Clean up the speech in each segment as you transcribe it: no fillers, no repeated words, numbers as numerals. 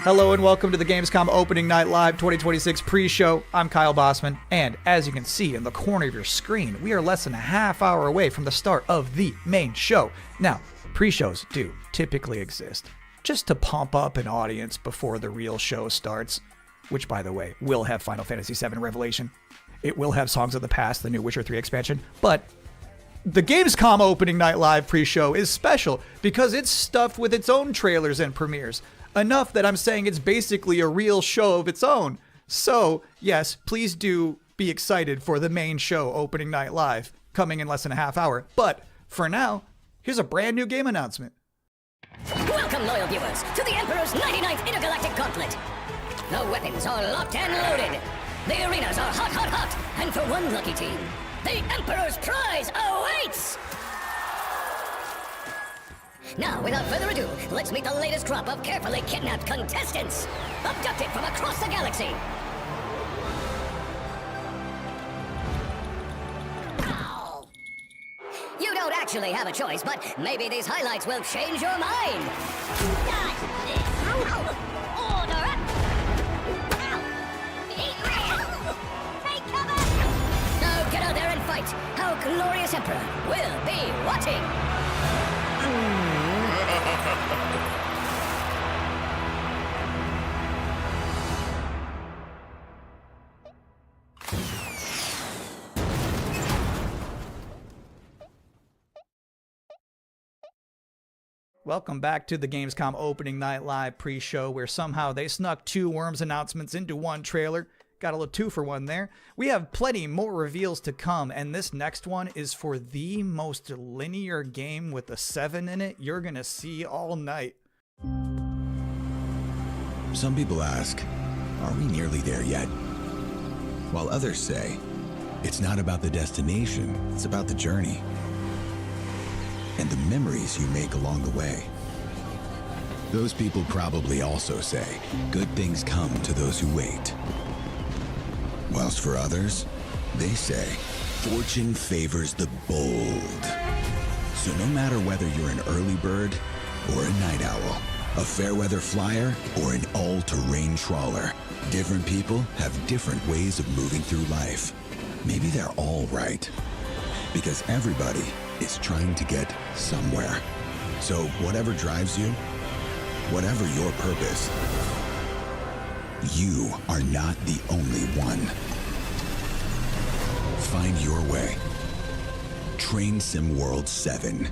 Hello and welcome to the Gamescom Opening Night Live 2026 pre-show. I'm Kyle Bossman, and as you can see in the corner of your screen, we are less than a half hour away from the start of the main show. Now, pre-shows do typically exist just to pump up an audience before the real show starts, which, by the way, will have Final Fantasy VII Revelation. It will have Songs of the Past, the new Witcher 3 expansion, but the Gamescom Opening Night Live pre-show is special because it's stuffed with its own trailers and premieres. Enough that I'm saying it's basically a real show of its own. So, yes, please do be excited for the main show, Opening Night Live, coming in less than a half hour. But for now, here's a brand new game announcement. Welcome, loyal viewers, to the Emperor's 99th Intergalactic Gauntlet. The weapons are locked and loaded. The arenas are hot, hot, hot. And for one lucky team, the Emperor's prize awaits! Now, without further ado, let's meet the latest crop of carefully kidnapped contestants, abducted from across the galaxy. Ow. You don't actually have a choice, but maybe these highlights will change your mind. Not this. Order up. Take cover. Now get out there and fight. Our glorious Emperor will be watching. Welcome back to the Gamescom Opening Night Live pre-show, where somehow they snuck two Worms announcements into one trailer. Got a little 2-for-1 there. We have plenty more reveals to come, and this next one is for the most linear game with a 7 in it you're gonna see all night. Some people ask, are we nearly there yet? While others say, it's not about the destination, it's about the journey. And the memories you make along the way. Those people probably also say, good things come to those who wait. Whilst for others, they say, fortune favors the bold. So no matter whether you're an early bird or a night owl, a fair weather flyer or an all-terrain trawler, different people have different ways of moving through life. Maybe they're all right, because everybody is trying to get somewhere. So whatever drives you, whatever your purpose, you are not the only one. Find your way. Train Sim World 7.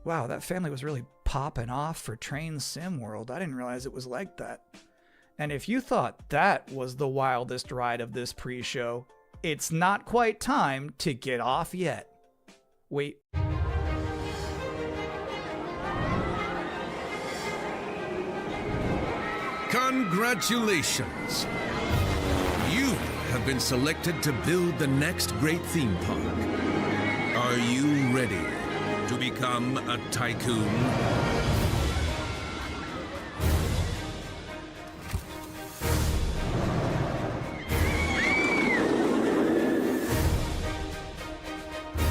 Wow, that family was really popping off for Train Sim World. I didn't realize it was like that. And if you thought that was the wildest ride of this pre-show, it's not quite time to get off yet. Wait. Congratulations! You have been selected to build the next great theme park. Are you ready to become a tycoon?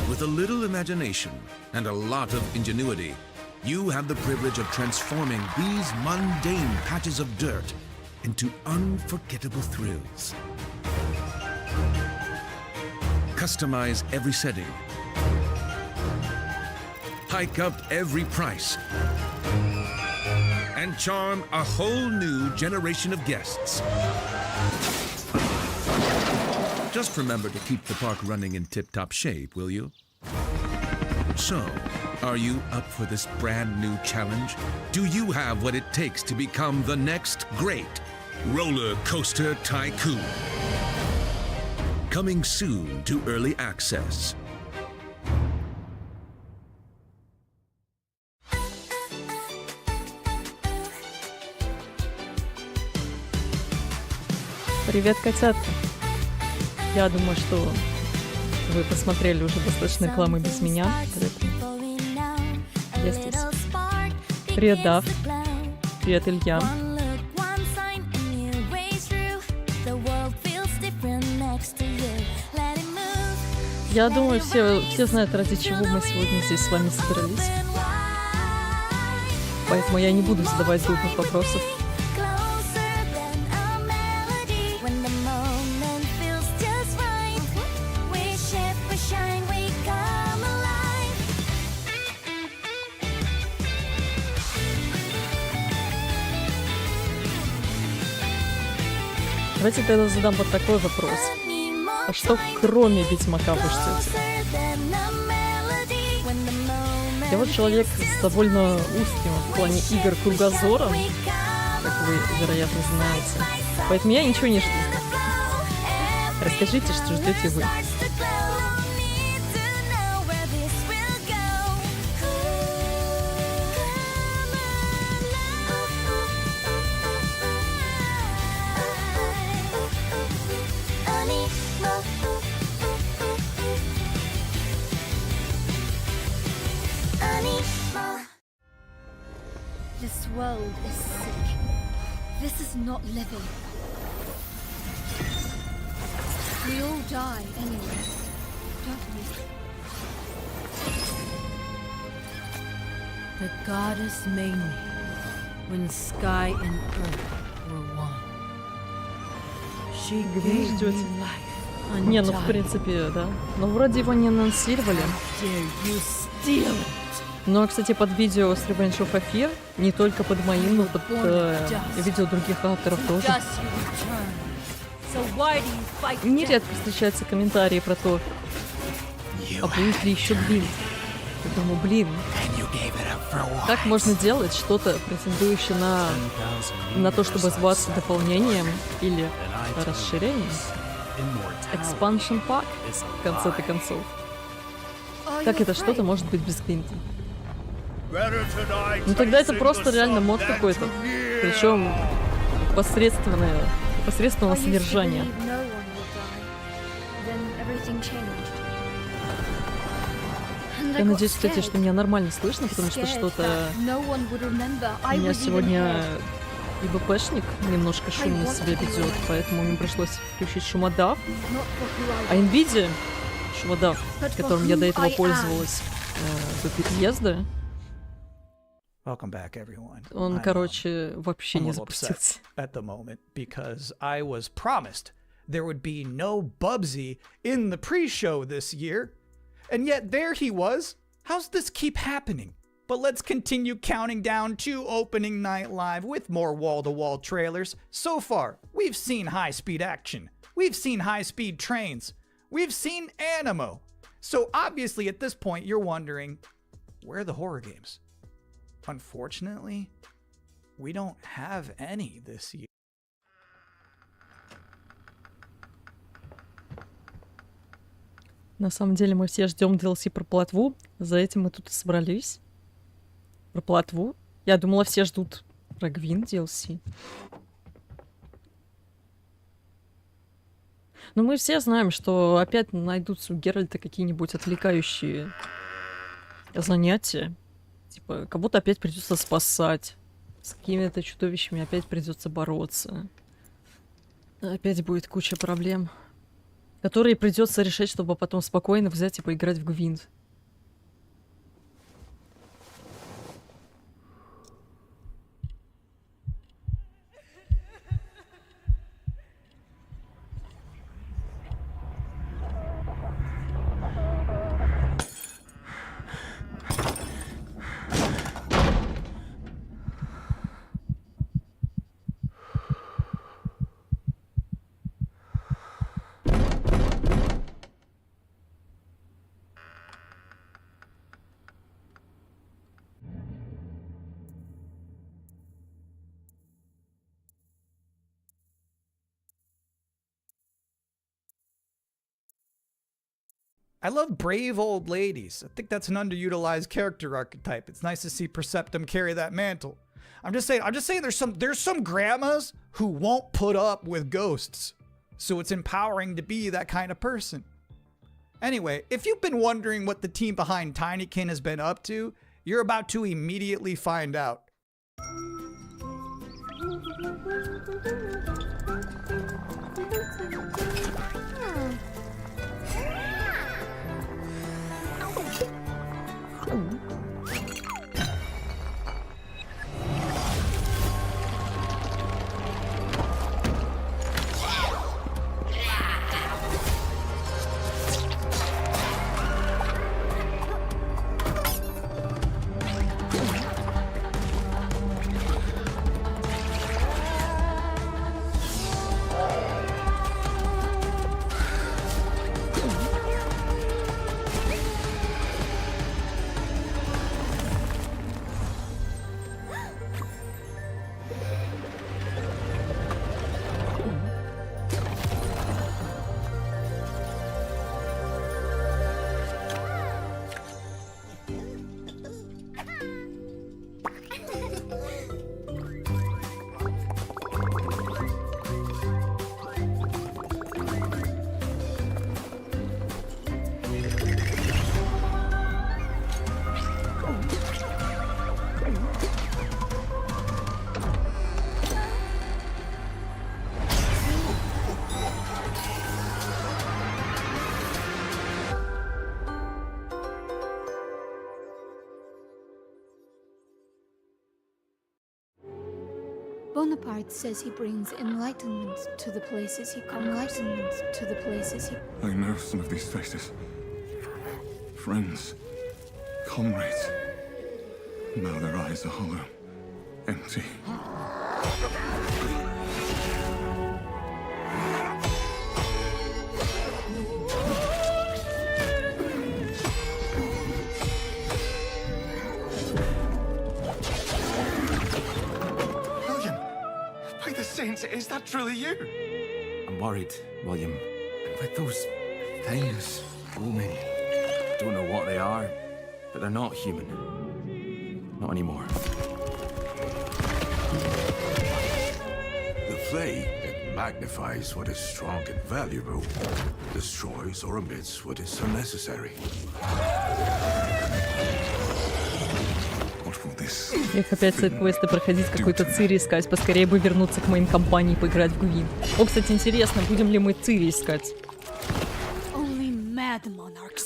With a little imagination and a lot of ingenuity, you have the privilege of transforming these mundane patches of dirt into unforgettable thrills. Customize every setting. Hike up every price. And charm a whole new generation of guests. Just remember to keep the park running in tip-top shape, will you? So, are you up for this brand new challenge? Do you have what it takes to become the next great roller coaster tycoon? Coming soon to early access. Привет, котятки! Я думаю, что вы посмотрели уже достаточно рекламы без меня, поэтому я здесь. Привет, Дав. Привет, Илья. Я думаю, все знают, ради чего мы сегодня здесь с вами собрались. Поэтому я не буду задавать глупых вопросов. Давайте тогда задам вот такой вопрос. А что кроме Ведьмака вы ждете? Я вот человек с довольно узким в плане игр кругозором, как вы, вероятно, знаете. Поэтому я ничего не жду. Расскажите, что ждете вы. This world is sick. This is not living. We all die anyway, don't we? The goddess made me when sky and earth were one. She gave me life. Не, ну в принципе, да. Но вроде его не анонсировали. Dare you steal it? Но, кстати, под видео с Revenge of Fear, не только под моим, но под видео других авторов тоже, Dust you return. So why do you fight нередко встречаются комментарии про то, а будет ли еще Блин. Я думаю, блин, как можно делать что-то, претендующее на то, чтобы зваться дополнением или расширением? Expansion Pack, в конце-то концов. Как это что-то может быть без Гвинта? Ну тогда это просто реально мод какой-то. Причем посредственного содержания. Я надеюсь, кстати, что меня нормально слышно, потому что что-то... У меня сегодня ИБПшник немножко шумно себя ведет, поэтому мне пришлось включить шумодав. А NVIDIA шумодав, которым я до этого пользовалась до переезда, Welcome back, everyone. он, короче, вообще не запустился. At the moment because I was promised there would be no Bubsy in the pre-show this year, and yet there he was. How's this keep happening? But let's continue counting down to opening night live with more wall-to-wall trailers. So far, we've seen high-speed action. We've seen high-speed trains. We've seen animo. So obviously at this point you're wondering, where are the horror games? Unfortunately, we don't have any this year. На самом деле мы все ждем DLC про плотву. За этим мы тут и собрались. Про плотву. Я думала, все ждут про Гвин DLC. Но мы все знаем, что опять найдутся у Геральта какие-нибудь отвлекающие занятия. Типа, кого-то опять придется спасать. С какими-то чудовищами опять придется бороться. Опять будет куча проблем, которые придется решать, чтобы потом спокойно взять и поиграть в Гвинт. I love brave old ladies. I think that's an underutilized character archetype. It's nice to see Perceptum carry that mantle. I'm just saying there's some grandmas who won't put up with ghosts. So it's empowering to be that kind of person. Anyway, if you've been wondering what the team behind Tinykin has been up to, you're about to immediately find out. Bonaparte says he brings enlightenment to the places he comes. Enlightenment to the places he. I know some of these faces. Friends, comrades. Now their eyes are hollow, empty. Is that truly you? I'm worried, William. With those things looming. Don't know what they are, but they're not human. Not anymore. The flame, it magnifies what is strong and valuable, destroys or omits what is unnecessary. Их опять сайд-квесты проходить, какой-то Цири искать. Поскорее бы вернуться к моим компании, поиграть в Гвин. О, кстати, интересно, будем ли мы Цири искать?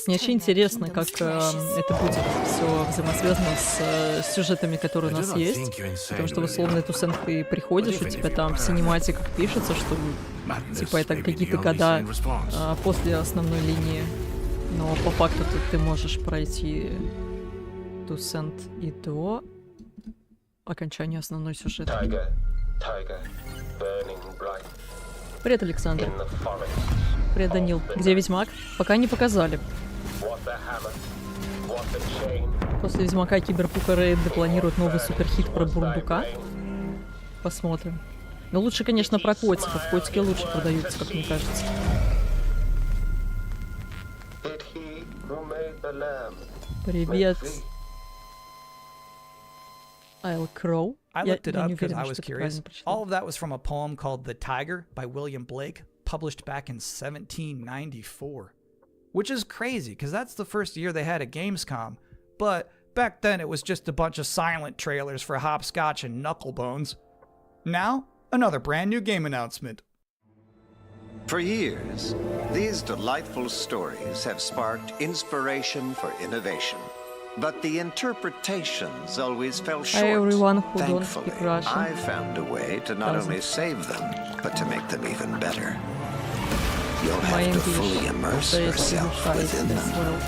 Мне очень интересно, как это будет все взаимосвязано с сюжетами, которые у нас есть. Потому что, условно, Тусен, ты приходишь, у тебя там в синематиках пишется, что типа это какие-то года после основной линии. Но по факту ты можешь пройти Тусент и до окончания основной сюжет. Привет, Александр. Привет, Данил. Где Ведьмак? Пока не показали. После Ведьмака Киберпука Рейды планируют новый суперхит про Бурдука. Посмотрим. Но лучше, конечно, про котиков. Котики лучше продаются, как мне кажется. Привет. I'll Crow. I looked it up because I was curious. All of that was from a poem called The Tiger by William Blake, published back in 1794. Which is crazy, because that's the first year they had a gamescom. But back then it was just a bunch of silent trailers for Hopscotch and Knucklebones. Now, another brand new game announcement. For years, these delightful stories have sparked inspiration for innovation. But the interpretations always fell short. Thankfully, I found a way to not only save them, but to make them even better. You'll have to fully immerse yourself within them.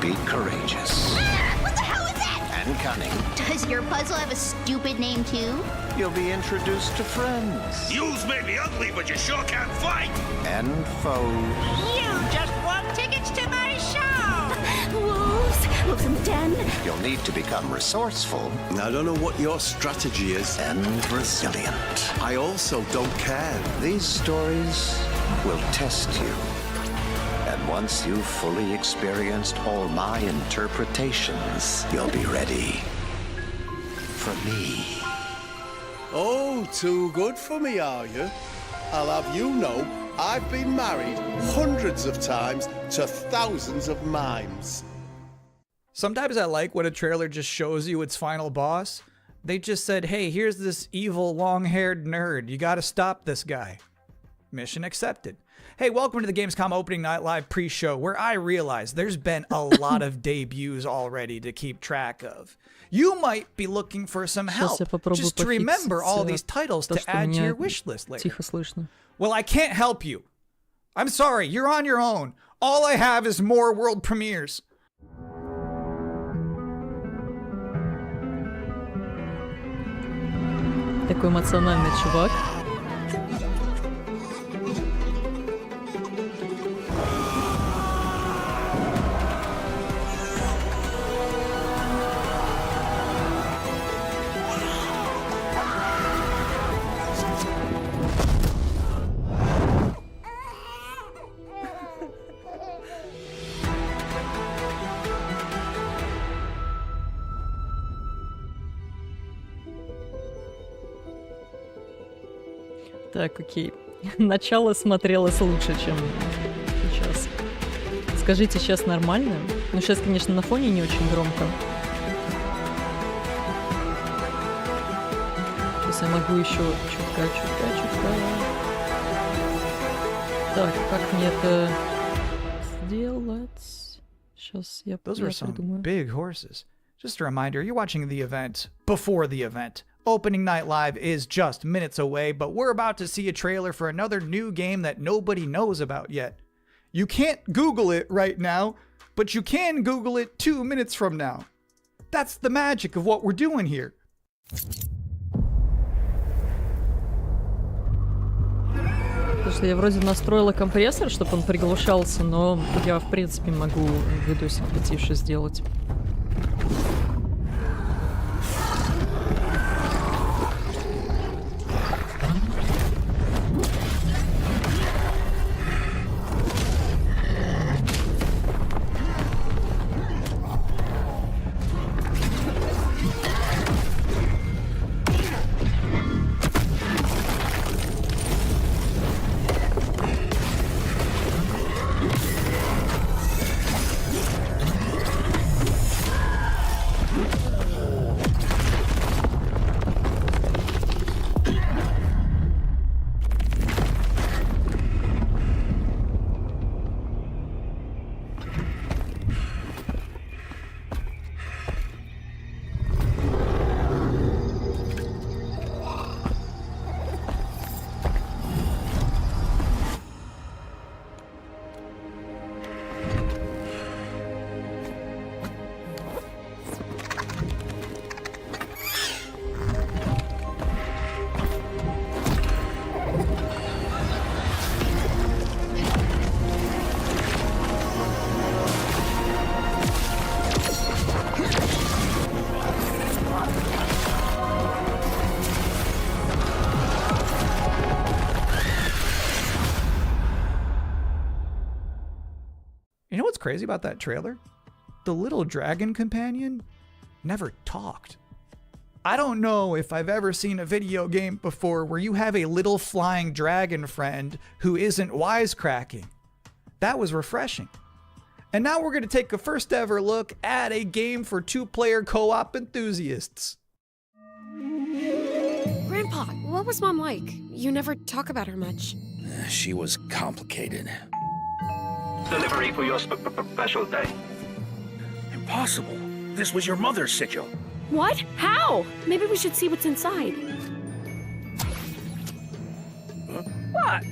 Be courageous. What the hell is that? And cunning. Does your puzzle have a stupid name too? You'll be introduced to friends. Yous may be ugly, but you sure can fight. And foes. You just want tickets to my show! Wolves in the den. You'll need to become resourceful. I don't know what your strategy is. And resilient. I also don't care. These stories will test you. And once you've fully experienced all my interpretations, you'll be ready for me. Oh, too good for me, are you? I'll have you know, I've been married hundreds of times to thousands of mimes. Sometimes I like when a trailer just shows you its final boss. They just said, hey, here's this evil long-haired nerd. You gotta stop this guy. Mission accepted. Hey, welcome to the Gamescom Opening Night Live pre-show, where I realize there's been a lot of debuts already to keep track of. You might be looking for some help, just to remember all these titles to add to your wish list later. Well, I can't help you. I'm sorry, you're on your own. All I have is more world premieres. Такой эмоциональный чувак. Так, окей. Начало смотрелось лучше, чем сейчас. Скажите, сейчас нормально? Ну, сейчас, конечно, на фоне не очень громко. Сейчас я могу еще чутка. Так, как мне это сделать? Сейчас я Those were some big horses. Just a reminder, you're watching the event before the event. Opening night live is just minutes away, but we're about to see a trailer for another new game that nobody knows about yet. You can't Google it right now, but you can Google it 2 minutes from now. That's the magic of what we're doing here. Слушай, я вроде настроила компрессор, чтобы он приглушался, но я, в принципе, могу видосик потише сделать. You know what's crazy about that trailer? The little dragon companion never talked. I don't know if I've ever seen a video game before where you have a little flying dragon friend who isn't wisecracking. That was refreshing. And now we're going to take a first ever look at a game for two-player co-op enthusiasts. Grandpa, what was Mom like? You never talk about her much. She was complicated. Delivery for your special day. Impossible. This was your mother's sigil. What? How? Maybe we should see what's inside. What?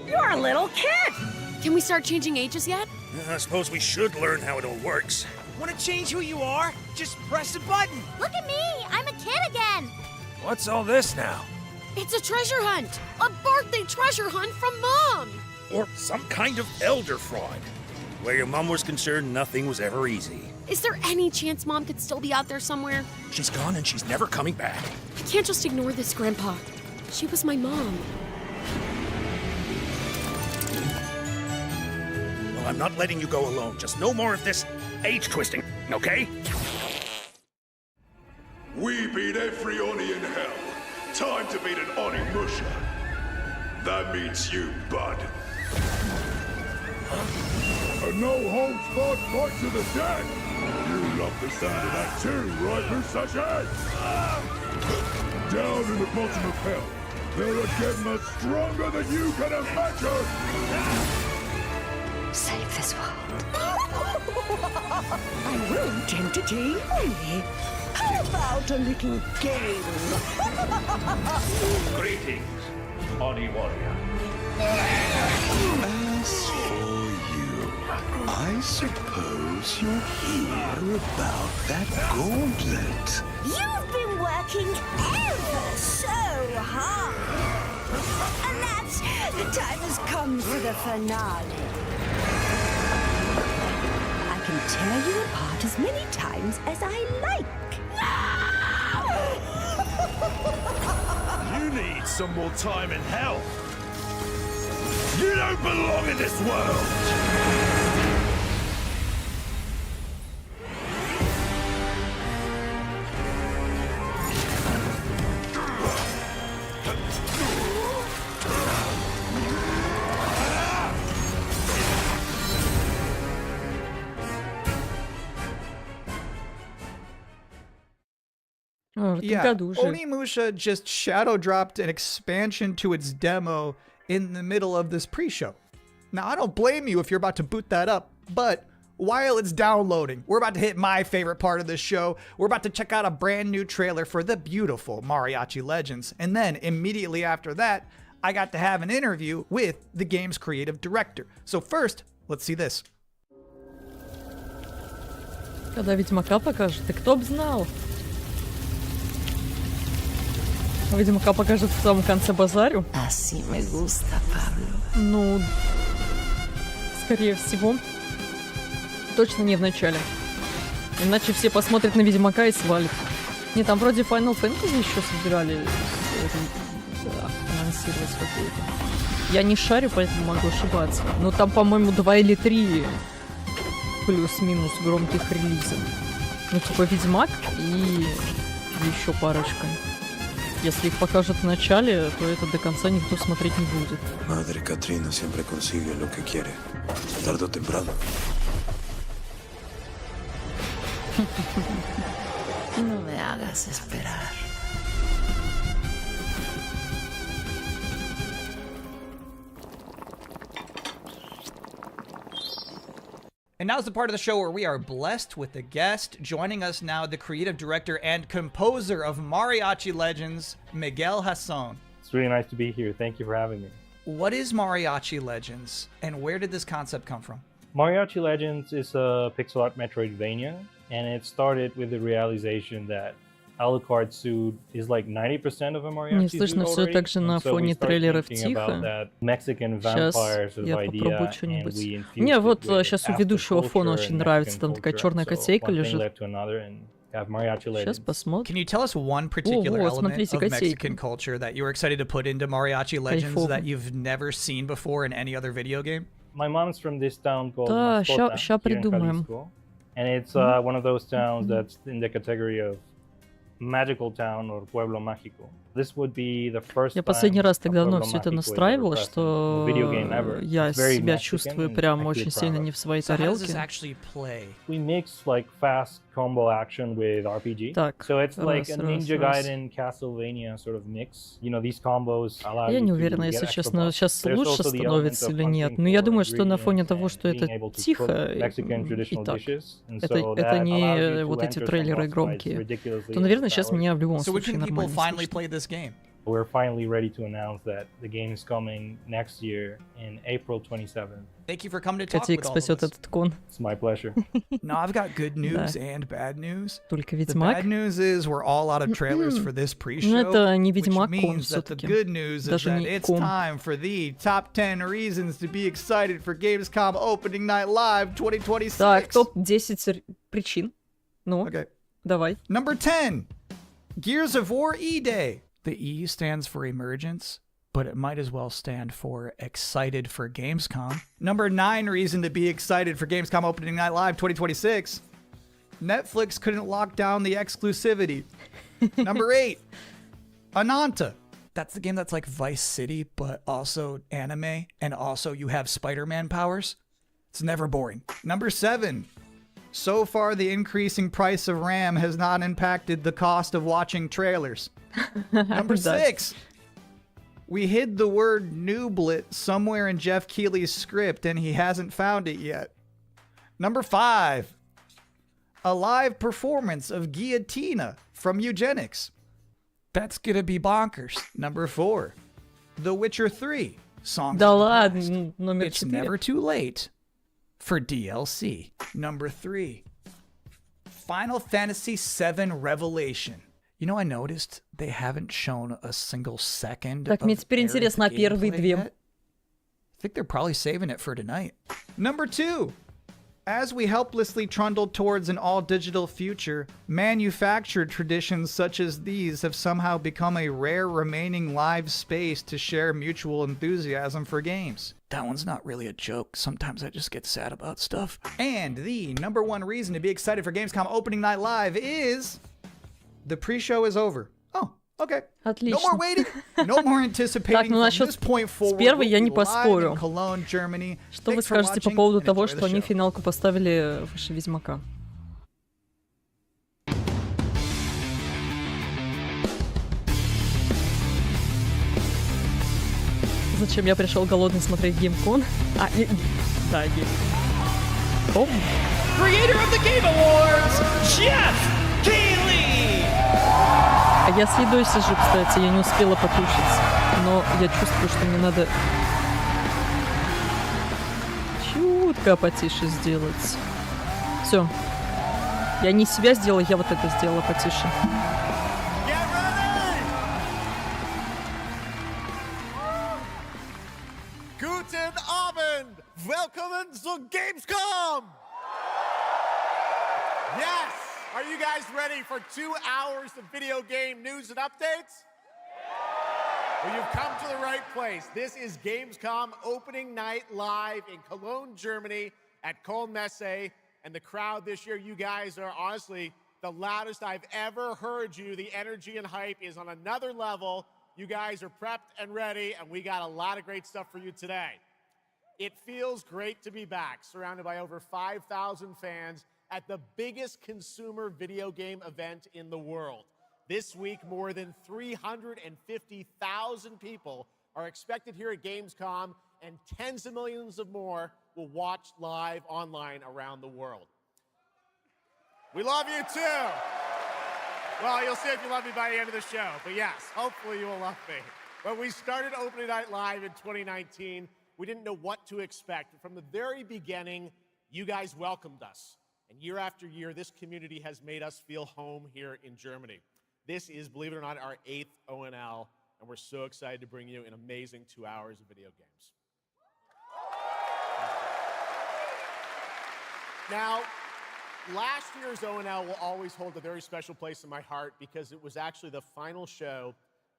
You're a little kid! Can we start changing ages yet? I suppose we should learn how it all works. Want to change who you are? Just press a button. Look at me! I'm a kid again! What's all this now? It's a treasure hunt! A birthday treasure hunt from Mom! Or some kind of elder fraud. Where your mom was concerned, nothing was ever easy. Is there any chance Mom could still be out there somewhere? She's gone and she's never coming back. I can't just ignore this, Grandpa. She was my mom. Well, I'm not letting you go alone. Just no more of this age twisting, okay? We beat every Oni in hell. Time to beat an Oni Musha. That means you, bud. A no-holds-barred fight to the death! You love the sound of that too, right, Musashi? Down in the bottom of hell, there are Gemmas stronger than you can imagine! Save this world. I won't entertain you. How about a little game? Greetings, Oni Warrior. As for you, I suppose you'll hear about that gauntlet. You've been working ever so hard. And that's the time has come for the finale. I can tear you apart as many times as I like. You need some more time in hell. You don't belong in this world! Yeah, Onimusha just shadow dropped an expansion to its demo in the middle of this pre-show. Now, I don't blame you if you're about to boot that up, but while it's downloading, we're about to hit my favorite part of this show. We're about to check out a brand new trailer for the beautiful Mariachi Legends. And then immediately after that, I got to have an interview with the game's creative director. So first, let's see this. Когда Ведьмака покажут, и кто б знал? Ведьмака покажут в самом конце базарю. Así me gusta, Pablo. Ну, скорее всего, точно не в начале. Иначе все посмотрят на Ведьмака и свалят. Не, там вроде Final Fantasy еще собирали анонсировать какую-то. Я не шарю, поэтому могу ошибаться. Но там, по-моему, 2 или 3 плюс-минус громких релизов. Ну, типа Ведьмак и еще парочка. Если их покажут в начале, то это до конца никто смотреть не будет. Madre Katrina siempre consigue lo que quiere, tarde o temprano. No me hagas esperar. And now's the part of the show where we are blessed with a guest. Joining us now, the creative director and composer of Mariachi Legends, Miguel Hasson. It's really nice to be here. Thank you for having me. What is Mariachi Legends, and where did this concept come from? Mariachi Legends is a pixel art Metroidvania, and it started with the realization that Alucard suit is like 90% of a Mariachi Не слышно все так же на фоне трейлеров тихо. Сейчас я попробую что-нибудь. Мне вот сейчас у ведущего фона очень нравится, там такая черная котейка лежит. Сейчас посмотрим. Can you tell us one particular element of Mexican culture that you were excited to put into Mariachi Legends that you've never seen before in any other video game? My mom's from this town called Да, Mascota, ща придумаем. and it's one of those towns that's in the category of magical town or pueblo mágico. This would be the first Я последний раз так давно все это настраивал, что я себя чувствую прям очень сильно не в своей тарелке. We mix like fast combo action with RPG. Так, so it's like a Ninja Gaiden Castlevania sort of mix. You know, these combos allow you to get extra buffs. Я не уверена, если честно, сейчас лучше становится или нет. Но я думаю, что на фоне того, что это тихо и так, это не вот эти трейлеры громкие, то, наверное, сейчас меня в любом случае нормально слышно. Game. We're finally ready to announce that the game is coming next year in April 27th. Thank you for coming to talk with all of us. Этот кон. It's my pleasure. No, I've got good news and bad news. Только The Ведьмак. bad news is we're all out of trailers for this pre-show, Ну это не which Ведьмак, кон means that the все-таки. good news is Даже that не it's кон. time for the top 10 reasons to be excited for Gamescom Opening Night Live 2026. Так, топ-10 причин. Ну, давай. Number 10, Gears of War E-Day. The E stands for emergence, but it might as well stand for excited for Gamescom. Number 9 reason to be excited for Gamescom Opening Night Live 2026. Netflix couldn't lock down the exclusivity. Number 8, Ananta. That's the game that's like Vice City, but also anime, and also you have Spider-Man powers. It's never boring. Number 7, so far the increasing price of RAM has not impacted the cost of watching trailers. Number 6, we hid the word nooblet somewhere in Jeff Keighley's script and he hasn't found it yet. Number 5, a live performance of Guillotina from Eugenics. That's gonna be bonkers. Number 4, The Witcher 3, Songs Да of the ладно, номер It's 4. never too late for DLC. Number 3, Final Fantasy VII Revelation. You know, I noticed they haven't shown a single second Так, мне теперь интересно, а первые две? I think they're probably saving it for tonight. Number 2, as we helplessly trundle towards an all-digital future, manufactured traditions such as these have somehow become a rare remaining live space to share mutual enthusiasm for games. That one's not really a joke. Sometimes I just get sad about stuff. And the number 1 reason to be excited for Gamescom Opening Night Live is the pre-show is over. Oh, okay. Отлично. No more waiting, no more anticipating. Так, ну насчет с первой я не поспорю. Что вы скажете по поводу того, что они финалку поставили выше Ведьмака? Зачем я пришел голодный смотреть геймкон? Да, гейм. О, creator of the Game Awards, Jeff Keighley! А я с едой сижу, кстати, я не успела потушить. Но я чувствую, что мне надо чутка потише сделать. Все. Я не себя сделала, я вот это сделала потише. Guten Abend! Welcome to gamescom! Yes! Are you guys ready for 2 hours of video game news and updates? Well, you've come to the right place. This is Gamescom opening night live in Cologne, Germany at Messe. And the crowd this year, you guys are honestly the loudest I've ever heard you. The energy and hype is on another level. You guys are prepped and ready, and we got a lot of great stuff for you today. It feels great to be back, surrounded by over 5,000 fans at the biggest consumer video game event in the world. This week, more than 350,000 people are expected here at Gamescom, and tens of millions of more will watch live online around the world. We love you too. Well, you'll see if you love me by the end of the show, but yes, hopefully you will love me. When we started Opening Night Live in 2019, we didn't know what to expect. From the very beginning, you guys welcomed us. And year after year, this community has made us feel home here in Germany. This is, believe it or not, our 8th ONL, and we're so excited to bring you an amazing 2 hours of video games. Now, last year's ONL will always hold a very special place in my heart because it was actually the final show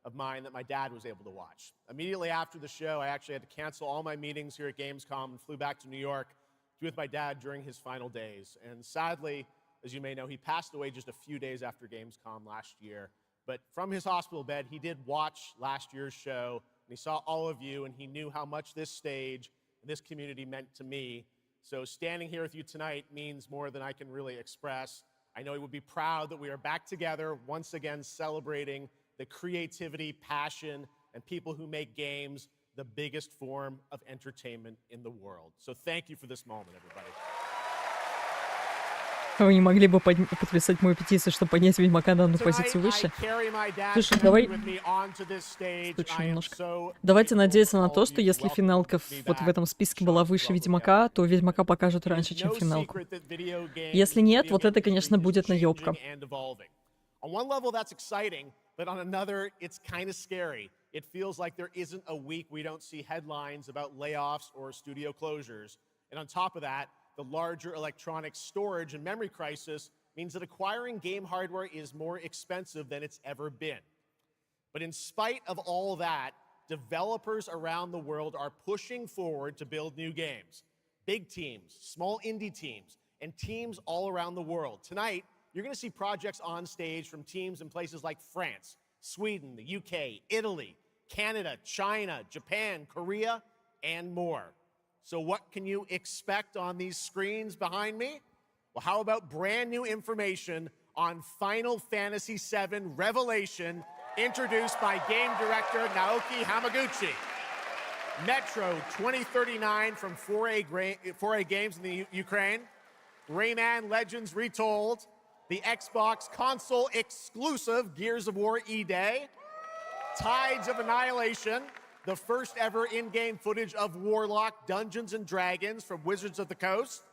of mine that my dad was able to watch. Immediately after the show, I actually had to cancel all my meetings here at Gamescom and flew back to New York to be with my dad during his final days. And sadly, as you may know, he passed away just a few days after Gamescom last year. But from his hospital bed, he did watch last year's show, and he saw all of you, and he knew how much this stage and this community meant to me. So standing here with you tonight means more than I can really express. I know he would be proud that we are back together, once again celebrating the creativity, passion, and people who make games the biggest form of entertainment in the world. So thank you for this moment, everybody. Вы не могли бы подписать мою петицию, чтобы поднять Ведьмака на одну позицию выше? Слушай, давай... Слушай, немножко. Давайте надеяться на то, что если финалка вот в этом списке была выше Ведьмака, то Ведьмака покажут раньше, чем финалку. Если нет, вот это, конечно, будет наёбка. On one level, that's exciting, but on another, it's kind of scary. It feels like there isn't a week we don't see headlines about layoffs or studio closures. And on top of that, the larger electronic storage and memory crisis means that acquiring game hardware is more expensive than it's ever been. But in spite of all that, developers around the world are pushing forward to build new games. Big teams, small indie teams, and teams all around the world. Tonight, you're going to see projects on stage from teams in places like France, Sweden, the UK, Italy, Canada, China, Japan, Korea, and more. So what can you expect on these screens behind me? Well, how about brand new information on Final Fantasy VII Revelation, introduced by game director Naoki Hamaguchi. Metro 2039 from 4A Games in the Ukraine. Rayman Legends Retold. The Xbox console exclusive Gears of War E-Day. Tides of Annihilation. The first ever in-game footage of Warlock Dungeons & Dragons from Wizards of the Coast.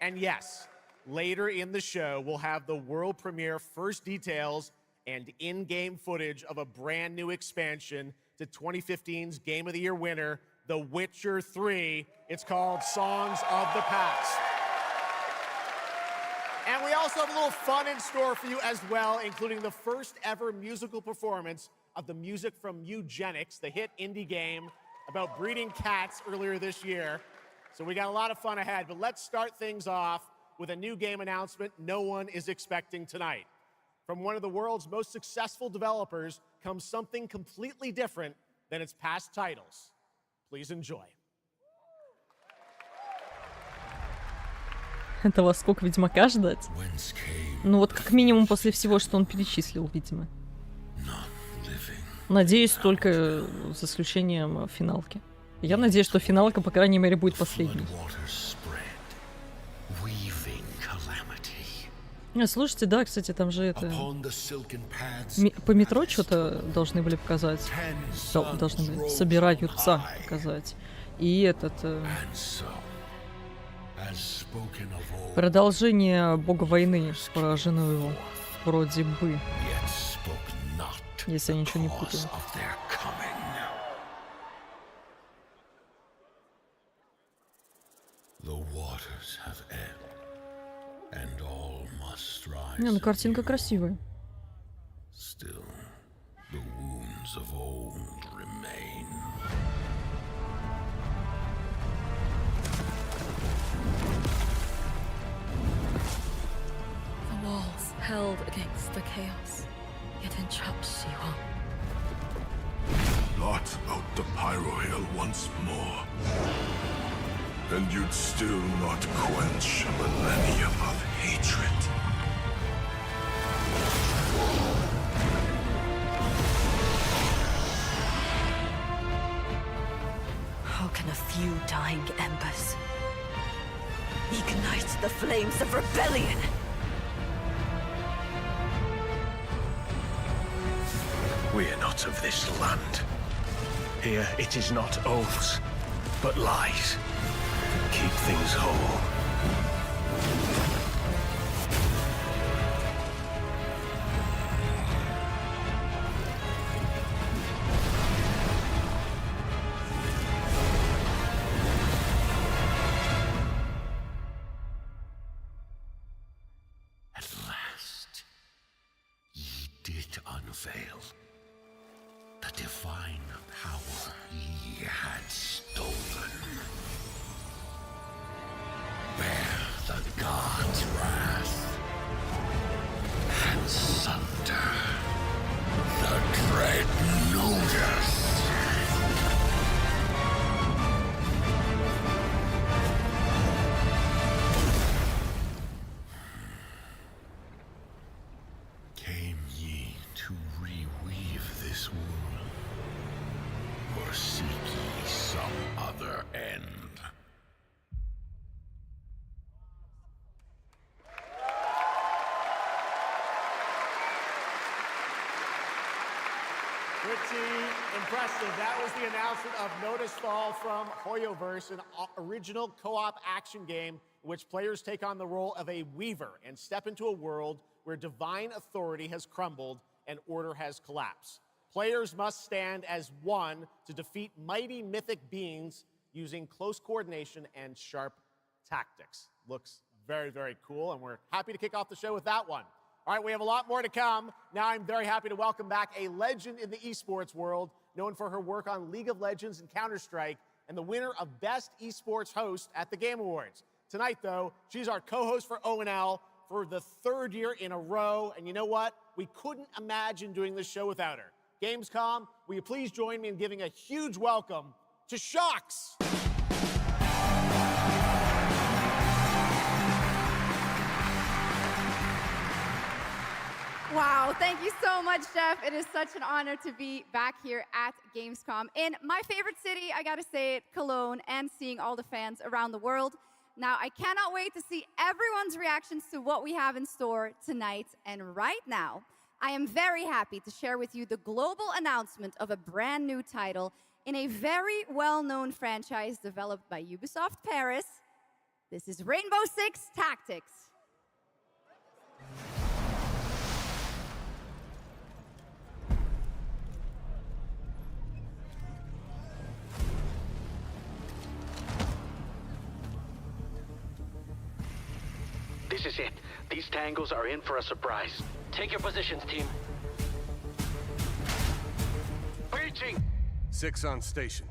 And yes, later in the show, we'll have the world premiere first details and in-game footage of a brand new expansion to 2015's Game of the Year winner, The Witcher 3. It's called Songs of the Past. And we also have a little fun in store for you as well, including the first ever musical performance of the music from Eugenics, the hit indie game about breeding cats earlier this year. So we got a lot of fun ahead, but let's start things off with a new game announcement no one is expecting tonight. From one of the world's most successful developers comes something completely different than its past titles. Please enjoy. Этого сколько Ведьмака ждать? Ну вот как минимум после всего, что он перечислил, видимо. Надеюсь, только с исключением финалки. Я надеюсь, что финалка, по крайней мере, будет последней. Слушайте, да, кстати, там же это... По метро что-то должны были показать. Должны были собираются показать. И этот... Продолжение бога войны про жену его. Вроде бы. Если я ничего не путаю. Не, ну картинка красивая. The walls held against the chaos, yet entrapped she won. Blot out the Pyro Hill once more, and you'd still not quench a millennium of hatred. How can a few dying embers ignite the flames of rebellion? We are not of this land. Here it is not oaths, but lies. Keep things whole. At last, ye did unveil the divine power ye had stolen. Bear the god's wrath and sunder the dread notice. Came ye to reweave this world, or seek ye some other end? Pretty impressive. That was the announcement of Notice Fall from Hoyoverse, an original co-op action game in which players take on the role of a weaver and step into a world where divine authority has crumbled and order has collapsed. Players must stand as one to defeat mighty mythic beings using close coordination and sharp tactics. Looks very, very cool, and we're happy to kick off the show with that one. All right, we have a lot more to come. Now I'm very happy to welcome back a legend in the esports world, known for her work on League of Legends and Counter-Strike, and the winner of Best Esports Host at the Game Awards. Tonight, though, she's our co-host for O&L for the third year in a row, and you know what? We couldn't imagine doing this show without her. Gamescom, will you please join me in giving a huge welcome to Shocks? Wow, thank you so much, Jeff. It is such an honor to be back here at Gamescom in my favorite city, I gotta say it, Cologne, and seeing all the fans around the world. Now, I cannot wait to see everyone's reactions to what we have in store tonight. And right now, I am very happy to share with you the global announcement of a brand new title in a very well-known franchise developed by Ubisoft Paris. This is Rainbow Six Tactics. This is it. These tangos are in for a surprise. Take your positions, team. Breaching! 6 on station.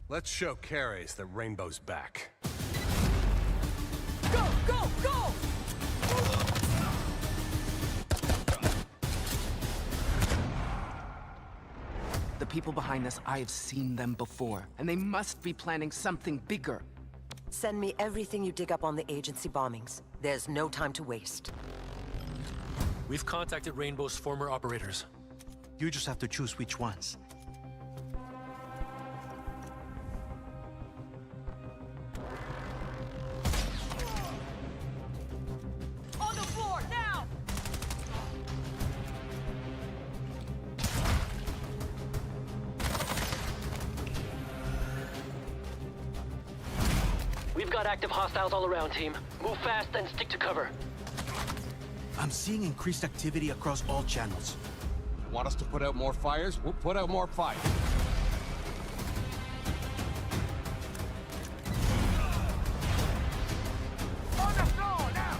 Let's show Cares that Rainbow's back. Go, go, go! The people behind this, I have seen them before, and they must be planning something bigger. Send me everything you dig up on the agency bombings. There's no time to waste. We've contacted Rainbow's former operators. You just have to choose which ones. got active hostiles all around, team. Move fast and stick to cover. I'm seeing increased activity across all channels. Want us to put out more fires? We'll put out more fires. On the floor now!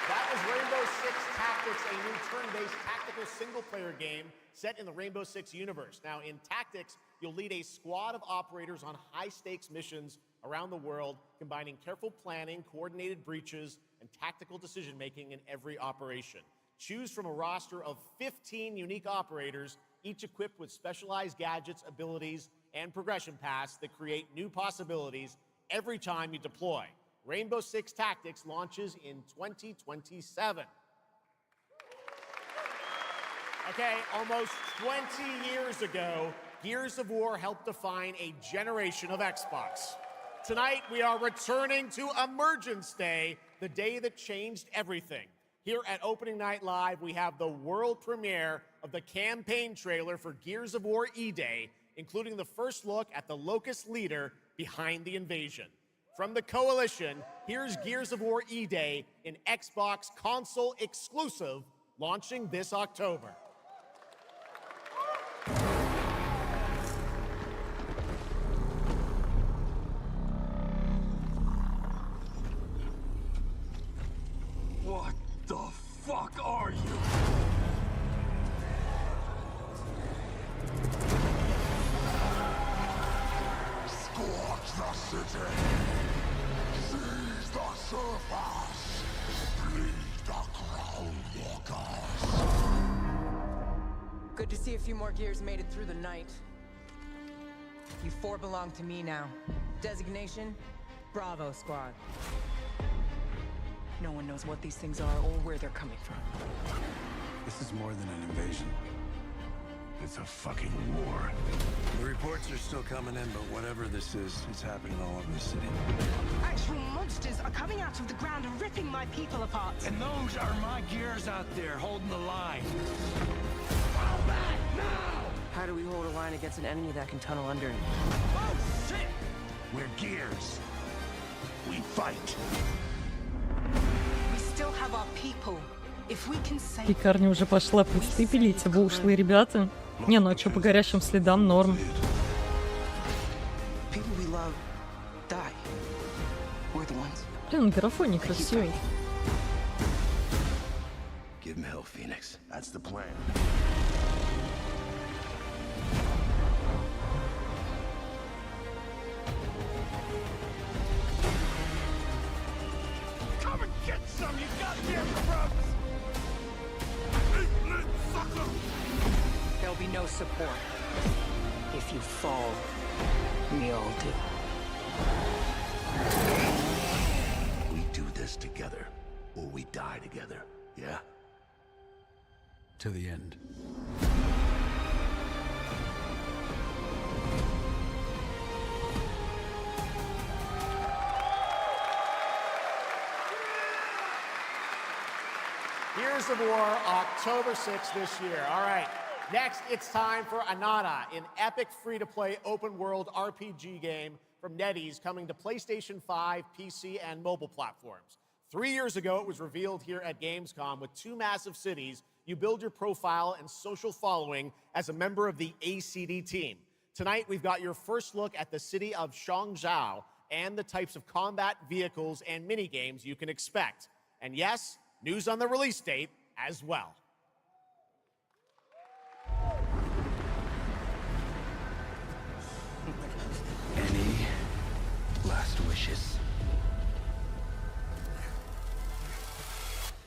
That was Rainbow Six Tactics, a new turn-based tactical single-player game set in the Rainbow Six universe. Now, in Tactics, you'll lead a squad of operators on high-stakes missions around the world, combining careful planning, coordinated breaches, and tactical decision-making in every operation. Choose from a roster of 15 unique operators, each equipped with specialized gadgets, abilities, and progression paths that create new possibilities every time you deploy. Rainbow Six Tactics launches in 2027. Okay, almost 20 years ago, Gears of War helped define a generation of Xbox. Tonight, we are returning to Emergence Day, the day that changed everything. Here at Opening Night Live, we have the world premiere of the campaign trailer for Gears of War E-Day, including the first look at the Locust leader behind the invasion. From the Coalition, here's Gears of War E-Day, an Xbox console exclusive, launching this October. What the fuck are you? Scorch the city! Seize the surface! Bleed the ground walkers! Good to see a few more Gears made it through the night. You four belong to me now. Designation, Bravo Squad. No one knows what these things are or where they're coming from. This is more than an invasion. It's a fucking war. The reports are still coming in, but whatever this is, it's happening all over the city. Actual monsters are coming out of the ground and ripping my people apart. And those are my Gears out there holding the line. Fall back now! How do we hold a line against an enemy that can tunnel under it? Oh, shit! We're Gears. We fight. We still have our people. If we can save... Пекарня уже пошла, пристыпились, вы ушлые ребята. Не, ну а чё, по горящим следам норм. Блин, на графоне красивый. Give him hell, Phoenix. That's the plan. Come and get some, you goddamn grubs! There'll be no support. If you fall, we all do. We do this together, or we die together, yeah? To the end. Gears of War, October 6th this year. All right, next it's time for Anata, an epic free-to-play open-world RPG game from NetEase coming to PlayStation 5, PC, and mobile platforms. 3 years ago, it was revealed here at Gamescom. With two massive cities, you build your profile and social following as a member of the ACD team. Tonight, we've got your first look at the city of Shangzhou and the types of combat vehicles and minigames you can expect. And yes, news on the release date as well. Any last wishes?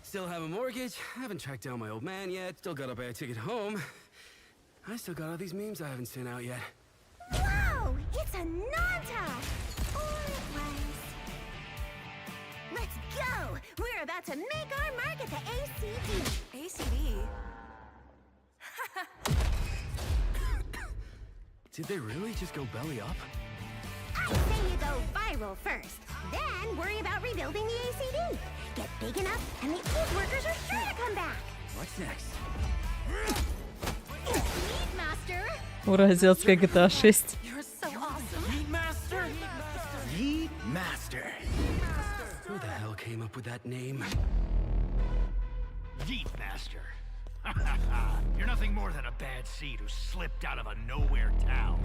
Still have a mortgage, haven't tracked down my old man yet, still gotta buy a ticket home. I still got all these memes I haven't sent out yet. Whoa! It's Anata! Or it was. Let's go! We're about to make our mark at the ACD. ACD? Did they really just go belly up? I say you go viral first. Then worry about rebuilding the ACD. Get big enough, and the old workers are sure to come back. What's next? Meat Master. Ура, азиатская GTA 6. You're so awesome. Meat Master? Meat Master. Who the hell came up with that name? Yeet Master. You're nothing more than a bad seed who slipped out of a nowhere town.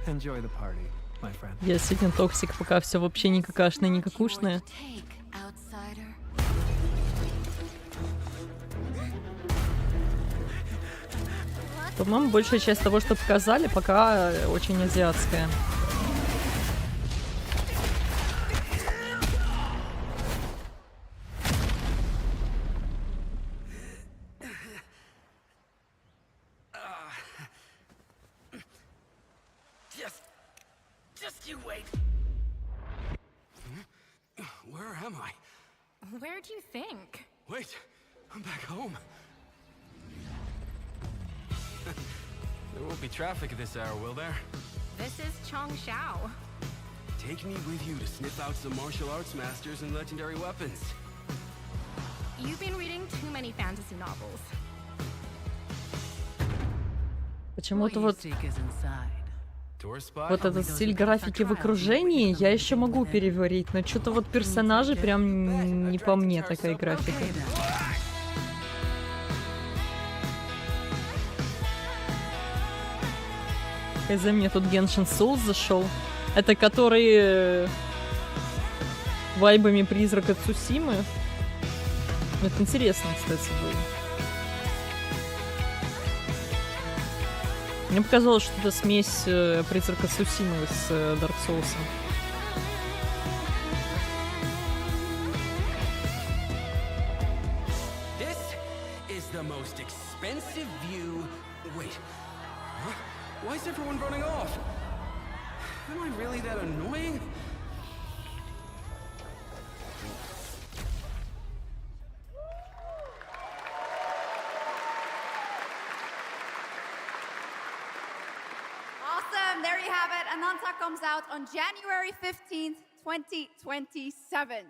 Enjoy the party, my friend. Я сиден токсик, пока все вообще не какашное, не какушное. По-моему, большая часть того, что показали, пока очень азиатская. Just you wait. Where am I? Where do you think? Wait, I'm back home. There won't be traffic at this hour, will there? This is Chongshao. Take me with you to sniff out some martial arts masters and legendary weapons. You've been reading too many fantasy novels. Почему-то вот этот стиль графики в окружении я еще могу переварить, но что-то вот персонажи прям не по мне такая графика. За мне тут Genshin Souls зашел. Это который вайбами призрака Цусимы. Это интересно, кстати, было. Мне показалось, что это смесь призрака Цусимы с Dark Souls. This is the most expensive view. Wait. Huh? Why is everyone running off? Am I really that annoying? Awesome, there you have it. Ananta comes out on January 15th, 2027.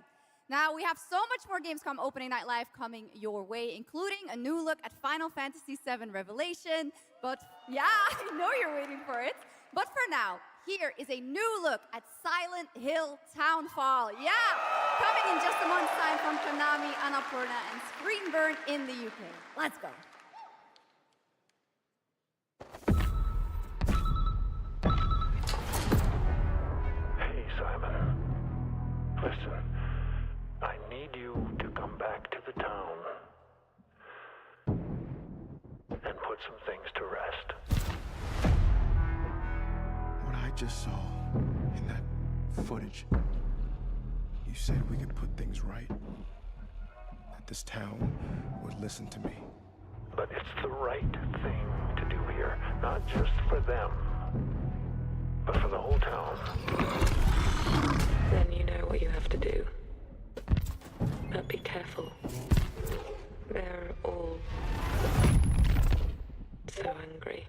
Now, we have so much more Gamescom Opening Night Live coming your way, including a new look at Final Fantasy VII Revelation. But yeah, I know you're waiting for it. But for now, here is a new look at Silent Hill Townfall. Yeah, coming in just a month's time from Konami, Annapurna, and Screenburn in the UK. Let's go. Hey, Simon. Listen, I need you to come back to the town and put some things to rest. What I just saw in that footage, you said we could put things right. That this town would listen to me. But it's the right thing to do here, not just for them, but for the whole town. Then you know what you have to do. But be careful. They're all so angry.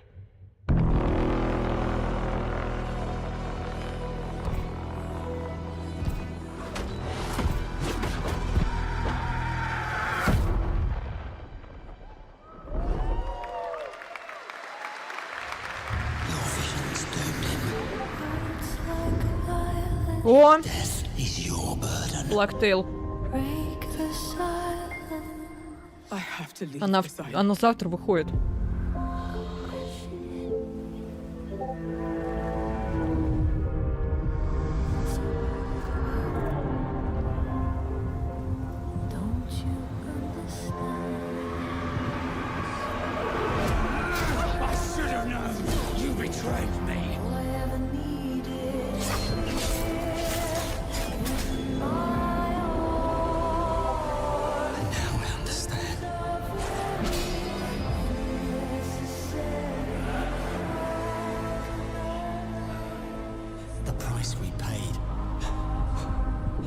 О! Blacktail. Она завтра выходит. I should have known. You betrayed me.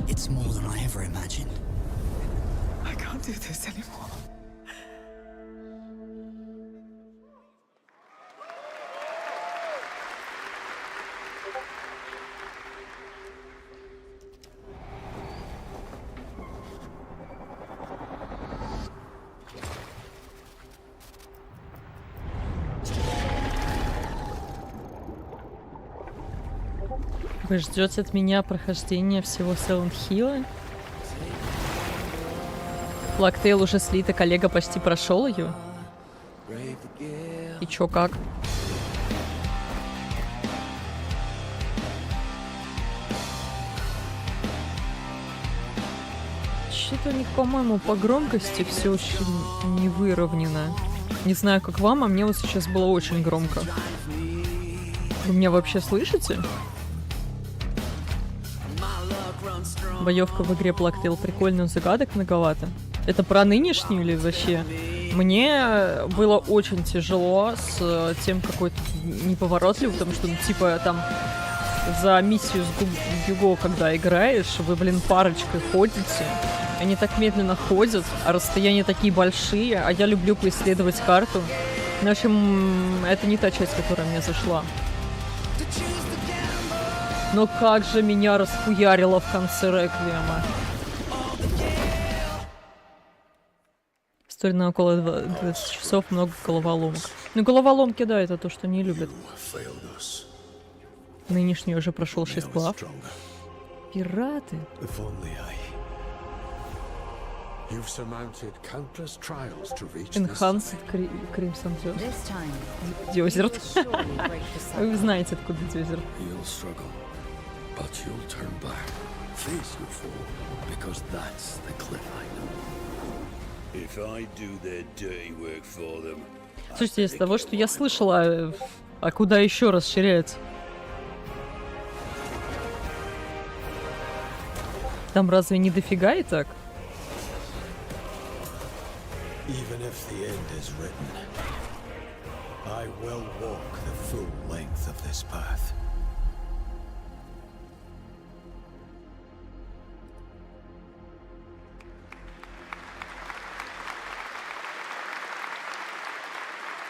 It's more than I ever imagined. I can't do this anymore. Вы ждете от меня прохождения всего Silent Hill? Blacktail уже слита, коллега почти прошел ее. И чё, как? Что-то у них, по-моему, по громкости все очень не выровнено. Не знаю, как вам, а мне вот сейчас было очень громко. Вы меня вообще слышите? Боевка в игре Blacktail прикольно, загадок многовато. Это про нынешнюю или вообще? Мне было очень тяжело с тем, какой то неповоротливый, потому что, ну, типа, там за миссию с Гюго, когда играешь, вы, блин, парочкой ходите. Они так медленно ходят, а расстояния такие большие, а я люблю поисследовать карту. В общем, это не та часть, которая мне зашла. Но как же меня расхуярило в конце Реквиема. История на около 20 часов, много головоломок. Ну, головоломки, да, это то, что не любят. Нынешний уже прошел 6 глав. Пираты. Enhanced Crimson Desert. Вы знаете, откуда Desert. Слушайте, из того, что я слышала, а куда еще расширяется? Там разве не дофига и так? Even if the end is written, I will walk the full length of this path.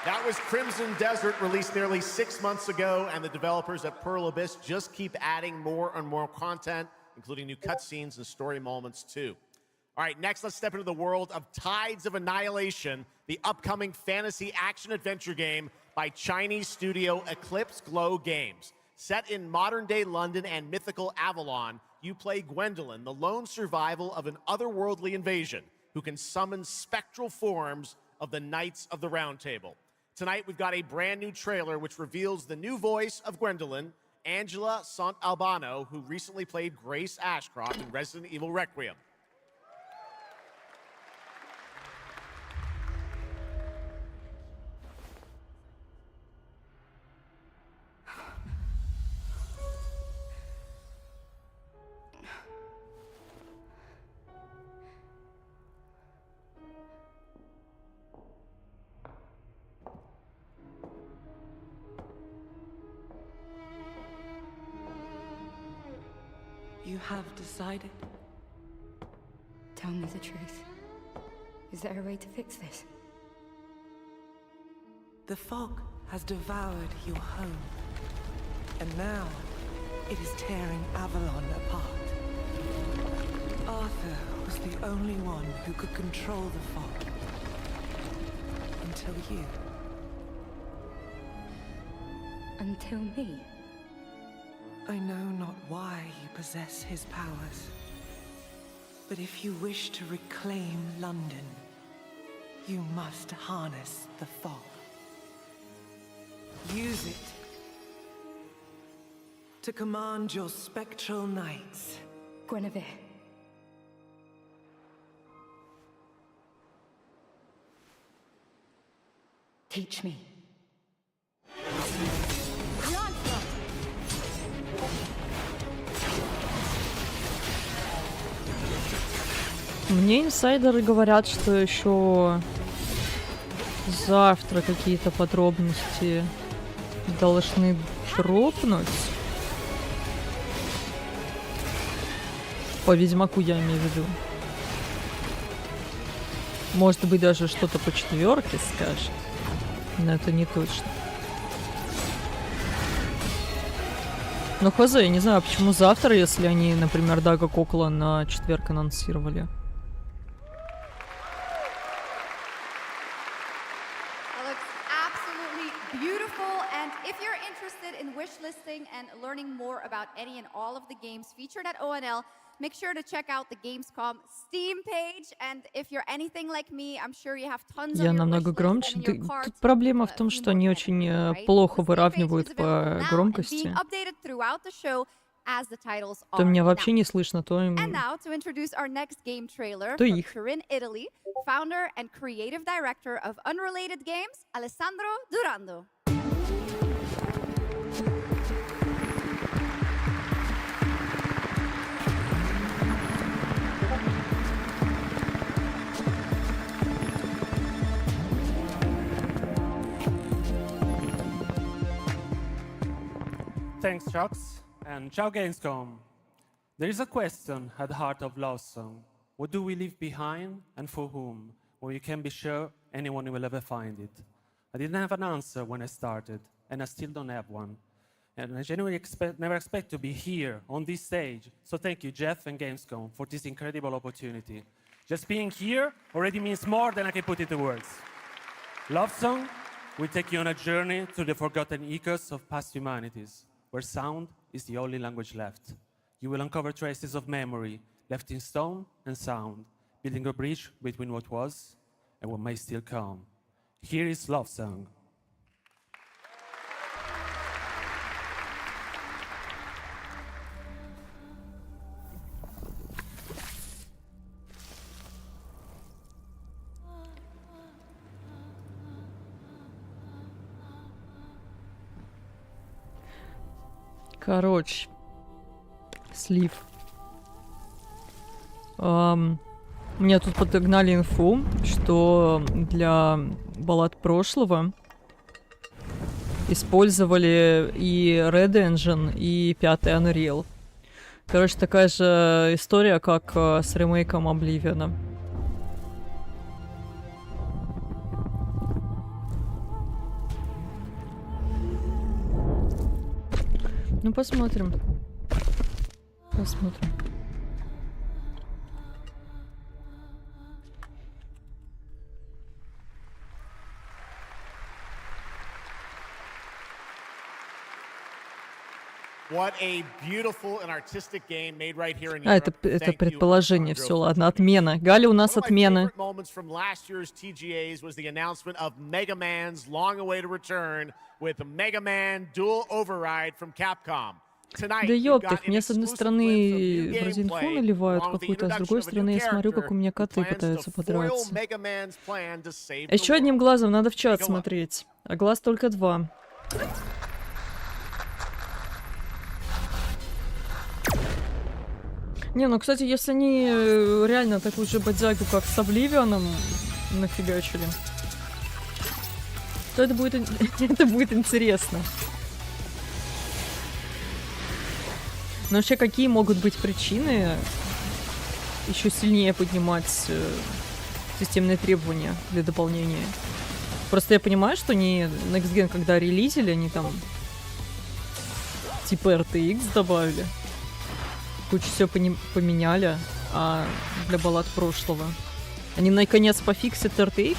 That was Crimson Desert, released nearly 6 months ago, and the developers at Pearl Abyss just keep adding more and more content, including new cutscenes and story moments too. All right, next let's step into the world of Tides of Annihilation, the upcoming fantasy action-adventure game by Chinese studio Eclipse Glow Games. Set in modern-day London and mythical Avalon, you play Gwendolyn, the lone survival of an otherworldly invasion who can summon spectral forms of the Knights of the Round Table. Tonight we've got a brand new trailer which reveals the new voice of Gwendolyn, Angela Sant'Albano, who recently played Grace Ashcroft in Resident Evil Requiem. You have decided? Tell me the truth. Is there a way to fix this? The fog has devoured your home, and now it is tearing Avalon apart. Arthur was the only one who could control the fog. Until you. Until me? I know not why you possess his powers, but if you wish to reclaim London, you must harness the fog. Use it to command your spectral knights. Guinevere. Teach me. Мне инсайдеры говорят, что еще завтра какие-то подробности должны дропнуть. По Ведьмаку я имею в виду. Может быть, даже что-то по 4 скажет. Но это не точно. Но хз, я не знаю, почему завтра, если они, например, Дага Кокла на четверг анонсировали. beautiful. And if you're interested in wishlisting and learning more about any and all of the games featured at ONL, make sure to check out the Gamescom Steam page. And if you're anything like me, I'm sure you have tons of Я your намного wishlist громче. and in your carts. Тут проблема в том, что они очень плохо выравнивают по громкости. Being updated throughout the show as the titles То are меня announced. вообще не слышно, то им... And now to introduce our next game trailer То from их. Turin, Italy, founder and creative director of Unrelated Games, Alessandro Durando. Thanks, Chucks, and ciao Gamescom. There is a question at the heart of Love Song. What do we leave behind and for whom? Well, you can be sure anyone will ever find it. I didn't have an answer when I started, and I still don't have one. And I genuinely never expect to be here on this stage. So thank you, Jeff and Gamescom, for this incredible opportunity. Just being here already means more than I can put into words. Love Song will take you on a journey through the forgotten echoes of past humanities, where sound is the only language left. You will uncover traces of memory left in stone and sound, building a bridge between what was and what may still come. Here is Love Song. Короче, слив. Мне тут подогнали инфу, что для баллад прошлого использовали и Red Engine, и 5-й Unreal. Короче, такая же история, как с ремейком Обливиона. Ну, посмотрим. Посмотрим. What a beautiful and artistic game made right here in А, это предположение. Все, ладно, отмена. Галя, у нас отмена. Moments from last year's TGAs was the announcement of Mega Man's long-awaited return with Mega Man Dual Override from Capcom. Да ёптых, мне с одной стороны вроде инфу наливают какую-то, а с другой стороны я смотрю, как у меня коты пытаются подраться. А еще одним глазом надо в чат смотреть, а глаз только два. Не, ну, кстати, если они реально такую же бодягу, как с Обливионом, нафигачили, то это будет интересно. Но вообще, какие могут быть причины еще сильнее поднимать системные требования для дополнения? Просто я понимаю, что они Next Gen, когда релизили, они там типа RTX добавили. Кучу все поменяли, а для баллад прошлого. Они наконец пофиксят RTX,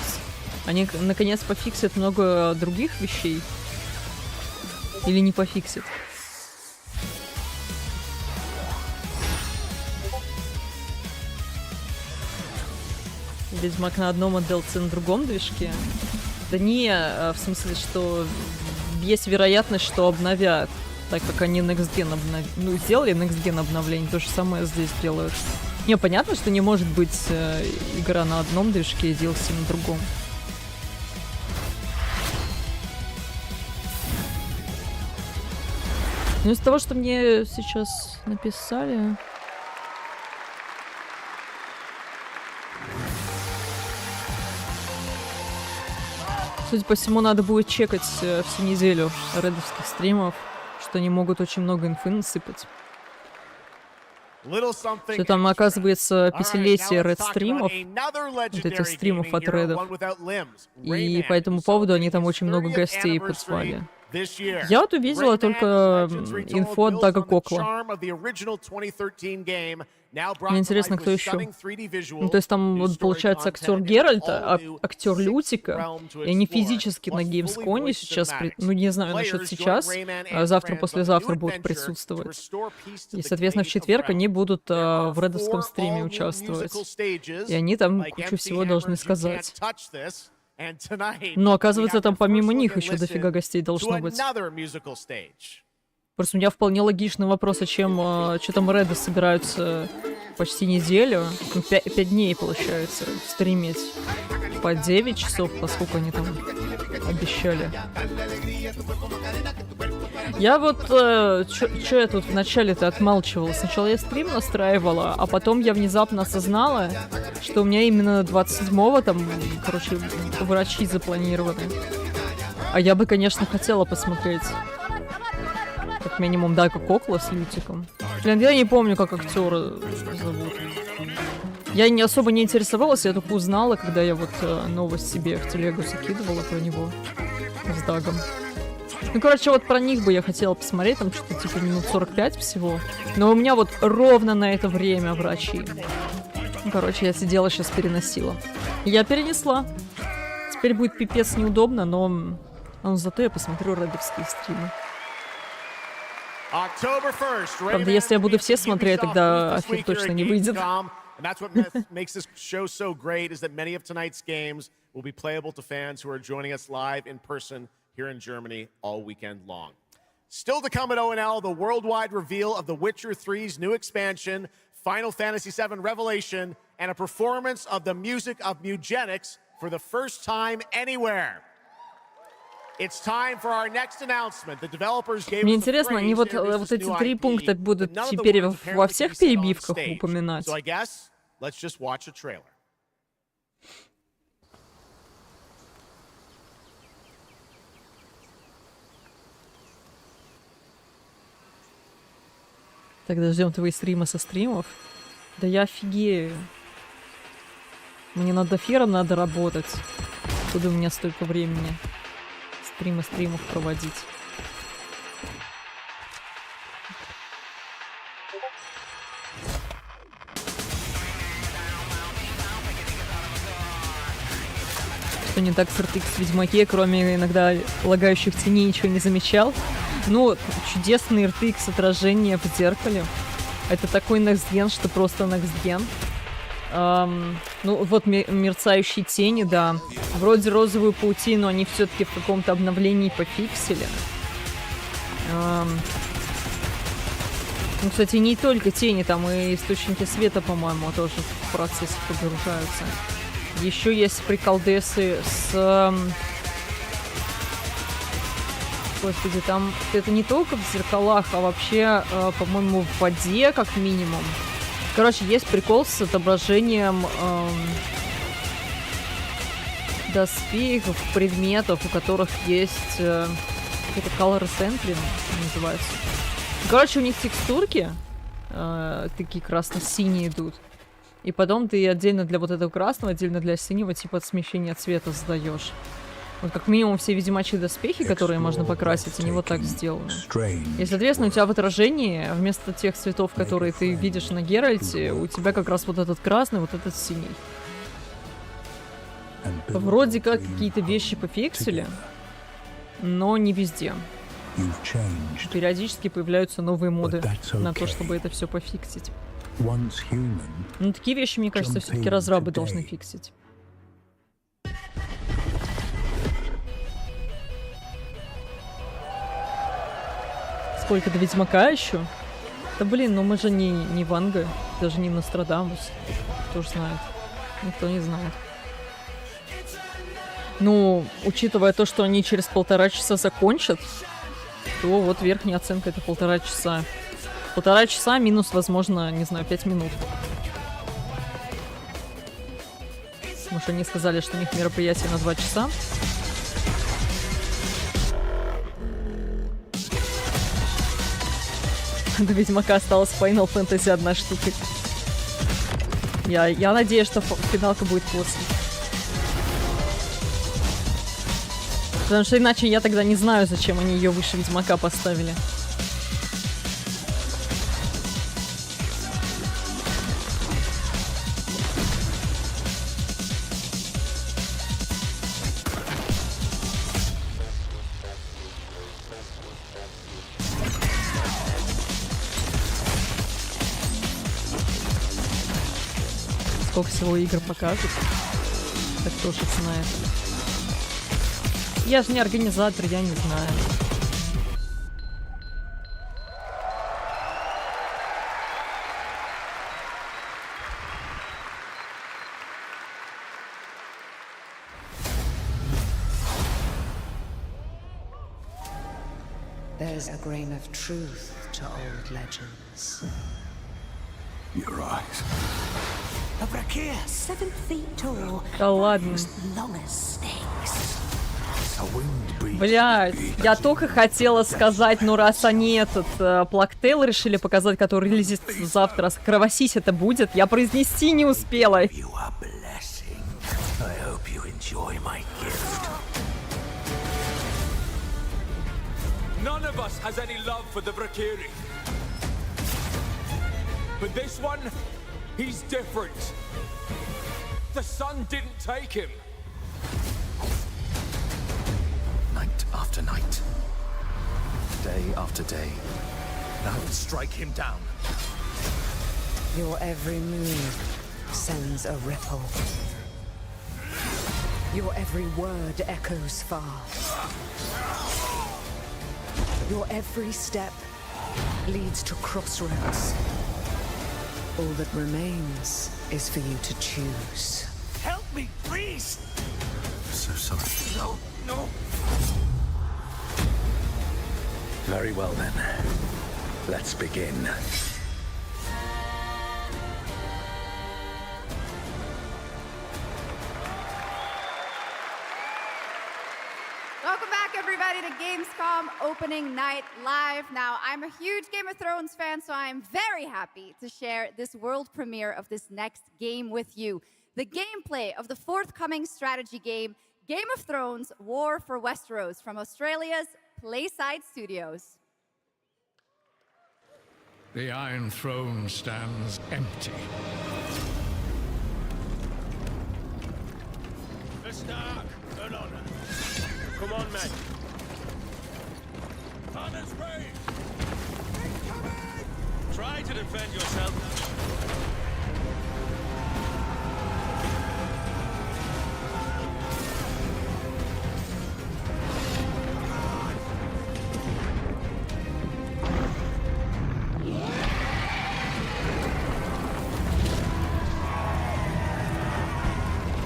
они наконец пофиксят много других вещей. Или не пофиксят. Ведьмак на одном, а DLC на другом движке? Да не, в смысле, что есть вероятность, что обновят. Так как они Next Gen сделали Next Gen обновление, то же самое здесь делают. Не, понятно, что не может быть игра на одном движке и DLC на другом. Но из того, что мне сейчас написали... Судя по всему, надо будет чекать всю неделю редовских стримов, что они могут очень много инфы насыпать. Что там, оказывается, 5-летие ред-стримов, вот этих стримов от редов, и по этому поводу они там очень много гостей прислали. Я вот увидела только инфу от Дага Кокла. Мне интересно, кто еще. Ну, то есть там вот, получается актер Геральта, актер Лютика, и они физически на геймсконе сейчас, ну не знаю насчет сейчас, а завтра-послезавтра будут присутствовать. И, соответственно, в четверг они будут в редовском стриме участвовать. И они там кучу всего должны сказать. Но оказывается, там помимо них еще дофига гостей должно быть. Просто у меня вполне логичный вопрос, а чем что там Реды собираются почти неделю, 5 дней, получается, стримить по 9 часов, поскольку они там обещали. Я вот, что я тут вначале-то отмалчивала? Сначала я стрим настраивала, а потом я внезапно осознала, что у меня именно 27-го там, короче, врачи запланированы. А я бы, конечно, хотела посмотреть. Как минимум, да, как Окла с Лютиком. Блин, я не помню, как актера зовут. Я не особо не интересовалась, я только узнала, когда я вот новость себе в телегу закидывала про него с Дагом. Ну, короче, вот про них бы я хотела посмотреть, там что-то типа минут 45 всего. Но у меня вот ровно на это время врачи. Ну, короче, я сидела, сейчас переносила. Я перенесла. Теперь будет пипец неудобно, но зато я посмотрю редовские стримы. Правда, если я буду все смотреть, тогда афер точно не выйдет. And that's what makes this show so great is that many of tonight's games will be playable to fans who are joining us live in person here in Germany all weekend long. Still to come at ONL, the worldwide reveal of The Witcher 3's new expansion, Final Fantasy VII Revelation, and a performance of the music of Mugenics for the first time anywhere. It's time for our next announcement. The developers gave Мне интересно, они вот эти 3 пункта будут теперь во всех перебивках упоминать. So I guess let's just watch a trailer. Тогда ждем твои стримы со стримов. Да я офигею. Мне над эфиром надо работать. Откуда у меня столько времени? Стримов проводить. Что не так с RTX в Ведьмаке, кроме иногда лагающих теней, ничего не замечал. Ну, чудесный RTX отражение в зеркале. Это такой next gen, что просто next gen. Ну, вот мерцающие тени, да. Вроде розовую паутину они все-таки в каком-то обновлении пофиксили. Ну, кстати, не только тени, там и источники света, по-моему, тоже в процессе погружаются. Еще есть приколдесы с... Господи, там это не только в зеркалах, а вообще, по-моему, в воде, как минимум. Короче, есть прикол с отображением доспехов, предметов, у которых есть какой-то color entry называется. Короче, у них текстурки такие красно-синие идут. И потом ты отдельно для вот этого красного, отдельно для синего типа смещения цвета задаешь. Вот как минимум все ведьмачьи доспехи, которые можно покрасить, они вот так сделаны. И, соответственно, у тебя в отражении вместо тех цветов, которые ты видишь на Геральте, у тебя как раз вот этот красный, вот этот синий. Вроде как какие-то вещи пофиксили, но не везде. Периодически появляются новые моды на то, чтобы это все пофиксить. Ну, такие вещи, мне кажется, все-таки разрабы должны фиксить. Сколько до Ведьмака еще? Да блин, ну мы же не Ванга, даже не Нострадамус. Кто ж знает? Никто не знает. Ну, учитывая то, что они через 1,5 часа закончат, то вот верхняя оценка — это 1,5 часа. 1,5 часа минус, возможно, не знаю, 5 минут. Потому что они сказали, что у них мероприятие на 2 часа. До Ведьмака осталось Final Fantasy 1 штука. Я надеюсь, что финалка будет после. Потому что иначе я тогда не знаю, зачем они ее выше Ведьмака поставили. сколько всего игр покажут. Так кто ж их знает. Я же не организатор, я не знаю. There's a grain of truth to old legends. Your eyes. A brachia 7 feet tall. Да ладно. Long as snakes. Блядь, я только хотела сказать, ну раз они этот Плактейл решили показать, который релизит завтра, кровосись это будет, я произнести не успела. None of us has any love for the Valkyrie. But this one, he's different. The sun didn't take him. Night after night, day after day, I will strike him down. Your every move sends a ripple. Your every word echoes far. Your every step leads to crossroads. All that remains is for you to choose. Help me, please! So sorry. No, no. Very well then. Let's begin. Welcome back, everybody, to Gamescom opening night live. Now, I'm a huge Game of Thrones fan, so I'm very happy to share this world premiere of this next game with you. The gameplay of the forthcoming strategy game, Game of Thrones: War for Westeros, from Australia's Playside Studios. The Iron Throne stands empty. The Stark, an honor. Come on, men. On its way. Try to defend yourself.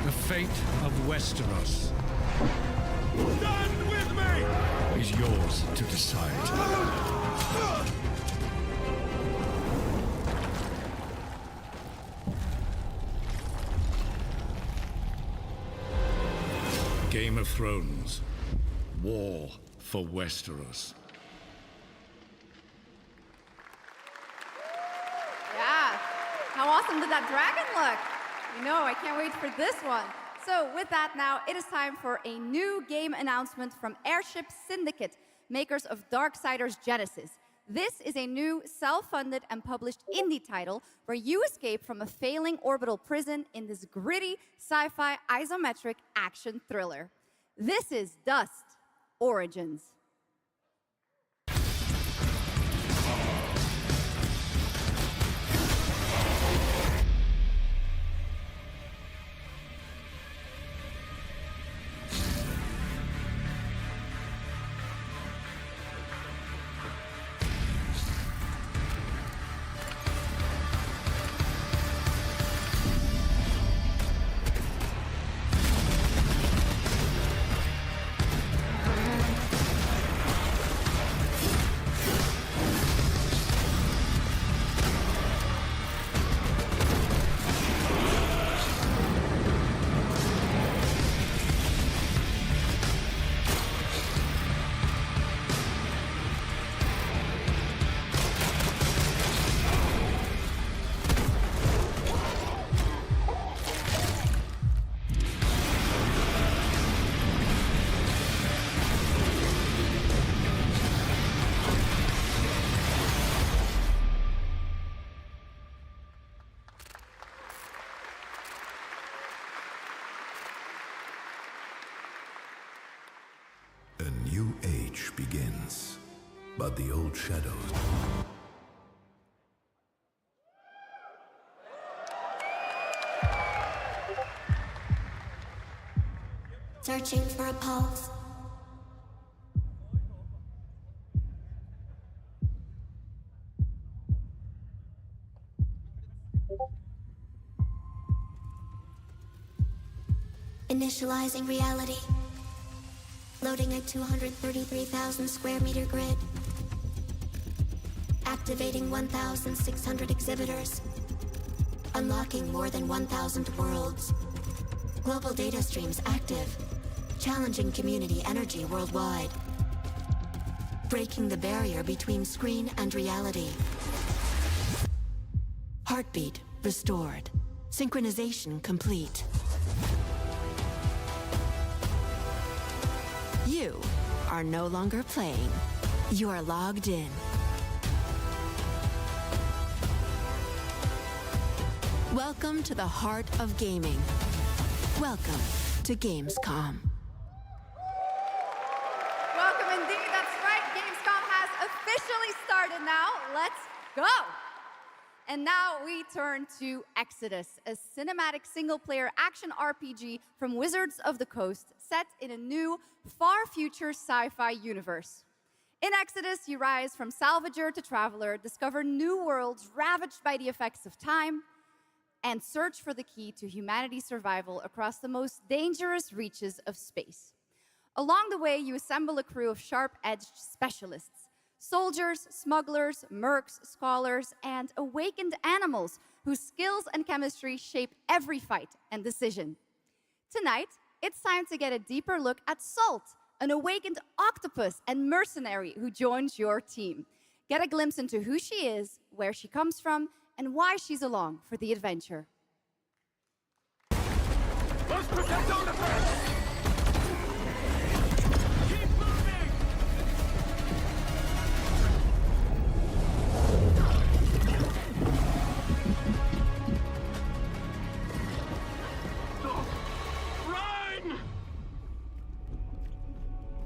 The fate of Westeros Stand with me! is yours to decide. Game of Thrones: War for Westeros. Yeah, how awesome did that dragon look? You know, I can't wait for this one. So with that now, it is time for a new game announcement from Airship Syndicate, makers of Darksiders Genesis. This is a new self-funded and published indie title where you escape from a failing orbital prison in this gritty sci-fi isometric action thriller. This is Dust Origins. A new age begins, but the old shadows. searching for a pulse. Initializing reality. Loading a 233,000 square meter grid. Activating 1,600 exhibitors. Unlocking more than 1,000 worlds. Global data streams active. Challenging community energy worldwide. Breaking the barrier between screen and reality. Heartbeat restored. Synchronization complete. You are no longer playing. You are logged in. Welcome to the heart of gaming. Welcome to Gamescom. Welcome indeed, that's right. Gamescom has officially started now. Let's go! And now we turn to Exodus, a cinematic single-player action RPG from Wizards of the Coast, set in a new, far-future sci-fi universe. In Exodus, you rise from salvager to traveler, discover new worlds ravaged by the effects of time, and search for the key to humanity's survival across the most dangerous reaches of space. Along the way, you assemble a crew of sharp-edged specialists. Soldiers, smugglers, mercs, scholars, and awakened animals whose skills and chemistry shape every fight and decision. Tonight, it's time to get a deeper look at Salt, an awakened octopus and mercenary who joins your team. Get a glimpse into who she is, where she comes from, and why she's along for the adventure. Let's protect our defense!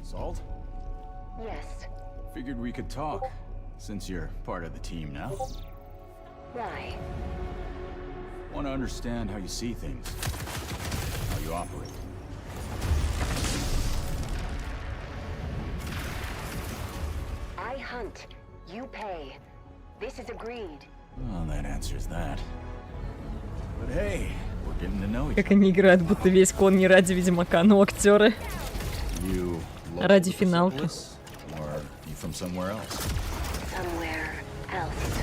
Salt? Yes. Figured we could talk, since you're part of the team now. Why? Want to understand how you see things, how you operate. I hunt, you pay. This is agreed. Well, that answers that. But hey, we're getting to know each Как они играют, будто весь кон не ради Ведьмака, но актеры You ради финалки. Or you from somewhere else? Somewhere else.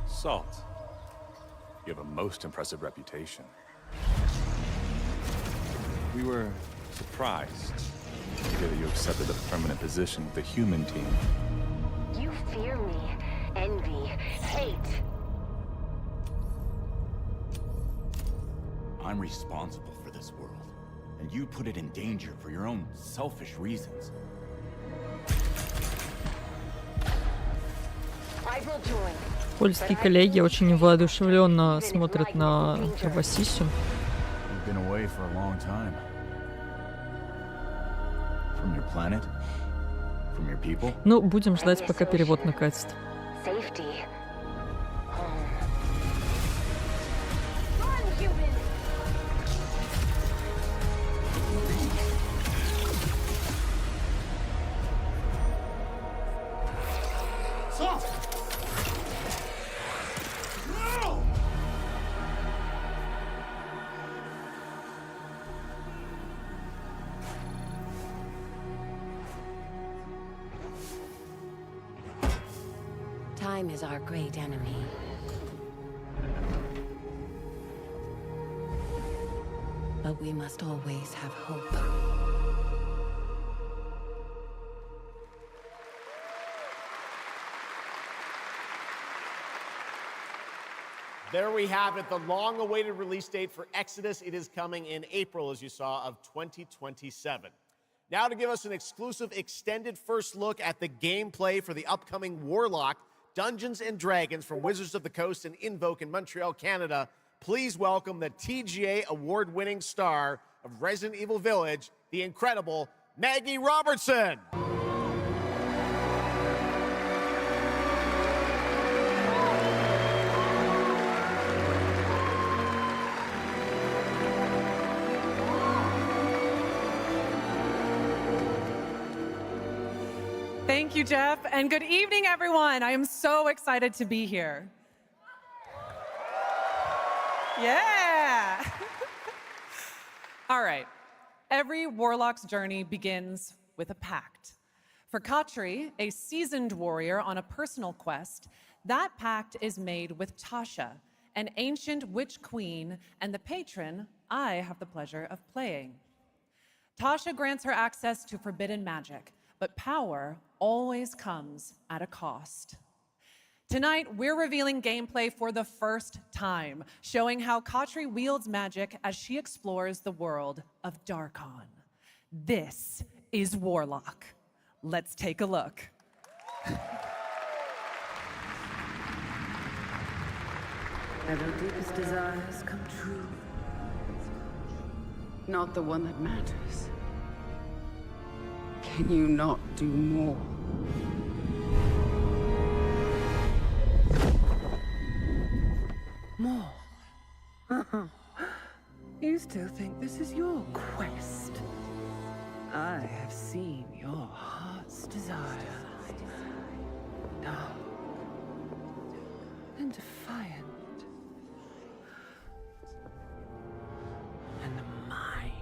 Salt, you have a most impressive reputation. We were surprised to hear that you accepted a permanent position with the human team. You fear me, envy, hate. I'm responsible for this world, and you put it in danger for your own selfish reasons. I will join. Польские коллеги очень воодушевленно смотрят на Васисю. You've been away for a long time. From your planet? From your people? Ну, будем ждать, пока перевод накатит. Safety. Time is our great enemy. But we must always have hope. There we have it, the long-awaited release date for Exodus. It is coming in April, as you saw, of 2027. Now to give us an exclusive extended first look at the gameplay for the upcoming Warlock Dungeons & Dragons from Wizards of the Coast and Invoke in Montreal, Canada, please welcome the TGA award-winning star of Resident Evil Village, the incredible Maggie Robertson. Thank you, Jeff, and good evening, everyone. I am so excited to be here. Yeah. All right. Every warlock's journey begins with a pact. For Katri, a seasoned warrior on a personal quest, that pact is made with Tasha, an ancient witch queen and the patron I have the pleasure of playing. Tasha grants her access to forbidden magic, but power always comes at a cost. Tonight, we're revealing gameplay for the first time, showing how Katri wields magic as she explores the world of Darkon. This is Warlock. Let's take a look. Have your deepest desires come true? Not the one that matters. Can you not do more? More? You still think this is your quest? I have seen your heart's desire. Dark and defiant. And mine.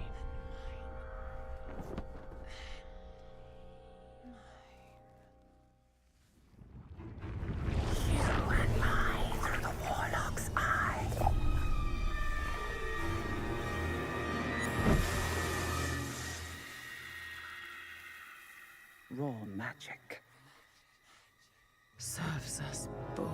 You and I through the Warlock's eye. Raw magic serves us both.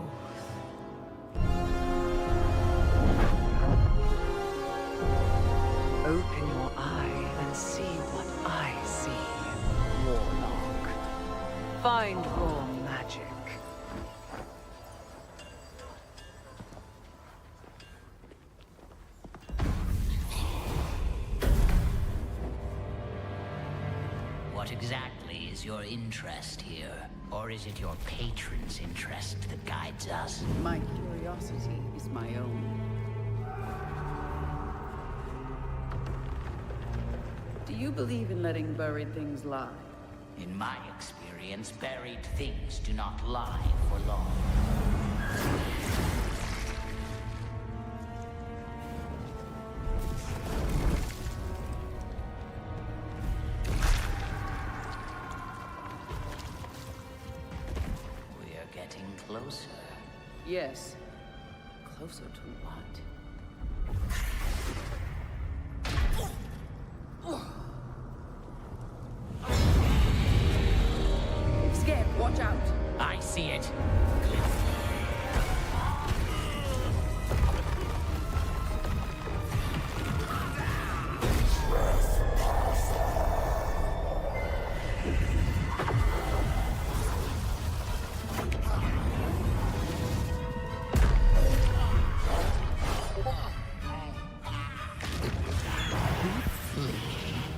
Open your eye and see what I see, Warlock. Find raw magic. What exactly is your interest here? Or is it your patron's interest that guides us? My curiosity is my own. Do you believe in letting buried things lie? In my experience, buried things do not lie for long. We're getting closer. Yes. Closer to what? Scared, watch out. I see it.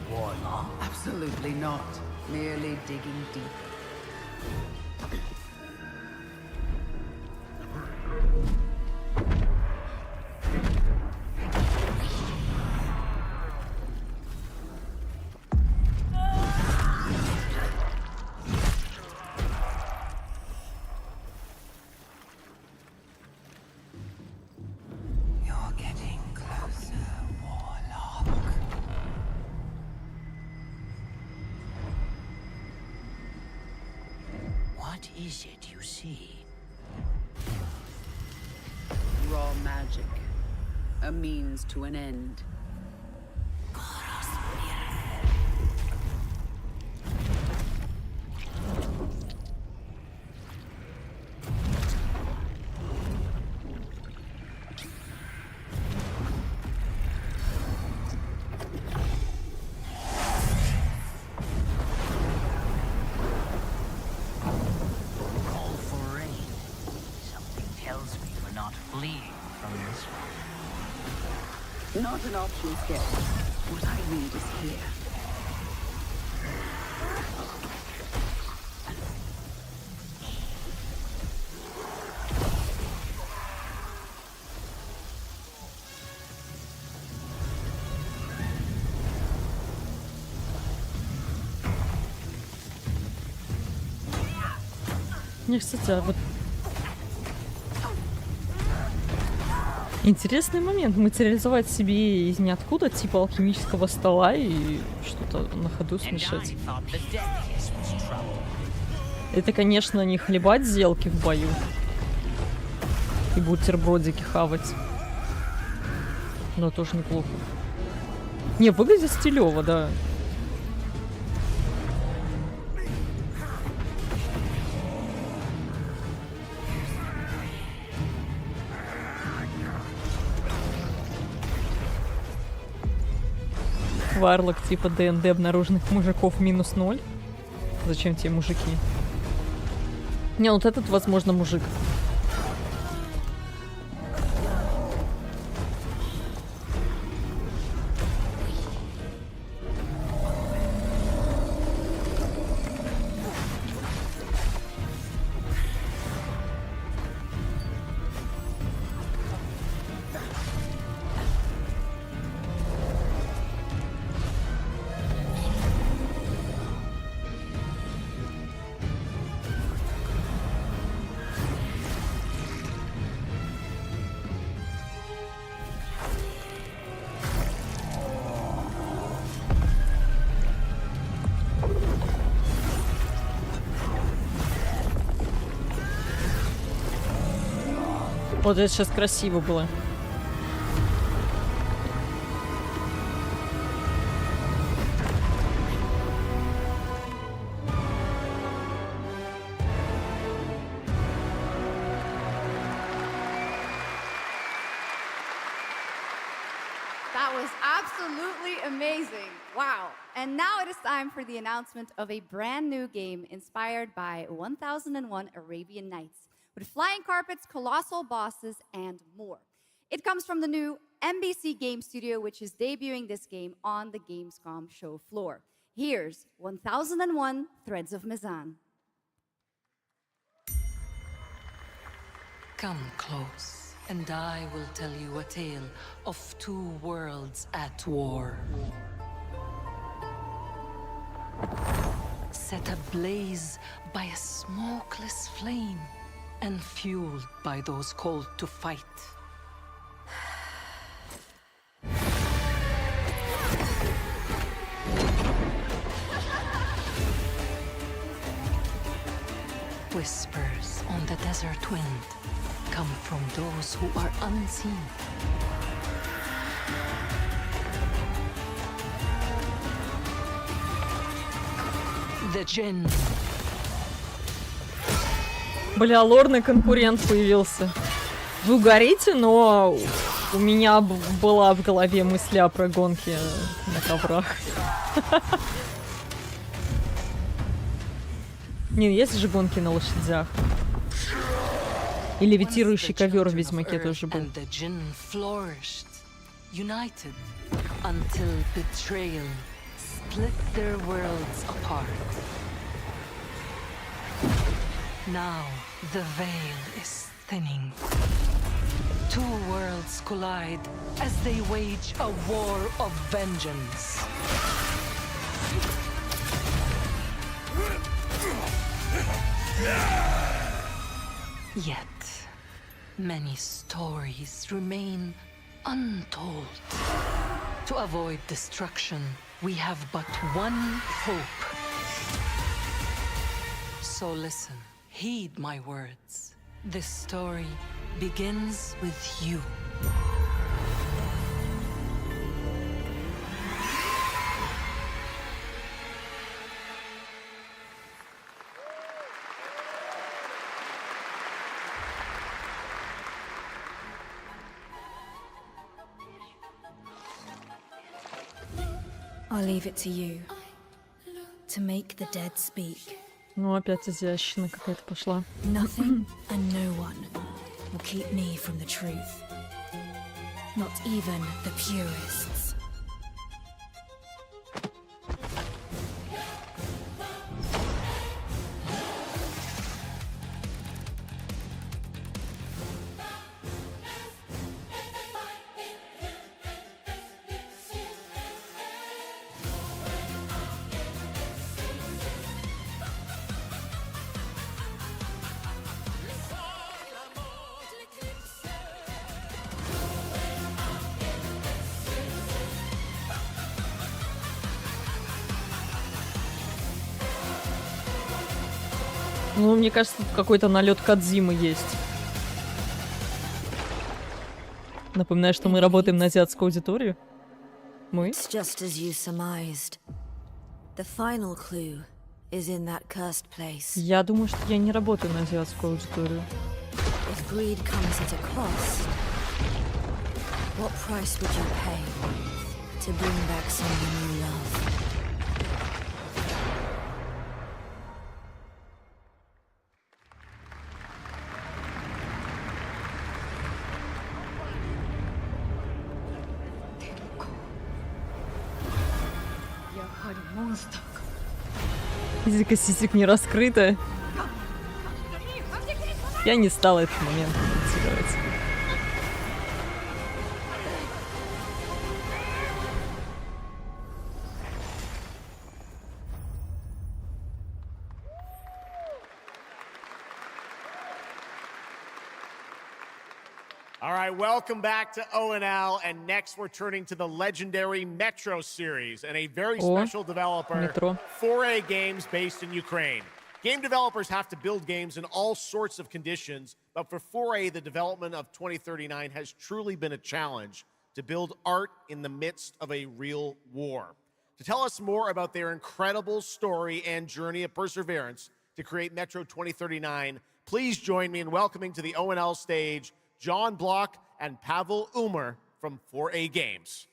Warlock? Absolutely not. Merely digging deeper. You're getting closer, Warlock. What is it you see? Raw magic. A means to an end. Call for rain. Something tells me we're not fleeing from this one. Not an option, Skip. What I need is here. Не, кстати, а вот... Интересный момент. Материализовать себе из ниоткуда типа алхимического стола и что-то на ходу смешать. Это, конечно, не хлебать зелки в бою. И бутербродики хавать. Но тоже неплохо. Не, выглядит стилево, да. Варлок типа ДНД обнаруженных мужиков -0. Зачем тебе мужики? Не, вот этот, возможно, мужик. Вот это сейчас красиво было. That was absolutely amazing. Wow. And now it is time for the announcement of a brand new game inspired by 1001 Arabian Nights, with flying carpets, colossal bosses, and more. It comes from the new NBC Game Studio, which is debuting this game on the Gamescom show floor. Here's 1001 Threads of Mizan. Come close, and I will tell you a tale of two worlds at war. Set ablaze by a smokeless flame, and fueled by those called to fight. Whispers on the desert wind come from those who are unseen. The Jinn. Бля, лорный конкурент появился. Вы угорите, но у меня была в голове мысля про гонки на коврах. Не, есть же гонки на лошадях. И левитирующий ковер в Ведьмаке тоже был. United until betrayal split their worlds apart. Now the veil is thinning. Two worlds collide as they wage a war of vengeance. Yet, many stories remain untold. To avoid destruction, we have but one hope. So listen, heed my words. This story begins with you. I'll leave it to you to make the dead speak. Ну, опять изящно какая-то пошла. Nothing and no one will keep me from the truth. Not even the purists. Ну, мне кажется, тут какой-то налет Кодзимы есть. Напоминаю, что мы работаем на азиатскую аудиторию. Мы? It's just as you surmised. The final clue is in that cursed place. Я думаю, что я не работаю на азиатскую аудиторию. If greed comes at a cost, what price would you pay to bring back someone you love? Физика сисек не раскрыта. Я не стала этот момент комментировать. All right, welcome back to ONL, and next we're turning to the legendary Metro series and a very special developer, Metro. 4A Games, based in Ukraine. Game developers have to build games in all sorts of conditions, but for 4A, the development of 2039 has truly been a challenge to build art in the midst of a real war. To tell us more about their incredible story and journey of perseverance to create Metro 2039, please join me in welcoming to the ONL stage John Block and Pavel Umer from 4A Games.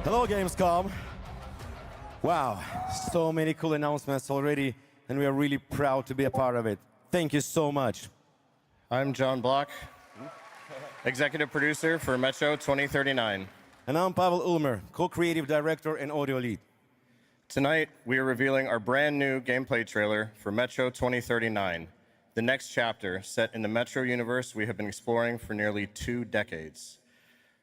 Hello, Gamescom. Wow, so many cool announcements already, and we are really proud to be a part of it. Thank you so much. I'm John Block, executive producer for Metro 2039. And I'm Pavel Ulmer, co-creative director and audio lead. Tonight, we are revealing our brand new gameplay trailer for Metro 2039, the next chapter set in the Metro universe we have been exploring for nearly 2 decades.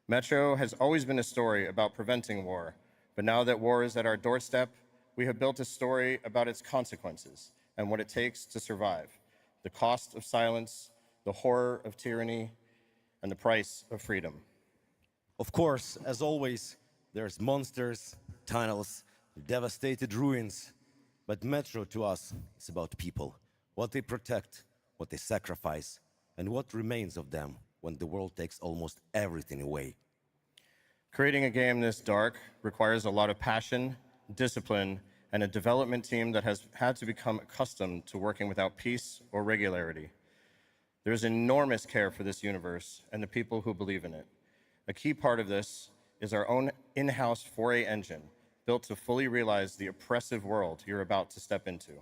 Metro has always been a story about preventing war, but now that war is at our doorstep, we have built a story about its consequences and what it takes to survive. The cost of silence, the horror of tyranny, and the price of freedom. Of course, as always, there's monsters, tunnels, devastated ruins. But Metro to us is about people, what they protect, what they sacrifice, and what remains of them when the world takes almost everything away. Creating a game this dark requires a lot of passion, discipline, and a development team that has had to become accustomed to working without peace or regularity. There's enormous care for this universe and the people who believe in it. A key part of this is our own in-house 4A engine, built to fully realize the oppressive world you're about to step into.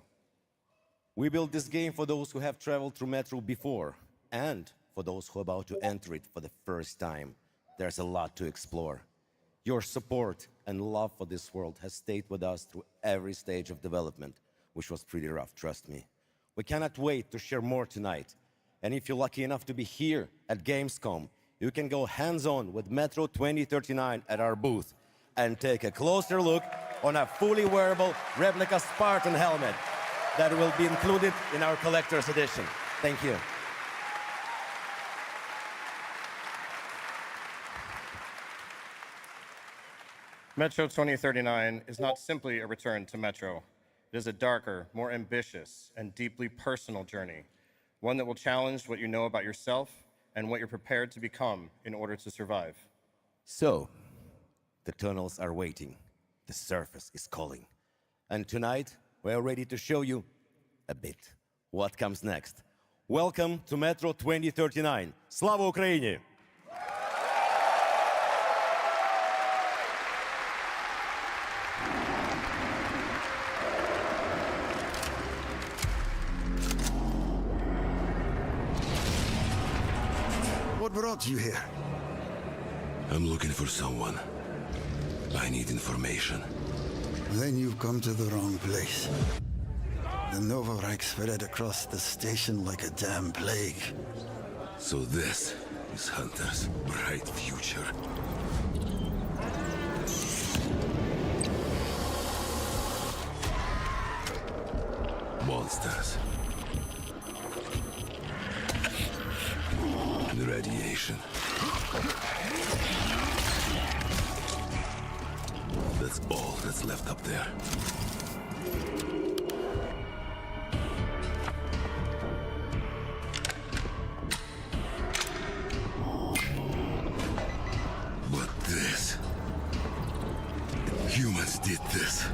We built this game for those who have traveled through Metro before, and for those who are about to enter it for the first time. There's a lot to explore. Your support and love for this world has stayed with us through every stage of development, which was pretty rough, trust me. We cannot wait to share more tonight. And if you're lucky enough to be here at Gamescom, you can go hands-on with Metro 2039 at our booth and take a closer look on a fully wearable replica Spartan helmet that will be included in our collector's edition. Thank you. Metro 2039 is not simply a return to Metro. It is a darker, more ambitious, and deeply personal journey, one that will challenge what you know about yourself and what you're prepared to become in order to survive. So, the tunnels are waiting. The surface is calling. And tonight, we are ready to show you a bit what comes next. Welcome to Metro 2039. Slava Ukraini! What brought you here? I'm looking for someone. I need information. Then you've come to the wrong place. The Nova Reich spread across the station like a damn plague. So this is Hunter's bright future. monsters. The radiation. That's all that's left up there. But this... Humans did this.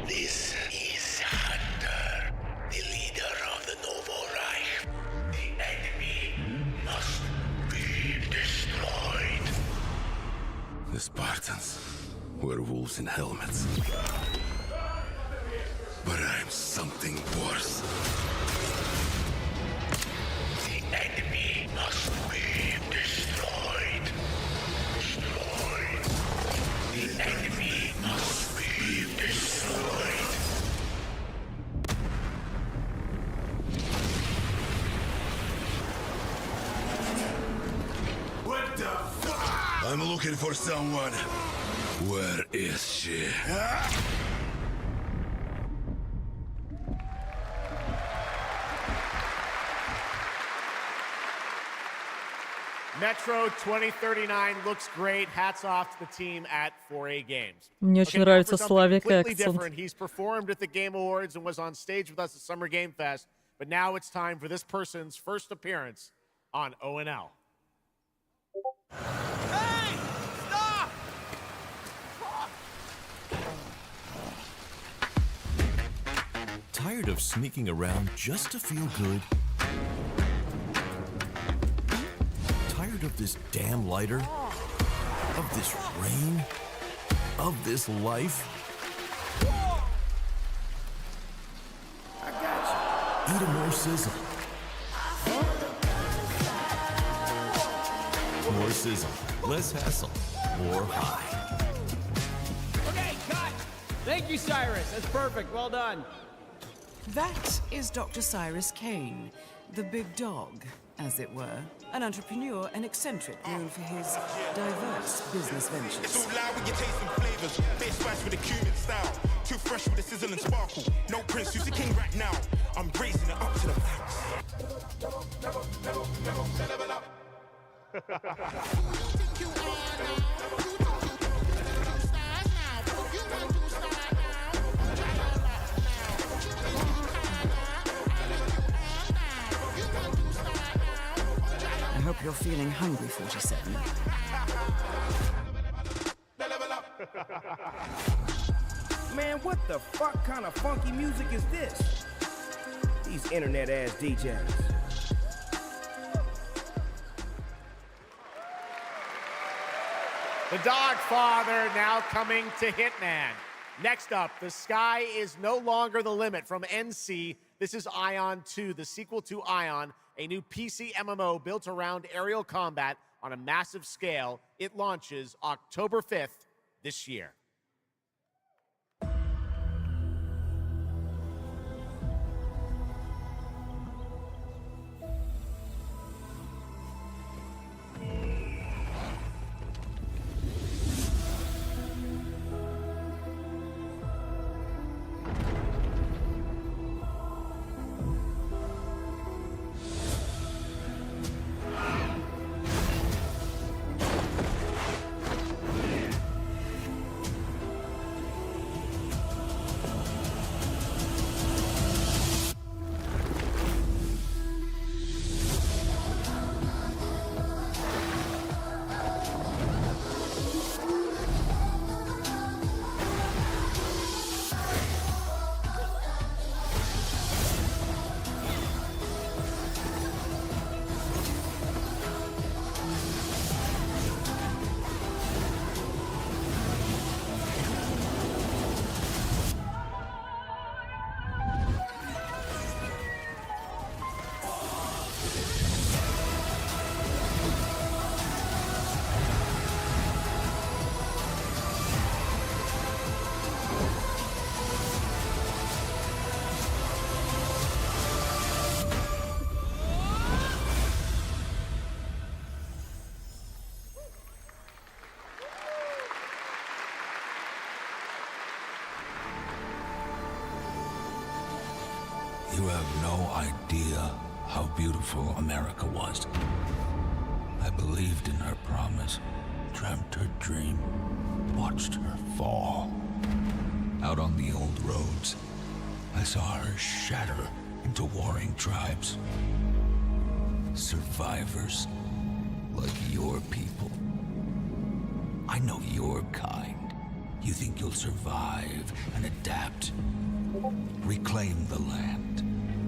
This is Hunter, the leader of the Novo Reich. The enemy must be destroyed. The Spartans were wolves in helmets. But I'm something worse. The enemy must be destroyed. Destroyed. The enemy must be destroyed. What the fuck? I'm looking for someone. Where is she? Metro 2039 looks great. Hats off to the team at 4A Games. Мне очень now нравится for something Slavic completely accent. different. He's performed at the Game Awards and was on stage with us at Summer Game Fest. But now it's time for this person's first appearance on ONL. Tired of sneaking around just to feel good? Tired of this damn lighter? Of this rain? Of this life? I got you. Eat a more sizzle. More sizzle, less hassle, more high. Okay, cut! Thank you, Cyrus. That's perfect. Well done. That is Dr. Cyrus Kane, the big dog, as it were. An entrepreneur and eccentric known for his diverse business ventures. It's all loud with your taste and flavors. Base spice with a cumin style. Too fresh with a sizzle and sparkle. No prince, who's the king right now? I'm raising it up to the max. I hope you're feeling hungry, 47. Man, what the fuck kind of funky music is this? These internet-ass DJs. The Dog Father now coming to Hitman. Next up, The Sky is No Longer the Limit from NC. This is Ion 2, the sequel to Ion, a new PC MMO built around aerial combat on a massive scale. It launches October 5th this year. You have no idea how beautiful America was. I believed in her promise, dreamt her dream, watched her fall. Out on the old roads, I saw her shatter into warring tribes. Survivors like your people. I know your kind. You think you'll survive and adapt. Reclaim the land.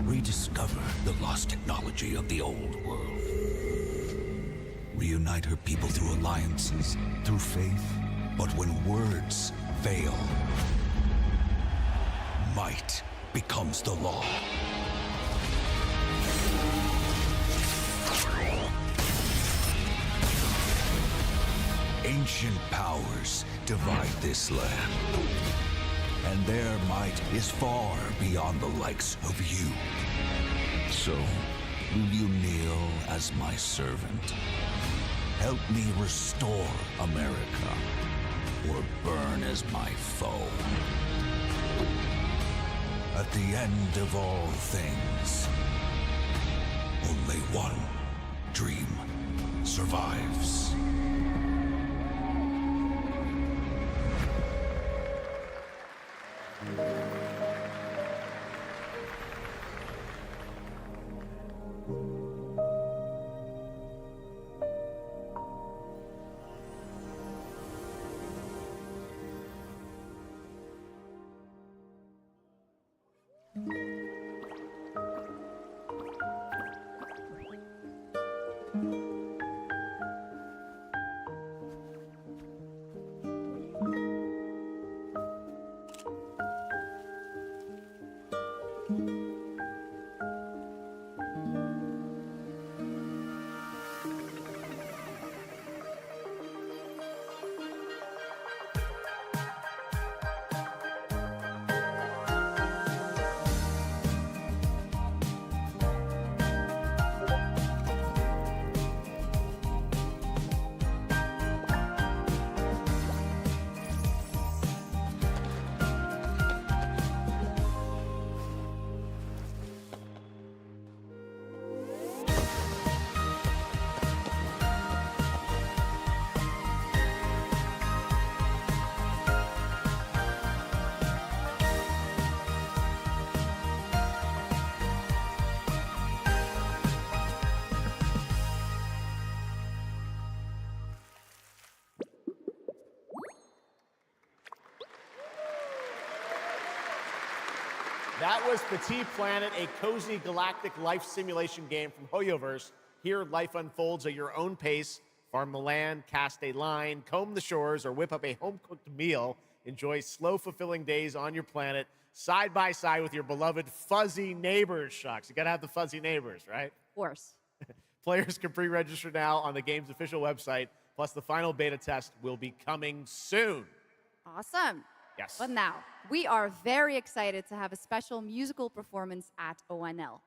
Rediscover the lost technology of the old world. Reunite her people through alliances, through faith. But when words fail, might becomes the law. Ancient powers divide this land, and their might is far beyond the likes of you. So, will you kneel as my servant? Help me restore America, or burn as my foe? At the end of all things, only one dream survives. That was Petit Planet, a cozy galactic life simulation game from Hoyoverse. Here, life unfolds at your own pace. Farm the land, cast a line, comb the shores, or whip up a home-cooked meal. Enjoy slow, fulfilling days on your planet, side by side with your beloved fuzzy neighbors. Shucks, you gotta have the fuzzy neighbors, right? Of course. Players can pre-register now on the game's official website. Plus, the final beta test will be coming soon. Awesome. Yes. But now, we are very excited to have a special musical performance at ONL.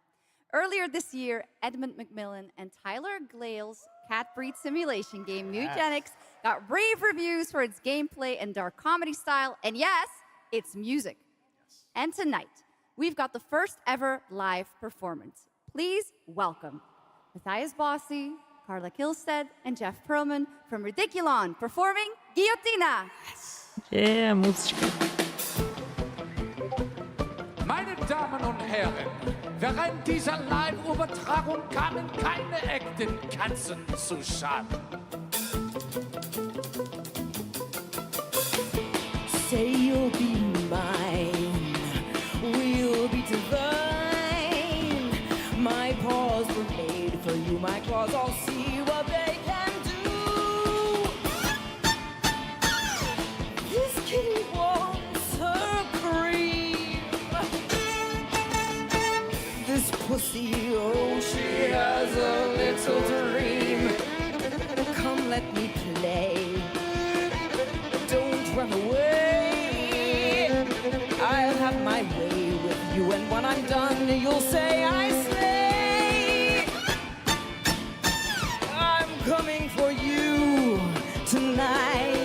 Earlier this year, Edmund McMillan and Tyler Glale's cat breed simulation game, Mutagenics, got rave reviews for its gameplay and dark comedy style, and yes, its music. Yes. And tonight, we've got the first ever live performance. Please welcome Matthias Bossi, Carla Kilstead, and Jeff Perlman from Ridiculon performing Guillotina. Yeah, музычка. Meine Damen und Herren, während dieser Live-Übertragung kamen keine echten Katzen zu Schaden. Say you'll be mine, we'll be divine. My paws were made for you, my claws all see what they can do. This kitty wants her cream. This pussy, oh, she has a little dream. Come, let me play. Don't run away. I'll have my way with you, and when I'm done, you'll say I slay. I'm coming for you tonight.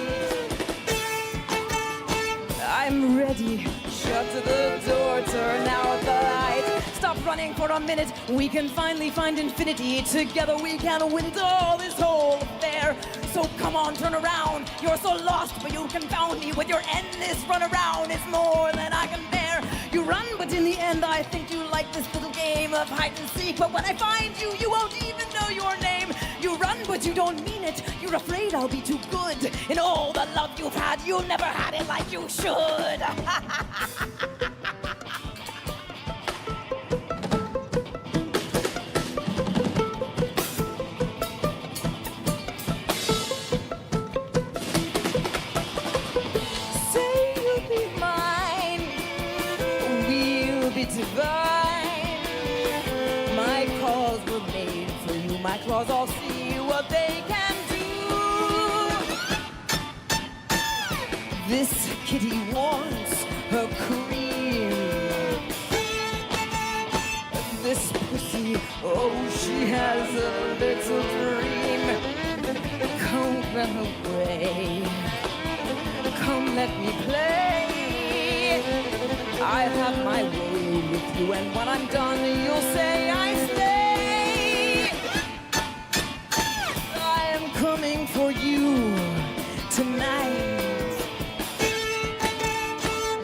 I'm ready. Shut the door, turn out the light. Stop running for a minute. We can finally find infinity. Together we can win all this whole affair. So come on, turn around. You're so lost, but you confound me with your endless run around. It's more than I can bear. You run, but in the end I think you like this little game of hide and seek. But when I find you, you won't even know your name. You run, but you don't mean it. You're afraid I'll be too good. In all the love you've had, you never had it like you should. Say you'll be mine. We'll be divine. My claws were made for you. My claws all see what they can do. This kitty wants her cream. This pussy, oh, she has a little dream. Come run away. Come let me play. I have my way with you, and when I'm done, you'll say I stay. I am coming for you tonight.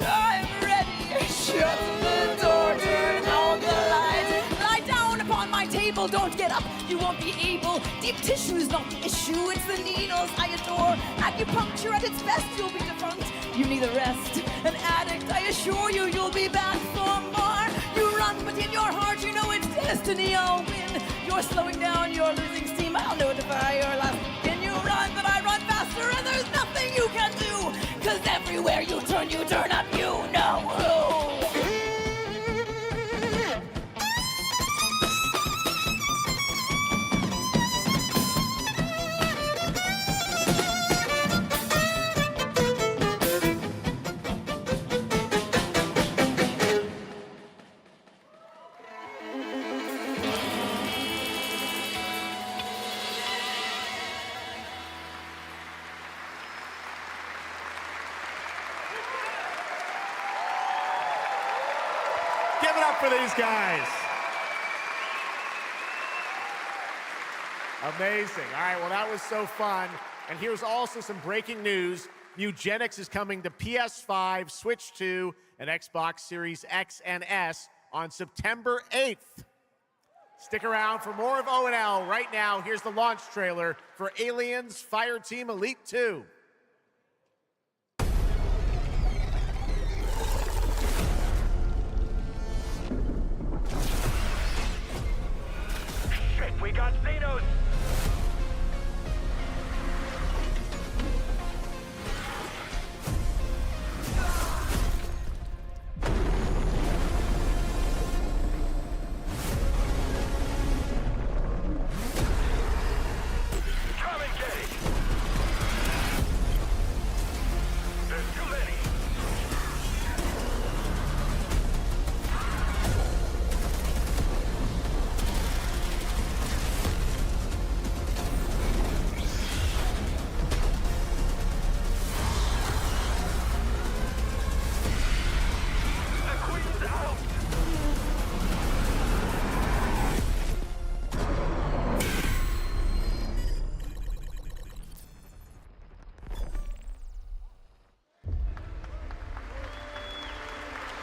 I'm ready. Shut the door, turn on the lights. Lie down upon my table, don't get up. You won't be able. Deep tissue is not the issue, it's the needles I adore. Acupuncture at its best, you'll be defunct. You need a rest. An addict, I assure you, you'll be back for more. You run, but in your heart, you know it's destiny. I'll win. You're slowing down, you're losing steam. I'll notify your last. Can you run, but I run faster, and there's nothing you can do. 'Cause everywhere you turn up, you know who. Give it up for these guys. Amazing. All right, well, that was so fun. And here's also some breaking news. Eugenics is coming to PS5, Switch 2, and Xbox Series X and S on September 8th. Stick around for more of O&L. Right now, here's the launch trailer for Aliens Fireteam Elite 2. Shit, we got Xenos! Come engage! There's too many!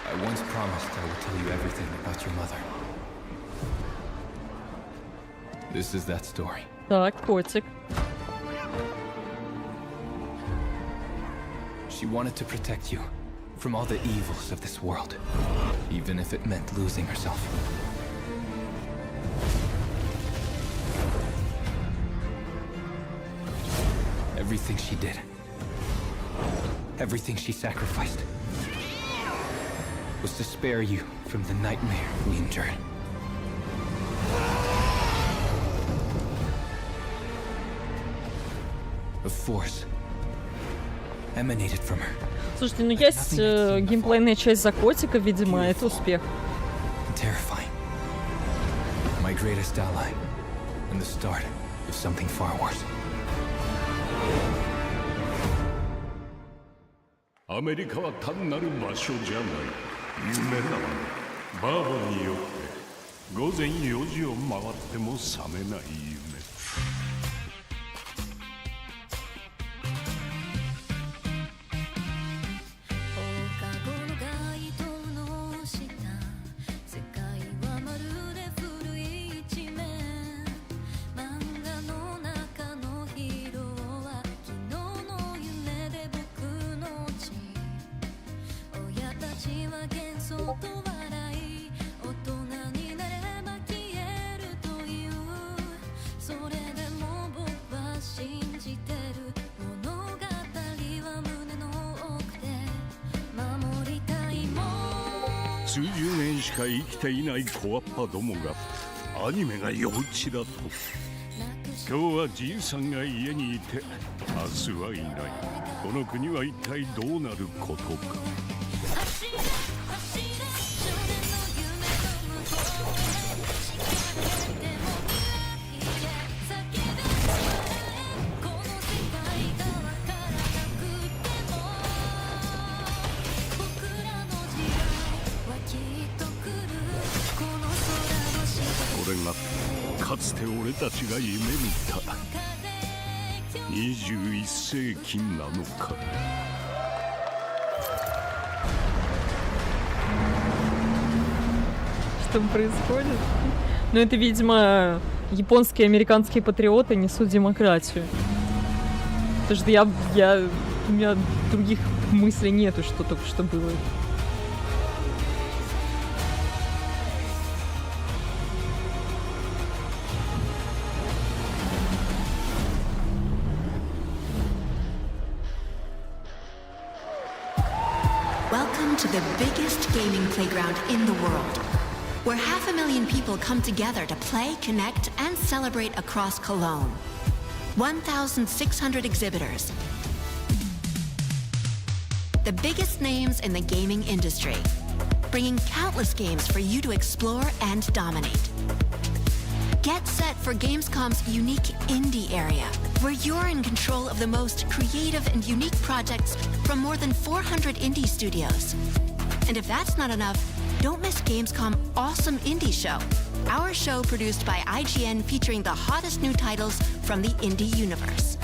I once promised I would tell you everything about your mother. This is that story. Так, котик. She wanted to protect you from all the evils of this world, even if it meant losing herself. Everything she did, everything she sacrificed, was to spare you from the nightmare we endured. A force emanated from her. Слушайте, ну есть геймплейная часть за котика, видимо, это успех. Terrifying. My greatest ally, and the start of something far worse. アメリカは単なる場所じゃない。夢だ。バーボンによって午前4時を回っても覚めない夢。数十年しか生きていない小アッパどもがアニメが幼稚だと。今日はじいさんが家にいて明日はいない。この国は一体どうなることか。これがかつて俺たちが夢見た21世紀なのか。Что происходит? Ну, это, видимо, японские и американские патриоты несут демократию. Потому что у меня других мыслей нету, что только что было. Welcome to the biggest gaming playground in the world, where 500,000 people come together to play, connect, and celebrate across Cologne. 1,600 exhibitors. The biggest names in the gaming industry, bringing countless games for you to explore and dominate. Get set for Gamescom's unique indie area, where you're in control of the most creative and unique projects from more than 400 indie studios. And if that's not enough, don't miss Gamescom Awesome Indie Show, our show produced by IGN featuring the hottest new titles from the indie universe.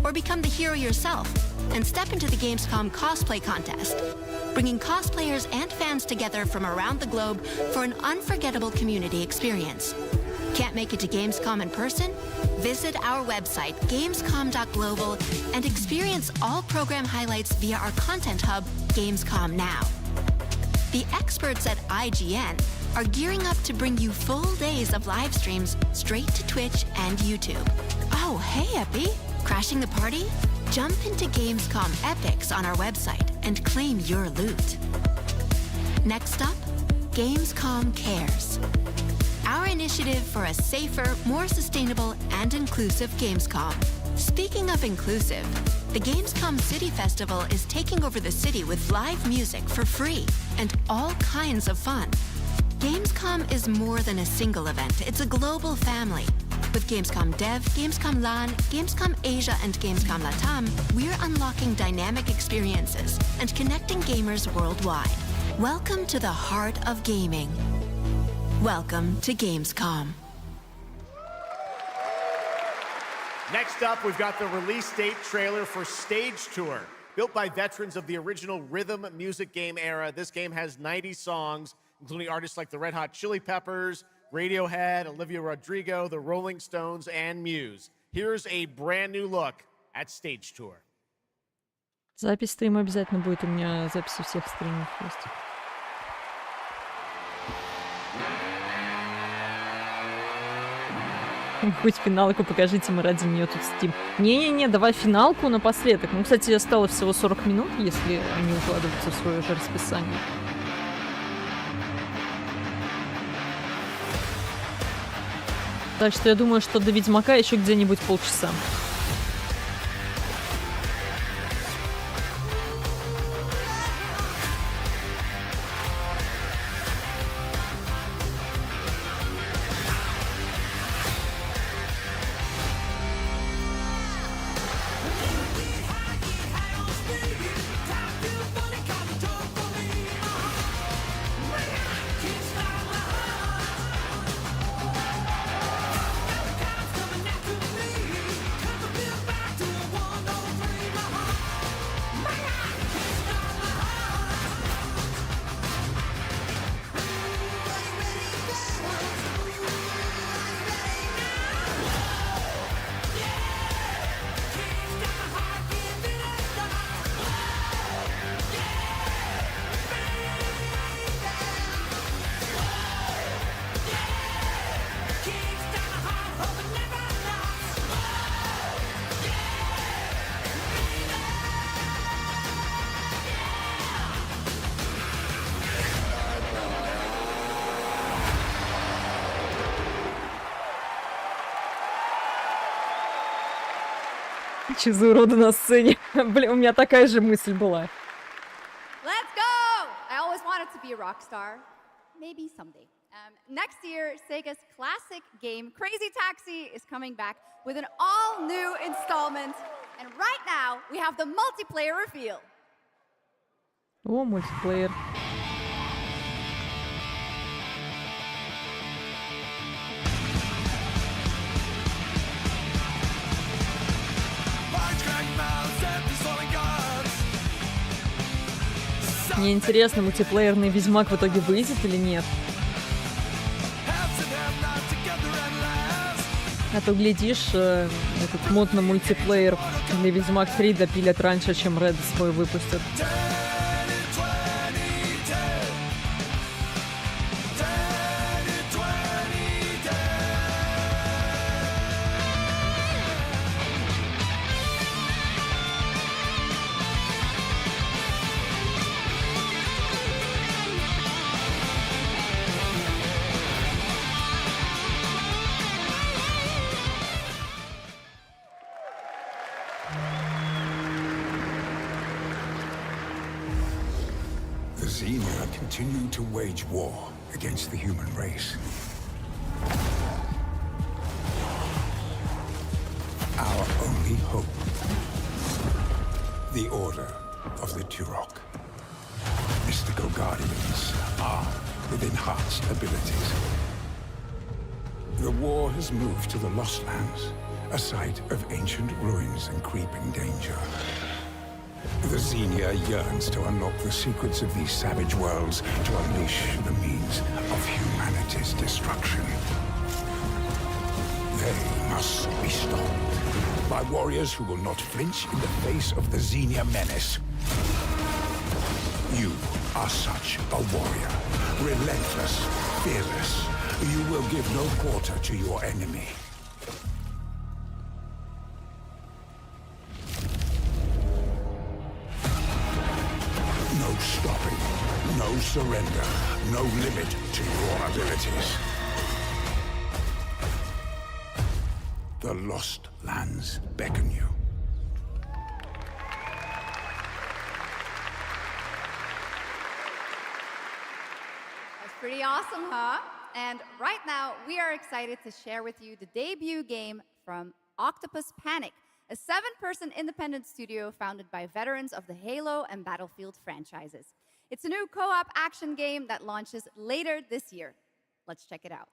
Or become the hero yourself and step into the Gamescom cosplay contest, bringing cosplayers and fans together from around the globe for an unforgettable community experience. Can't make it to Gamescom in person? Visit our website, gamescom.global, and experience all program highlights via our content hub, Gamescom Now. The experts at IGN are gearing up to bring you full days of live streams straight to Twitch and YouTube. Oh, hey, Epi! Crashing the party? Jump into Gamescom Epics on our website and claim your loot. Next up, Gamescom Cares. Our initiative for a safer, more sustainable, and inclusive Gamescom. Speaking of inclusive, the Gamescom City Festival is taking over the city with live music for free and all kinds of fun. Gamescom is more than a single event, it's a global family. With Gamescom Dev, Gamescom LAN, Gamescom Asia, and Gamescom Latam, we're unlocking dynamic experiences and connecting gamers worldwide. Welcome to the heart of gaming. Welcome to Gamescom. Next up, we've got the release date trailer for Stage Tour. Built by veterans of the original rhythm music game era, this game has 90 songs, including artists like the Red Hot Chili Peppers, Radiohead, Olivia Rodrigo, the Rolling Stones, and Muse. Here's a brand new look at Stage Tour. Запись стрима обязательно будет, у меня записи всех стримов есть. Хоть финалку покажите, мы ради нее тут стим. Не-не-не, давай финалку напоследок. Ну, кстати, осталось всего 40 минут, если они укладываются в свое же расписание. Так что я думаю, что до Ведьмака еще где-нибудь полчаса. Че за уроды на сцене? Блин, у меня такая же мысль была. Let's go! I always wanted to be a rock star. Maybe someday. Next year, Sega's classic game, Crazy Taxi, is coming back with an all-new installment. And right now, we have the multiplayer reveal. О, мультиплеер. Мне интересно, мультиплеерный Ведьмак в итоге выйдет или нет. А то, глядишь, этот мод на мультиплеер для Ведьмак 3 допилят раньше, чем Red свой выпустят. The Xenia continue to wage war against the human race. Our only hope, the Order of the Turok. Mystical guardians armed with enhanced abilities. The war has moved to the Lost Lands, a site of ancient ruins and creeping danger. The Xenia yearns to unlock the secrets of these savage worlds to unleash the means of humanity's destruction. They must be stopped by warriors who will not flinch in the face of the Xenia menace. You are such a warrior, relentless, fearless. You will give no quarter to your enemy. No stopping, no surrender, no limit to your abilities. The Lost Lands beckon you. That's pretty awesome, huh? And right now, we are excited to share with you the debut game from Octopus Panic, a 7-person independent studio founded by veterans of the Halo and Battlefield franchises. It's a new co-op action game that launches later this year. Let's check it out.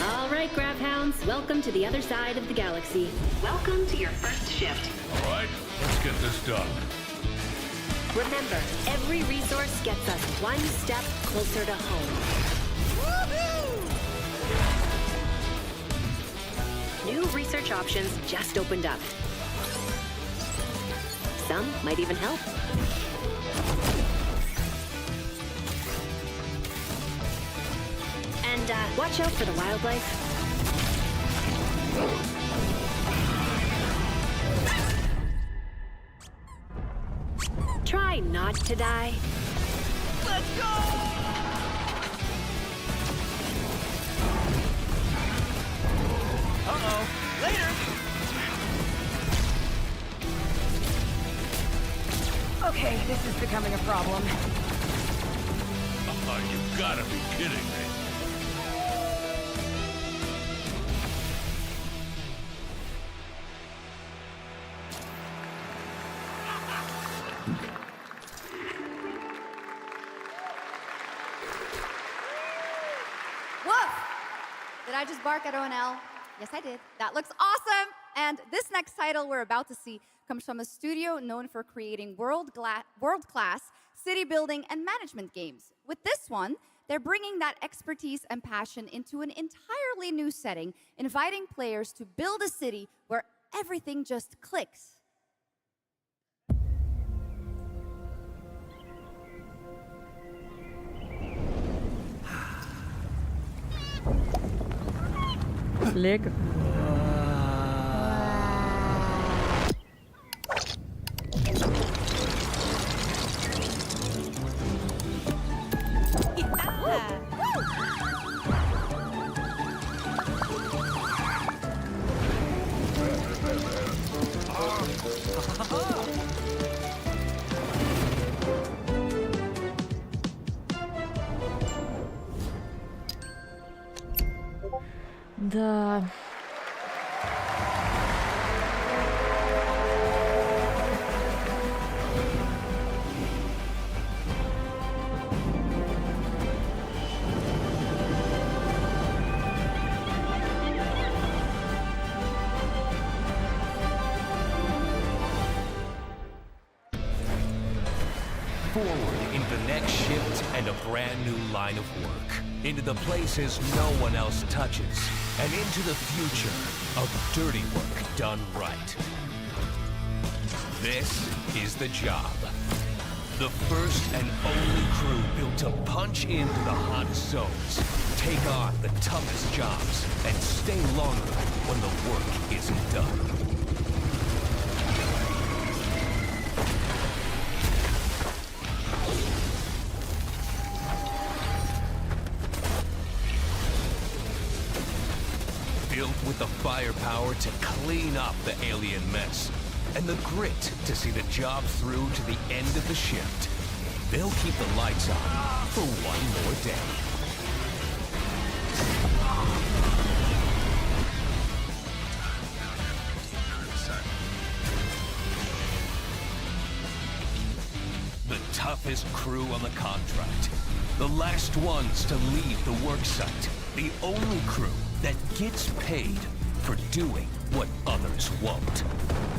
All right, Grabhounds, welcome to the other side of the galaxy. Welcome to your first shift. All right, let's get this done. Remember, every resource gets us one step closer to home. New research options just opened up. Some might even help. And watch out for the wildlife. Try not to die. Let's go! Uh-oh. Later! Okay, this is becoming a problem. Oh, you gotta be kidding me. Woof! Did I just bark at ONL? Yes, I did. That looks awesome! And this next title we're about to see comes from a studio known for creating world-class city building and management games. With this one, they're bringing that expertise and passion into an entirely new setting, inviting players to build a city where everything just clicks. Лего. Да. Forward into the next shift and a brand new line of work. Into the places no one else touches. And into the future of dirty work done right. This is the job. The first and only crew built to punch into the hottest zones, take on the toughest jobs, and stay longer when the work isn't done. Built with the firepower to clean up the alien mess, and the grit to see the job through to the end of the shift. They'll keep the lights on for one more day. The toughest crew on the contract. The last ones to leave the work site. The only crew that gets paid for doing what others won't.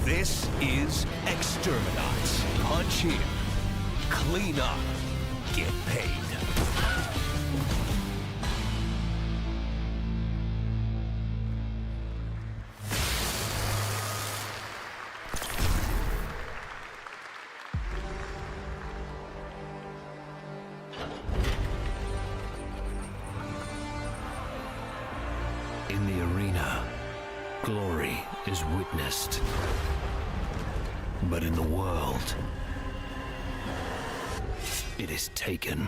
This is Exterminats. Punch in, clean up, get paid. In the arena, glory is witnessed. But in the world, it is taken.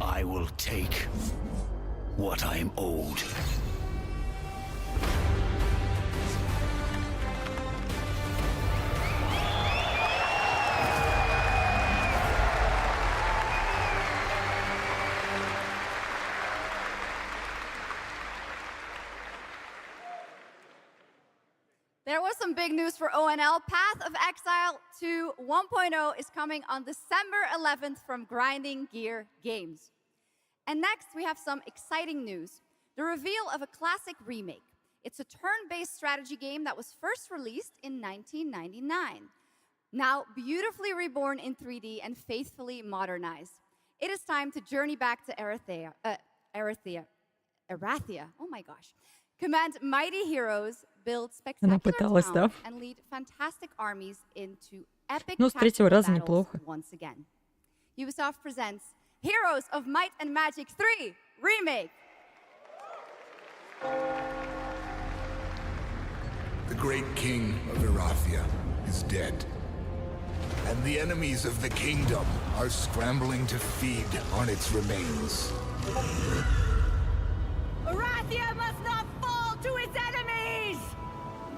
I will take what I am owed. There was some big news for ONL. Path of Exile 2 1.0 is coming on December 11th from Grinding Gear Games. And next, we have some exciting news. The reveal of a classic remake. It's a turn-based strategy game that was first released in 1999. Now beautifully reborn in 3D and faithfully modernized. It is time to journey back to Erathia. Oh my gosh. Command mighty heroes, build spectacular towns, and lead fantastic armies into epic battles once again. Ubisoft presents Heroes of Might and Magic 3 Remake. The great king of Erathia is dead, and the enemies of the kingdom are scrambling to feed on its remains. Erathia must not fall to its enemies!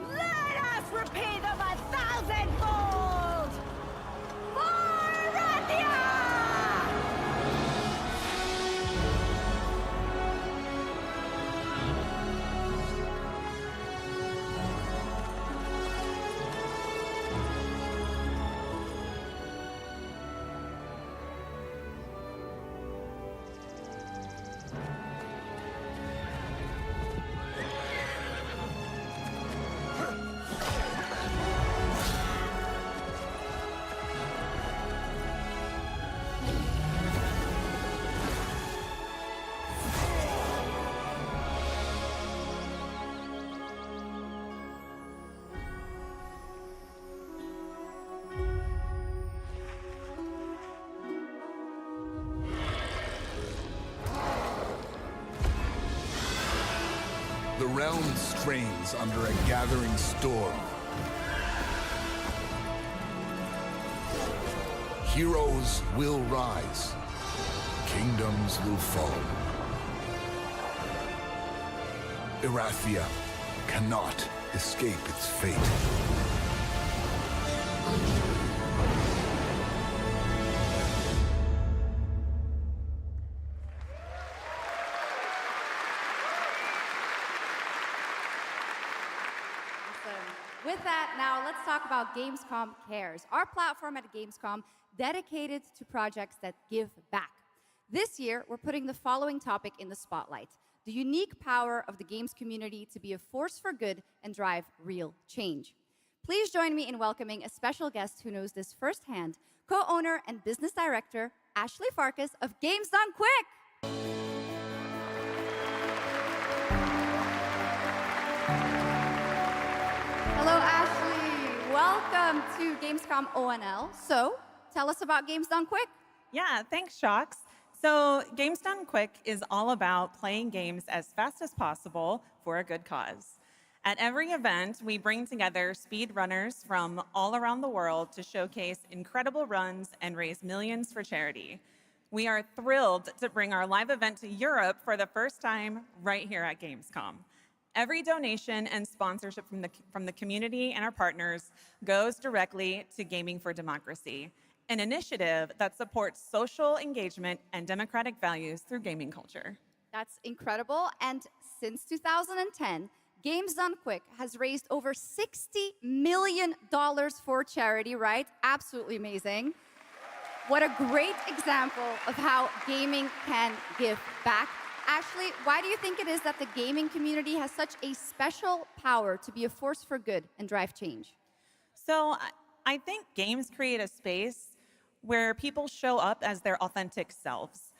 Let us repay them 1,000-fold! For Erathia! realm strains under a gathering storm. Heroes will rise. Kingdoms will fall. Erathia cannot escape its fate. With that, now let's talk about Gamescom Cares, our platform at Gamescom dedicated to projects that give back. This year, we're putting the following topic in the spotlight: the unique power of the games community to be a force for good and drive real change. Please join me in welcoming a special guest who knows this firsthand, co-owner and business director, Ashley Farkas of Games Done Quick. Hello, Ashley. Welcome to Gamescom ONL. So, tell us about Games Done Quick. Yeah, thanks, Shocks. So, Games Done Quick is all about playing games as fast as possible for a good cause. At every event, we bring together speedrunners from all around the world to showcase incredible runs and raise millions for charity. We are thrilled to bring our live event to Europe for the first time right here at Gamescom. Every donation and sponsorship from the community and our partners goes directly to Gaming for Democracy, an initiative that supports social engagement and democratic values through gaming culture. That's incredible. And since 2010, Games Done Quick has raised over $60 million for charity, right? Absolutely amazing. What a great example of how gaming can give back. Ashley, why do you think it is that the gaming community has such a special power to be a force for good and drive change? So I think games create a space where people show up as their authentic selves,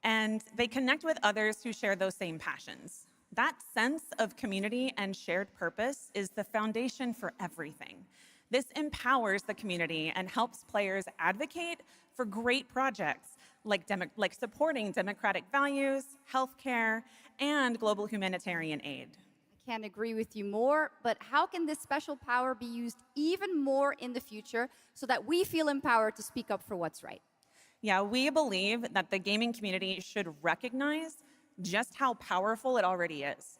and they connect with others who share those same passions. That sense of community and shared purpose is the foundation for everything. This empowers the community and helps players advocate for great projects like supporting democratic values, healthcare, and global humanitarian aid. I can't agree with you more, but how can this special power be used even more in the future so that we feel empowered to speak up for what's right? Yeah, we believe that the gaming community should recognize just how powerful it already is.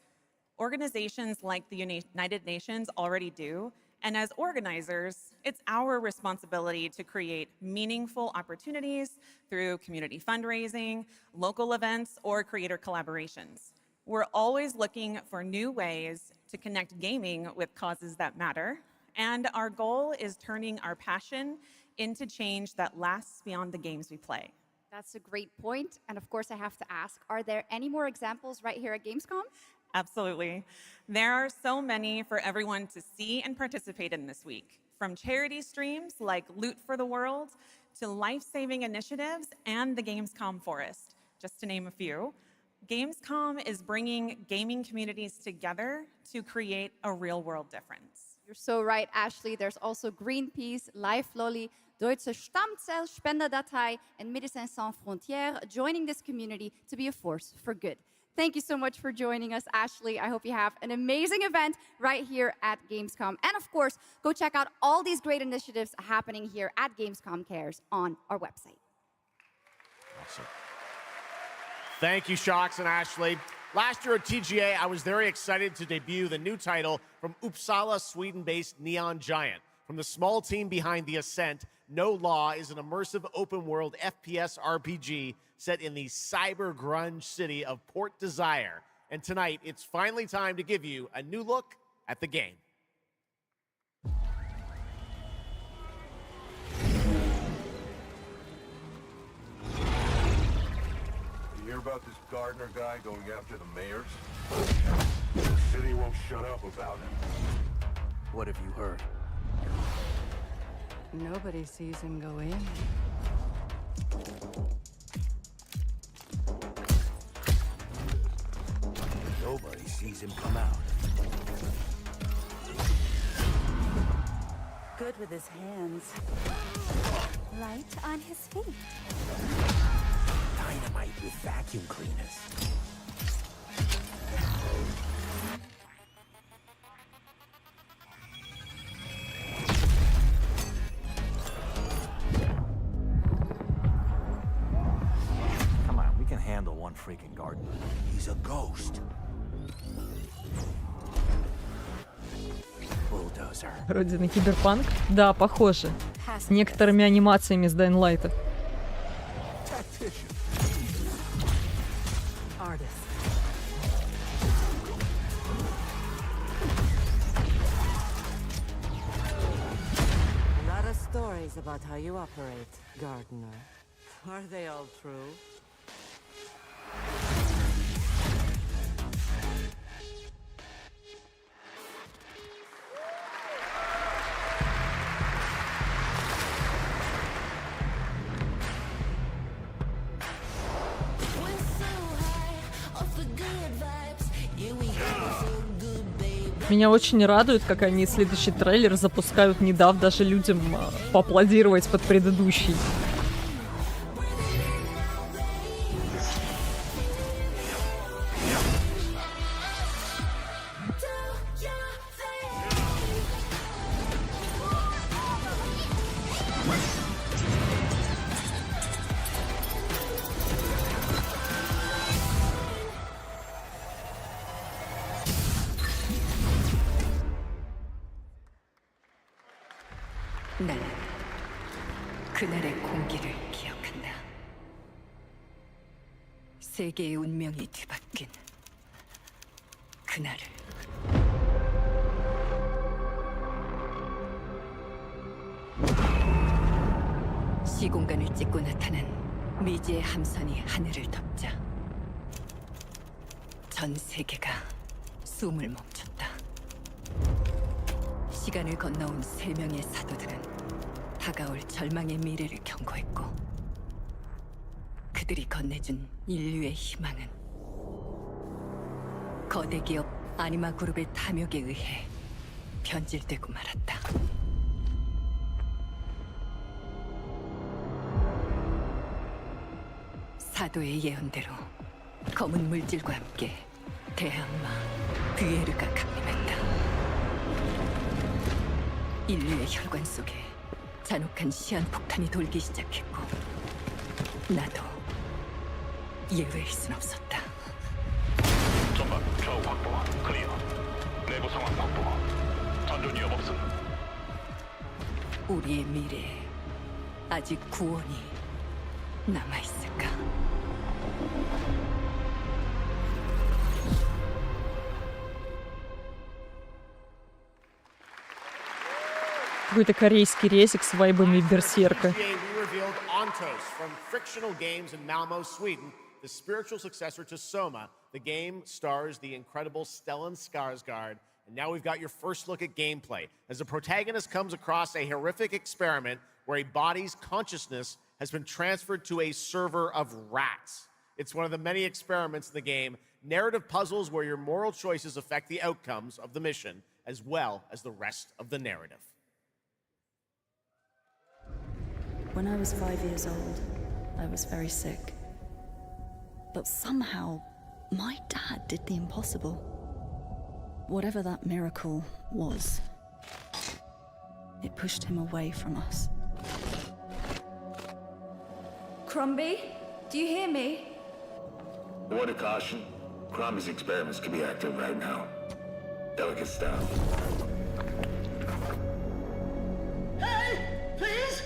Organizations like the United Nations already do, and as organizers, it's our responsibility to create meaningful opportunities through community fundraising, local events, or creator collaborations. We're always looking for new ways to connect gaming with causes that matter, and our goal is turning our passion into change that lasts beyond the games we play. That's a great point. And of course, I have to ask, are there any more examples right here at Gamescom? Absolutely. There are so many for everyone to see and participate in this week, from charity streams like Loot for the World to life-saving initiatives and the Gamescom Forest, just to name a few. Gamescom is bringing gaming communities together to create a real-world difference. You're so right, Ashley. There's also Greenpeace, Life Lolly, Deutsche Stammzellspenderdatei, and Médecins Sans Frontières joining this community to be a force for good. Thank you so much for joining us, Ashley. I hope you have an amazing event right here at Gamescom. And of course, go check out all these great initiatives happening here at Gamescom Cares on our website. Awesome. Thank you, Shocks and Ashley. Last year at TGA, I was very excited to debut the new title from Uppsala, Sweden-based Neon Giant. From the small team behind The Ascent, No Law is an immersive open-world FPS RPG set in the cyber grunge city of Port Desire. And tonight, it's finally time to give you a new look at the game. You hear about this Gardner guy going after the mayors? The city won't shut up about him. What have you heard? Nobody sees him go in. Nobody sees him come out. Good with his hands. Light on his feet. Dynamite with vacuum cleaners. freaking gardener. He's a ghost. Bulldozer. Вроде на киберпанк. Да, похоже. С некоторыми анимациями с Dying Light'а. Stories about how you operate, gardener. Are they all true? Меня очень радует, как они следующий трейлер запускают, не дав даже людям поаплодировать под предыдущий. 나는 그날의 공기를 기억한다. 세계의 운명이 뒤바뀐 그날을. 시공간을 찍고 나타난 미지의 함선이 하늘을 덮자 전 세계가 숨을 멈췄다. 시간을 건너온 3명의 사도들은 다가올 절망의 미래를 경고했고 그들이 건네준 인류의 희망은 거대 기업 아니마 그룹의 탐욕에 의해 변질되고 말았다. 사도의 예언대로 검은 물질과 함께 대항마 뷰에르가 강림했다. 인류의 혈관 속에 잔혹한 시한폭탄이 돌기 시작했고 나도 예외일 순 없었다. 전방 좌우 확보 클리어. 내부 상황 확보. 전전 위험 없음. 우리의 미래에 아직 구원이 남아있을까? Какой-то корейский ресик с вайбами берсерка. We revealed Ontos from Frictional Games in Malmo, Sweden, the spiritual successor to Soma. The game stars the incredible Stellan Skarsgård, and now we've got your first look at gameplay as the protagonist comes across a horrific experiment where a body's consciousness has been transferred to a server of rats. It's one of the many experiments in the game, narrative puzzles where your moral choices affect the outcomes of the mission, as well as the rest of the narrative. When I was 5 years old, I was very sick. But somehow, my dad did the impossible. Whatever that miracle was, it pushed him away from us. Crumby, do you hear me? Word of caution. Crombie's experiments could be active right now. Delicate stuff. Hey, please!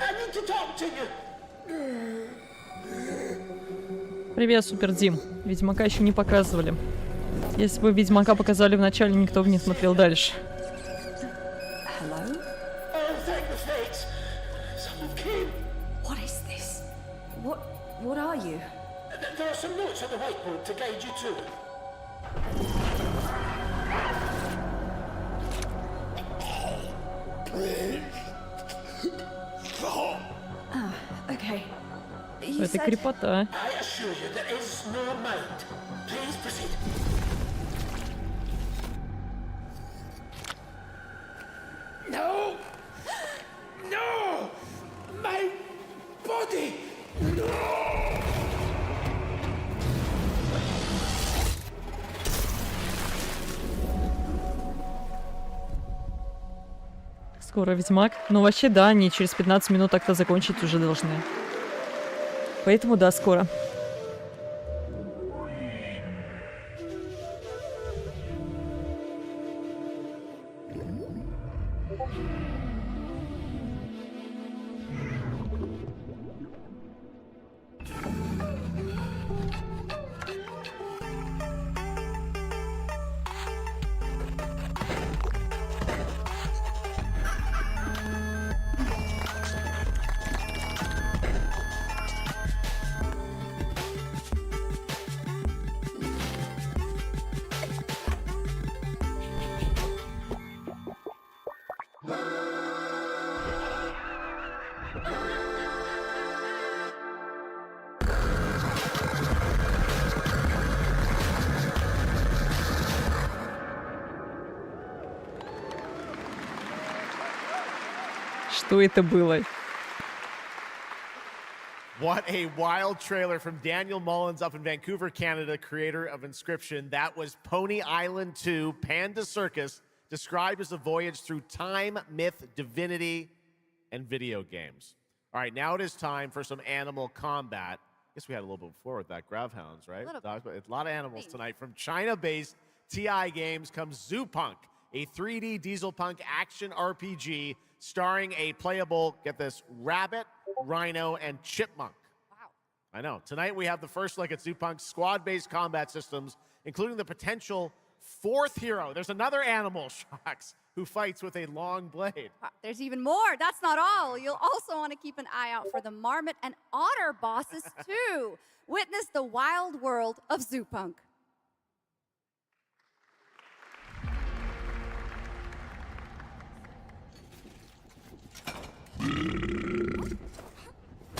I need to talk to you. Привет, Супер Дим. Ведьмака еще не показывали. Если бы Ведьмака показали в начале, никто бы не смотрел дальше. Hello? Oh, thank the fates. Someone came. What is this? What are you? There are some notes on the whiteboard to guide you to it. Ah, okay. Это крепота. I assure you there is no mind. Please proceed. No! No! My body! No! Скоро Ведьмак. Ну вообще да, они через 15 минут так-то закончить уже должны. Поэтому да, скоро. Что это было? What a wild trailer from Daniel Mullins up in Vancouver, Canada, creator of Inscription. That was Pony Island 2, Panda Circus, described as a voyage through time, myth, divinity, and video games. All right, now it is time for some animal combat. I guess we had a little bit before with that, Gravhounds, right? A lot of animals tonight. From China-based TI Games comes Zoopunk, a 3D diesel punk action RPG starring a playable, get this, rabbit, rhino, and chipmunk. Wow. I know. Tonight we have the first look at Zoopunk's squad-based combat systems, including the potential fourth hero. There's another animal, Shocks, who fights with a long blade. There's even more. That's not all. You'll also want to keep an eye out for the marmot and otter bosses too. Witness the wild world of Zoopunk.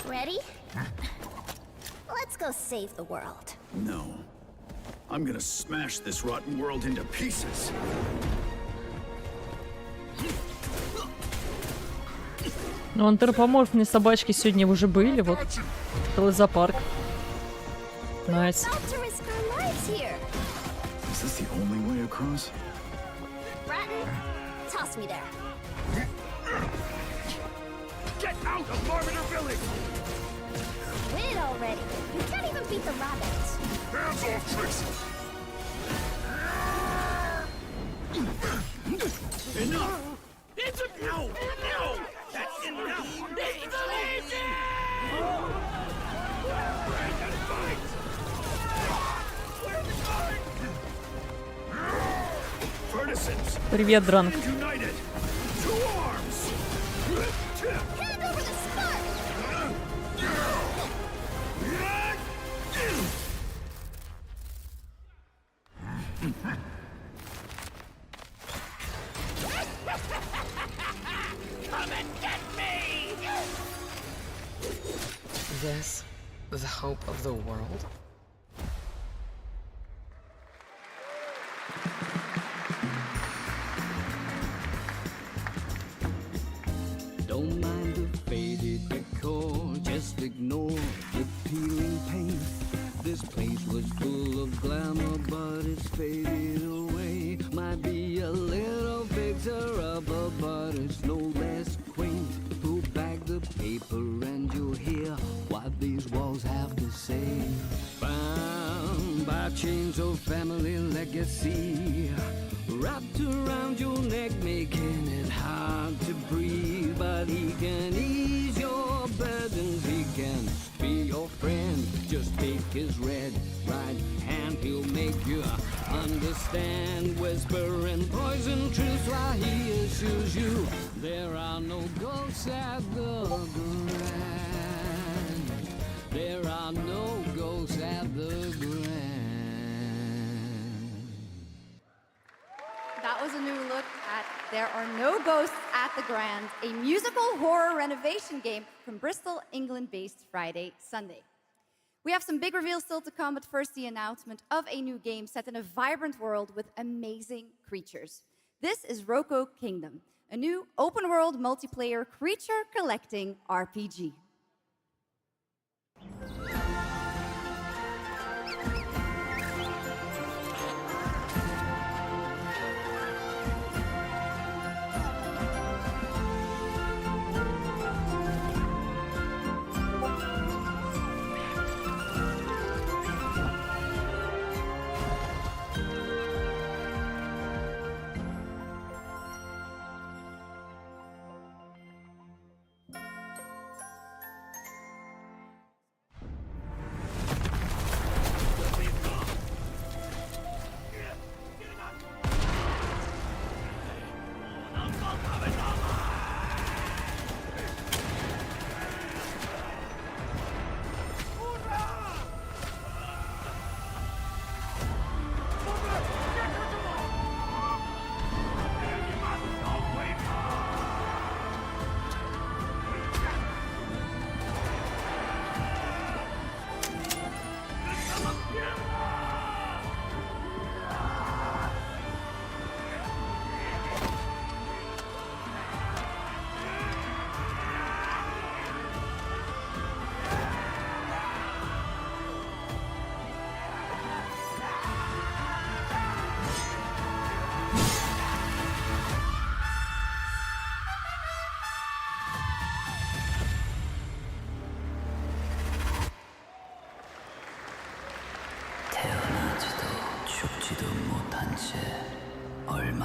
Ready? Let's go save the world. No. I'm gonna smash this rotten world into pieces. Ну, антропоморфные собачки сегодня уже были, вот. Целый зоопарк. Найс. Is this the only way across? Bratton, toss me there. Get out of Marmiter Village! Quit already. You can't even beat the rabbits. Hands off, Trixie! Enough! It's a no! No! That's enough! It's lazy! Break and fight! Where's the guard? Furnaces! Привет, Дранк. United! Two arms! Hand over the spark! Come and get me! This, the hope of the world? Don't mind the faded decor, just ignore the peeling paint. This place was full of glamour, but it's faded away. Might be a little fixer-upper, but it's no less quaint. Pull back the paper and you'll hear what these walls have to say. Bound by chains of family legacy, wrapped around your neck, making it hard to breathe. But he can ease your burdens, he can be your friend. Just take his red right hand, he'll make you understand. Whisper and poison truths while he assures you there are no ghosts at the Grand. There are no ghosts at the Grand. That was a new look at There Are No Ghosts at the Grand, a musical horror renovation game from Bristol, England-based Friday Sunday. We have some big reveals still to come, but first the announcement of a new game set in a vibrant world with amazing creatures. This is Roko Kingdom, a new open-world multiplayer creature collecting RPG.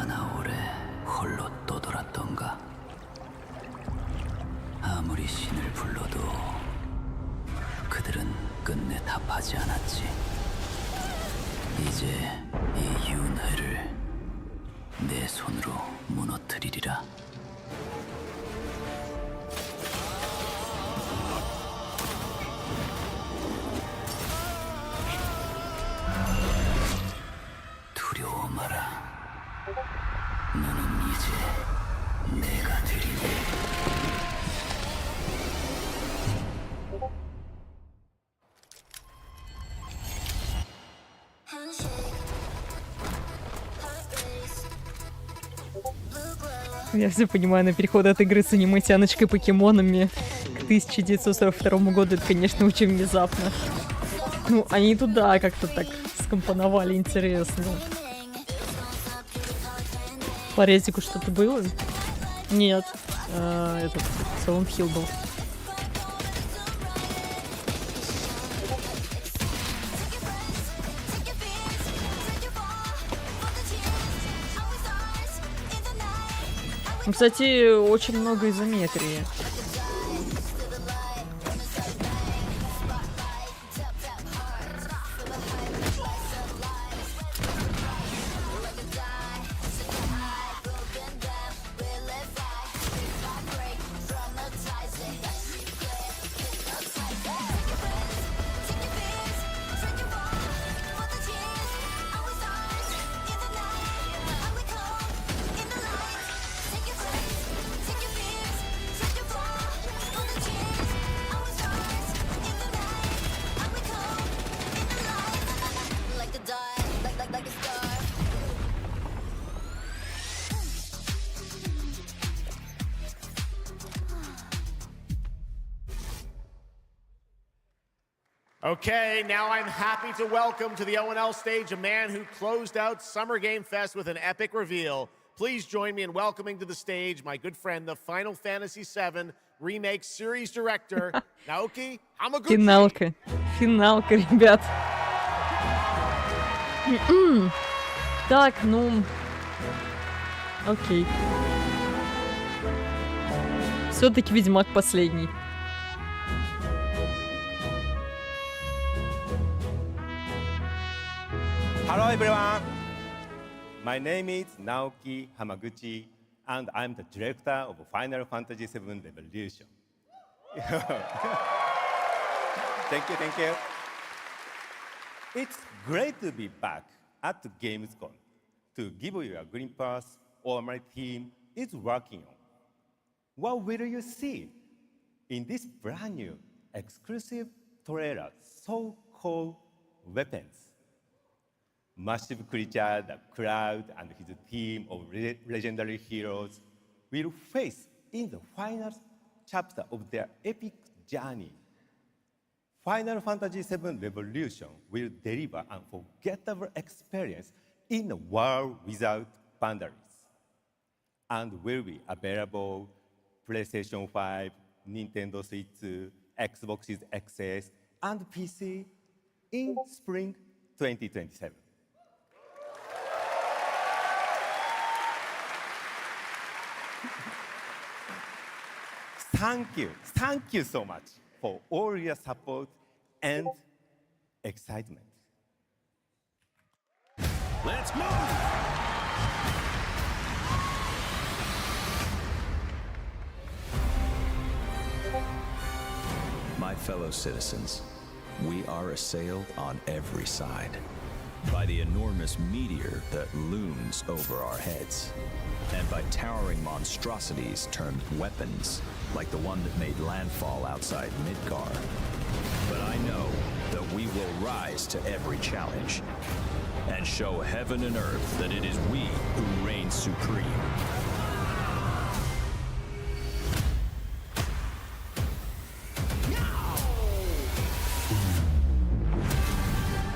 얼마나 오래 홀로 떠돌았던가. 아무리 신을 불러도 그들은 끝내 답하지 않았지. 이제 이 윤회를 내 손으로 무너뜨리리라. 두려워 마라. 너는 이제 내가 되리니. Я все понимаю, на переход от игры с аниме-тяночкой покемонами к 1942 году, это, конечно, очень внезапно. Ну, они туда как-то так скомпоновали интересно. По резику что-то было? Нет. Этот Silent Hill был. Кстати, очень много изометрии. Okay, now I'm happy to welcome to the O&L stage a man who closed out Summer Game Fest with an epic reveal. Please join me in welcoming to the stage my good friend, the Final Fantasy VII Remake Series Director, Naoki Hamaguchi. Финалка, ребят. Так, ну... Окей. Все-таки Ведьмак последний. Hello everyone, my name is Naoki Hamaguchi and I'm the director of Final Fantasy VII Revolution. Thank you. It's great to be back at the gamescom to give you a glimpse of what my team is working on. What will you see in this brand new exclusive trailer so-called Weapons? Massive creature, the Cloud, and his team of legendary heroes will face in the final chapter of their epic journey. Final Fantasy VII Revolution will deliver an unforgettable experience in a world without boundaries, and will be available PlayStation 5, Nintendo Switch, Xbox XS, and PC in spring 2027. Thank you so much for all your support and excitement. Let's move! My fellow citizens, we are assailed on every side by the enormous meteor that looms over our heads, and by towering monstrosities termed weapons, like the one that made landfall outside Midgar. But I know that we will rise to every challenge and show heaven and earth that it is we who reign supreme.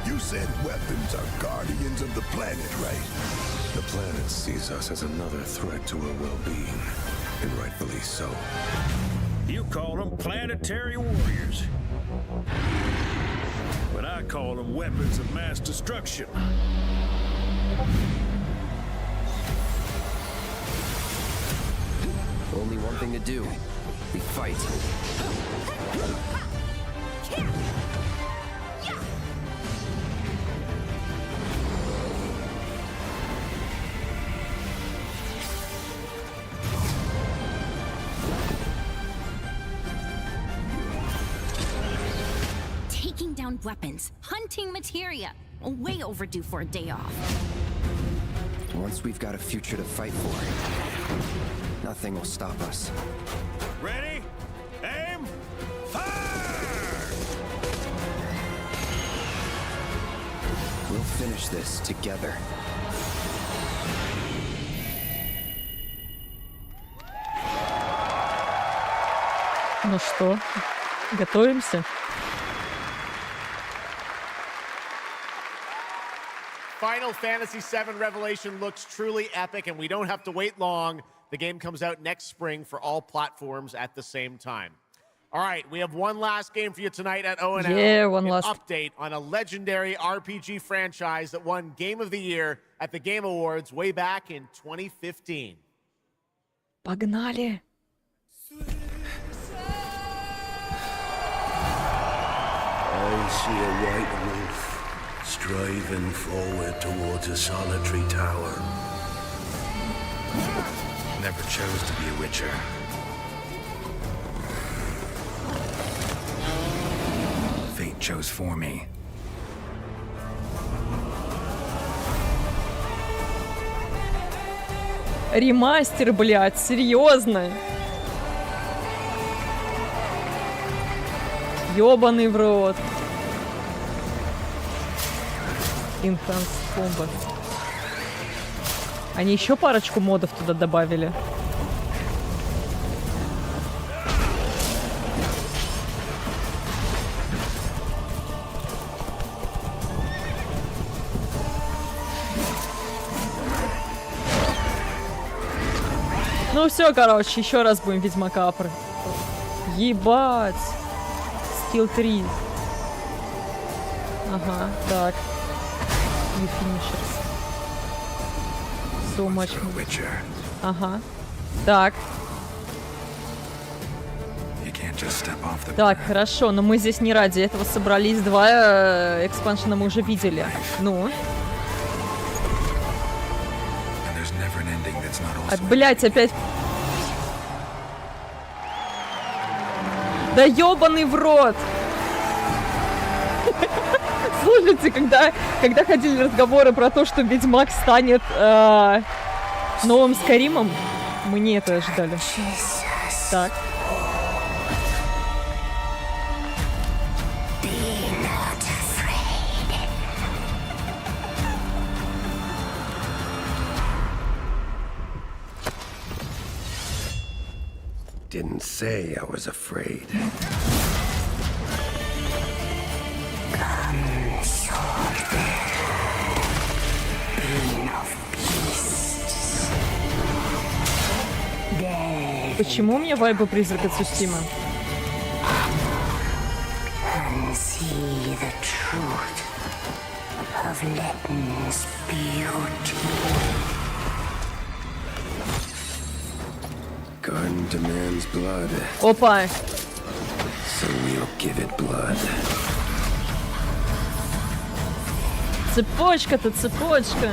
You said weapons are guardians of the planet, right? The planet sees us as another threat to her well-being, and rightfully so. You call them planetary warriors, but I call them weapons of mass destruction. only one thing to do. We fight. Taking down weapons, hunting materia. Way overdue for a day off. Once we've got a future to fight for, nothing will stop us. Ready? Aim! Fire! We'll finish this together. Ну что, готовимся? Final Fantasy VII Revelation looks truly epic, and we don't have to wait long. The game comes out next spring for all platforms at the same time. All right, we have one last game for you tonight at O&M. Yeah, one An last. update on a legendary RPG franchise that won Game of the Year at the Game Awards way back in 2015. Погнали! I see a white wolf striving forward towards a solitary tower. Never chose to be a witcher. Fate chose for me. Ремастер, блядь, серьезно? Ёбаный в рот. Enhanced Combat. Они еще парочку модов туда добавили. Ну все, короче, еще раз будем Ведьмака. Ебать. Скилл 3. Ага, так. You finishers. So much more. Ага. Так. Так, хорошо, но мы здесь не ради этого собрались. Два экспаншена мы уже видели. Ну. Блять, опять. Да ёбаный в рот! Слушайте, когда ходили разговоры про то, что Ведьмак станет новым Скайримом, мы не это ожидали. Так. Didn't say I was afraid. Почему у меня вайбы призрака Цустимы? Garden demands blood. Опа! So we'll give it blood. Цепочка-то, цепочка.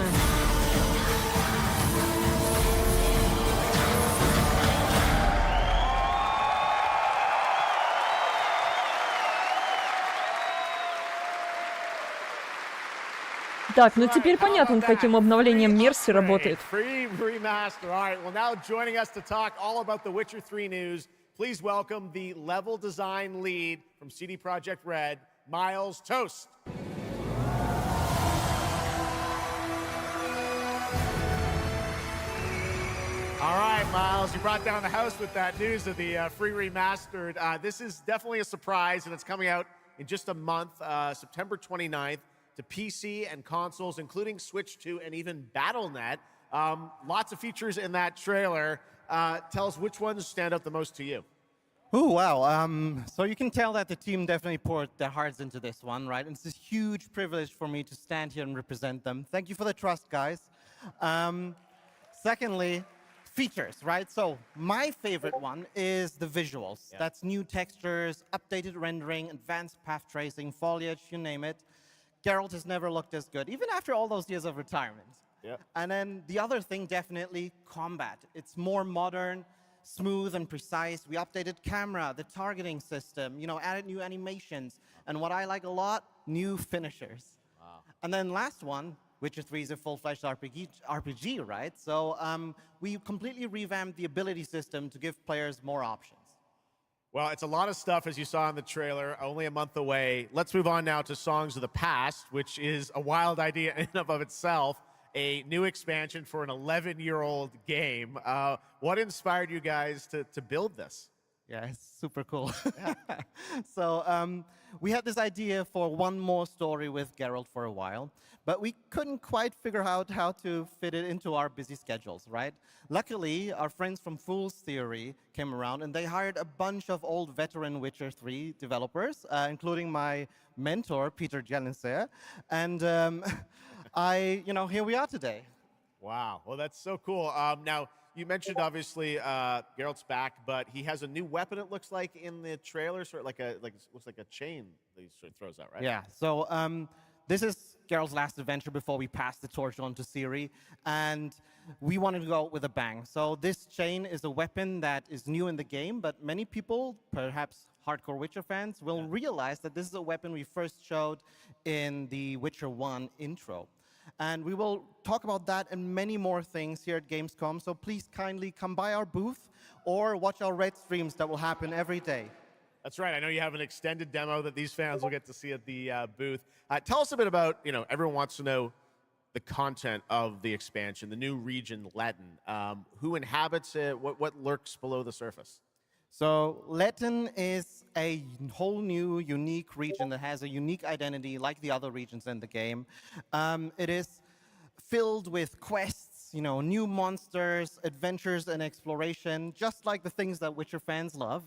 Так, ну теперь понятно, каким обновлением Мерси работает. Free remaster. All right, well now joining us to talk all about the Witcher 3 news, please welcome the level design lead from CD Projekt Red, Miles Toast. All right, Miles, you brought down the house with that news of the free remastered. This is definitely a surprise, and it's coming out in just a month, September 29th. To PC and consoles, including Switch 2 and even Battle.net. Lots of features in that trailer. Tell us which ones stand out the most to you. Oh, wow. So you can tell that the team definitely poured their hearts into this one, right? And it's a huge privilege for me to stand here and represent them. Thank you for the trust, guys. Secondly, features, right? So my favorite one is the visuals. Yeah. That's new textures, updated rendering, advanced path tracing, foliage, you name it. Geralt has never looked as good, even after all those years of retirement. Yep. And then the other thing, definitely combat. It's more modern, smooth and precise. We updated camera, the targeting system, added new animations. And what I like a lot, new finishers. Wow. And then last one, Witcher 3 is a full-fledged RPG, right? So we completely revamped the ability system to give players more options. Well, it's a lot of stuff, as you saw in the trailer, only a month away. Let's move on now to Songs of the Past, which is a wild idea in and of itself, a new expansion for an 11-year-old game. What inspired you guys to build this? Yeah, it's super cool. So we had this idea for one more story with Geralt for a while, but we couldn't quite figure out how to fit it into our busy schedules, right? Luckily, our friends from Fool's Theory came around, and they hired a bunch of old veteran Witcher 3 developers, including my mentor, Peter Jelenser. And here we are today. Wow. Well, that's so cool. Now, you mentioned, obviously, Geralt's back, but he has a new weapon, it looks like, in the trailer, sort of looks like a chain that he sort of throws out, right? Yeah. So this is Geralt's last adventure before we pass the torch on to Ciri, and we wanted to go out with a bang. So this chain is a weapon that is new in the game, but many people, perhaps hardcore Witcher fans, will realize that this is a weapon we first showed in the Witcher 1 intro. And we will talk about that and many more things here at Gamescom, so please kindly come by our booth or watch our Red streams that will happen every day. That's right. I know you have an extended demo that these fans will get to see at the booth. Tell us a bit about, everyone wants to know the content of the expansion, the new region, Letten. Who inhabits it? What lurks below the surface? So Letten is a whole new, unique region that has a unique identity like the other regions in the game. It is filled with quests, new monsters, adventures, and exploration, just like the things that Witcher fans love.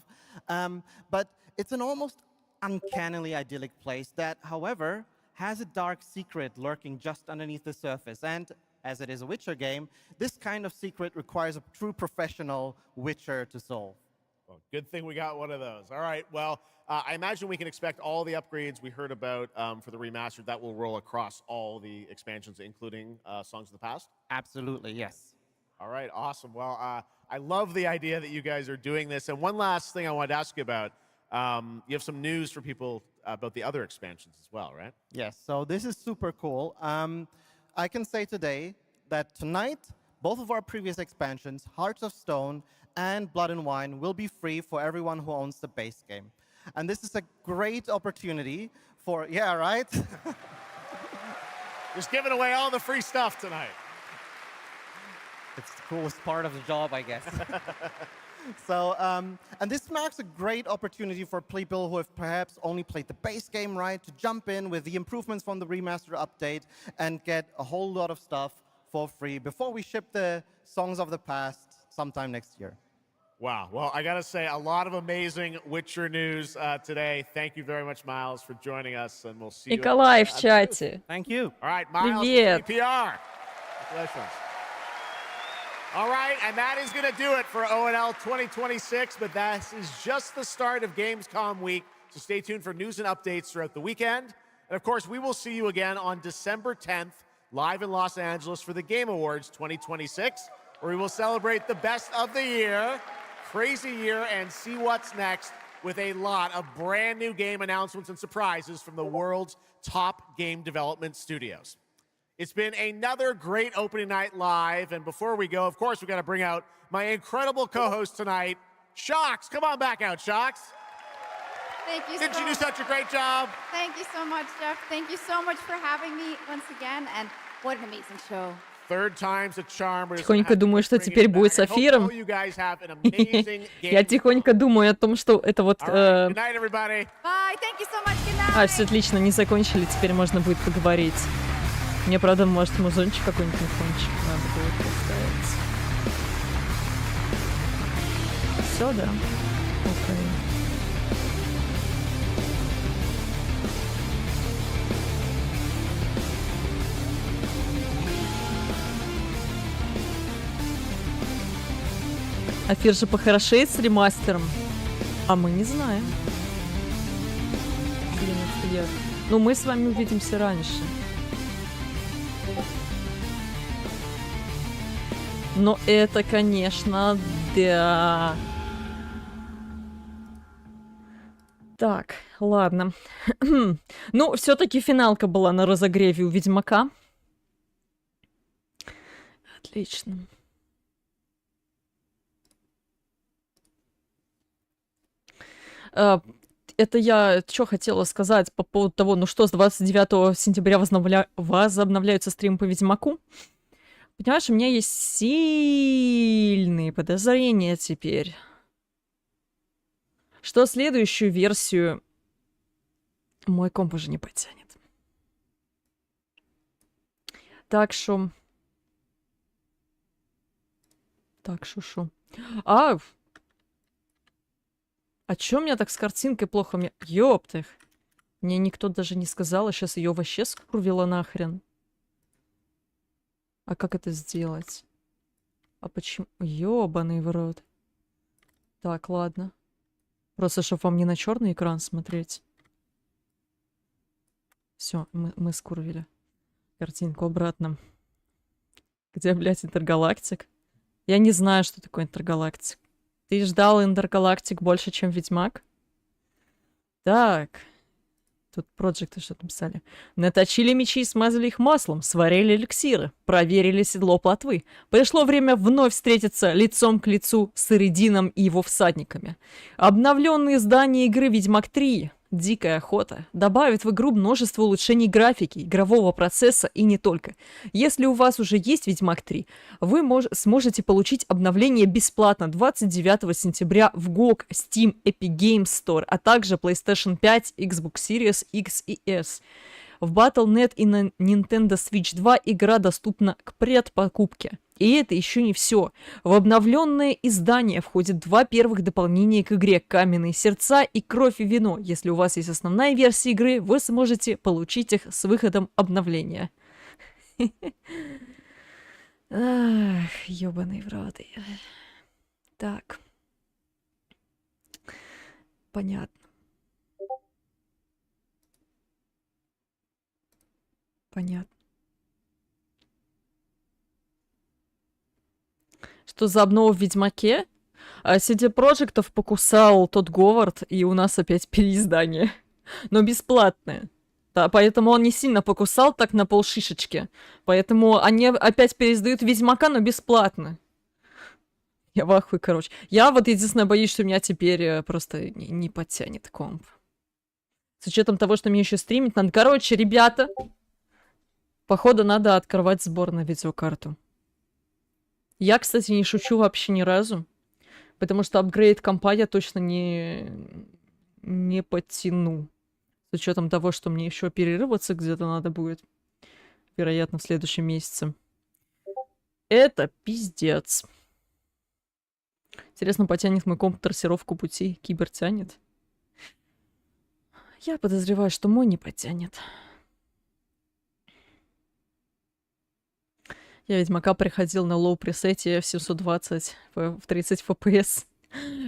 But it's an almost uncannily idyllic place that, however, has a dark secret lurking just underneath the surface. And as it is a Witcher game, this kind of secret requires a true professional Witcher to solve. Well, good thing we got one of those. All right, well, I imagine we can expect all the upgrades we heard about for the remastered. That will roll across all the expansions, including Songs of the Past? Absolutely, yes. All right, awesome. Well, I love the idea that you guys are doing this. And one last thing I wanted to ask you about. You have some news for people about the other expansions as well, right? Yes, so this is super cool. I can say today that tonight, both of our previous expansions, Hearts of Stone and Blood and Wine, will be free for everyone who owns the base game. And this is a great opportunity for, yeah, right? Just giving away all the free stuff tonight. It's the coolest part of the job, I guess. So, and this marks a great opportunity for people who have perhaps only played the base game, right, to jump in with the improvements from the remaster update and get a whole lot of stuff for free before we ship the Songs of the Past sometime next year. Wow. Well, I got to say, a lot of amazing Witcher news today. Thank you very much, Miles, for joining us, and we'll see you. Николай в чате. Thank you. All right, Miles, Привет. PPR. Congratulations. All right, and that is going to do it for ONL 2026, but that is just the start of Gamescom week, so stay tuned for news and updates throughout the weekend. And of course, we will see you again on December 10th, live in Los Angeles for the Game Awards 2026, where we will celebrate the best of the year, crazy year, and see what's next with a lot of brand new game announcements and surprises from the world's top game development studios. It's been another great opening night live, and before we go, of course, we've got to bring out my incredible co-host tonight, Shocks. Come on back out, Shocks. Thank you Didn't you do such a great job? Thank you so much, Jeff. Thank you so much for having me once again, and what an amazing show. Third time's a charm. Тихонько думаю, что теперь будет с Афиром. Я тихонько думаю о том, что это вот... Bye. Thank you so much. Good night. все отлично, не закончили, теперь можно будет поговорить. Мне, правда, может, музончик какой-нибудь музончик надо будет поставить. Все, да? Окей. Афир же похорошеет с ремастером. А мы не знаем. Ну, мы с вами увидимся раньше. Но это, конечно, да. Так, ладно. Ну, все-таки финалка была на разогреве у Ведьмака. Отлично. Это я что хотела сказать по поводу того, ну что, с 29 сентября возобновляются стримы по Ведьмаку. Понимаешь, у меня есть сильные подозрения теперь, что следующую версию мой комп уже не потянет. Так что... шо. А чё у меня так с картинкой плохо? Ёптых. Мне никто даже не сказал, а сейчас ее вообще скурвила нахрен. А как это сделать? А почему? Ёбаный в рот. Так, ладно. Просто, чтобы вам не на черный экран смотреть. Все, мы скурвили картинку обратно. Где, блядь, интергалактик? Я не знаю, что такое интергалактик. Ты ждал интергалактик больше, чем Ведьмак? Так. Тут проекты что-то написали. Наточили мечи и смазали их маслом, сварили эликсиры, проверили седло плотвы. Пришло время вновь встретиться лицом к лицу с Иридином и его всадниками. Обновленные издания игры Ведьмак 3 «Дикая охота» добавит в игру множество улучшений графики, игрового процесса и не только. Если у вас уже есть Ведьмак 3, вы сможете получить обновление бесплатно 29 сентября в GOG, Steam, Epic Games Store, а также PlayStation 5, Xbox Series X и S. В Battle.net и на Nintendo Switch 2 игра доступна к предпокупке. И это еще не все. В обновленное издание входит 2 первых дополнения к игре «Каменные сердца» и «Кровь и вино». Если у вас есть основная версия игры, вы сможете получить их с выходом обновления. Ах, ёбаный в рот. Так. Понятно. Понятно. Что за обнова в Ведьмаке? CD Projekt'ов покусал тот Говард, и у нас опять переиздание. Но бесплатное. Да, поэтому он не сильно покусал, так на полшишечки. Поэтому они опять переиздают Ведьмака, но бесплатно. Я в ахуе, короче. Я вот единственное боюсь, что меня теперь просто не подтянет комп. С учетом того, что мне еще стримить надо. Короче, ребята, походу надо открывать сбор на видеокарту. Я, кстати, не шучу вообще ни разу, потому что апгрейд компа я точно не подтяну. С учетом того, что мне еще оперироваться где-то надо будет. Вероятно, в следующем месяце. Это пиздец. Интересно, потянет мой комп трассировку пути? Кибер тянет? Я подозреваю, что мой не потянет. Я Ведьмака приходил на лоу пресете в 720 в 30 FPS.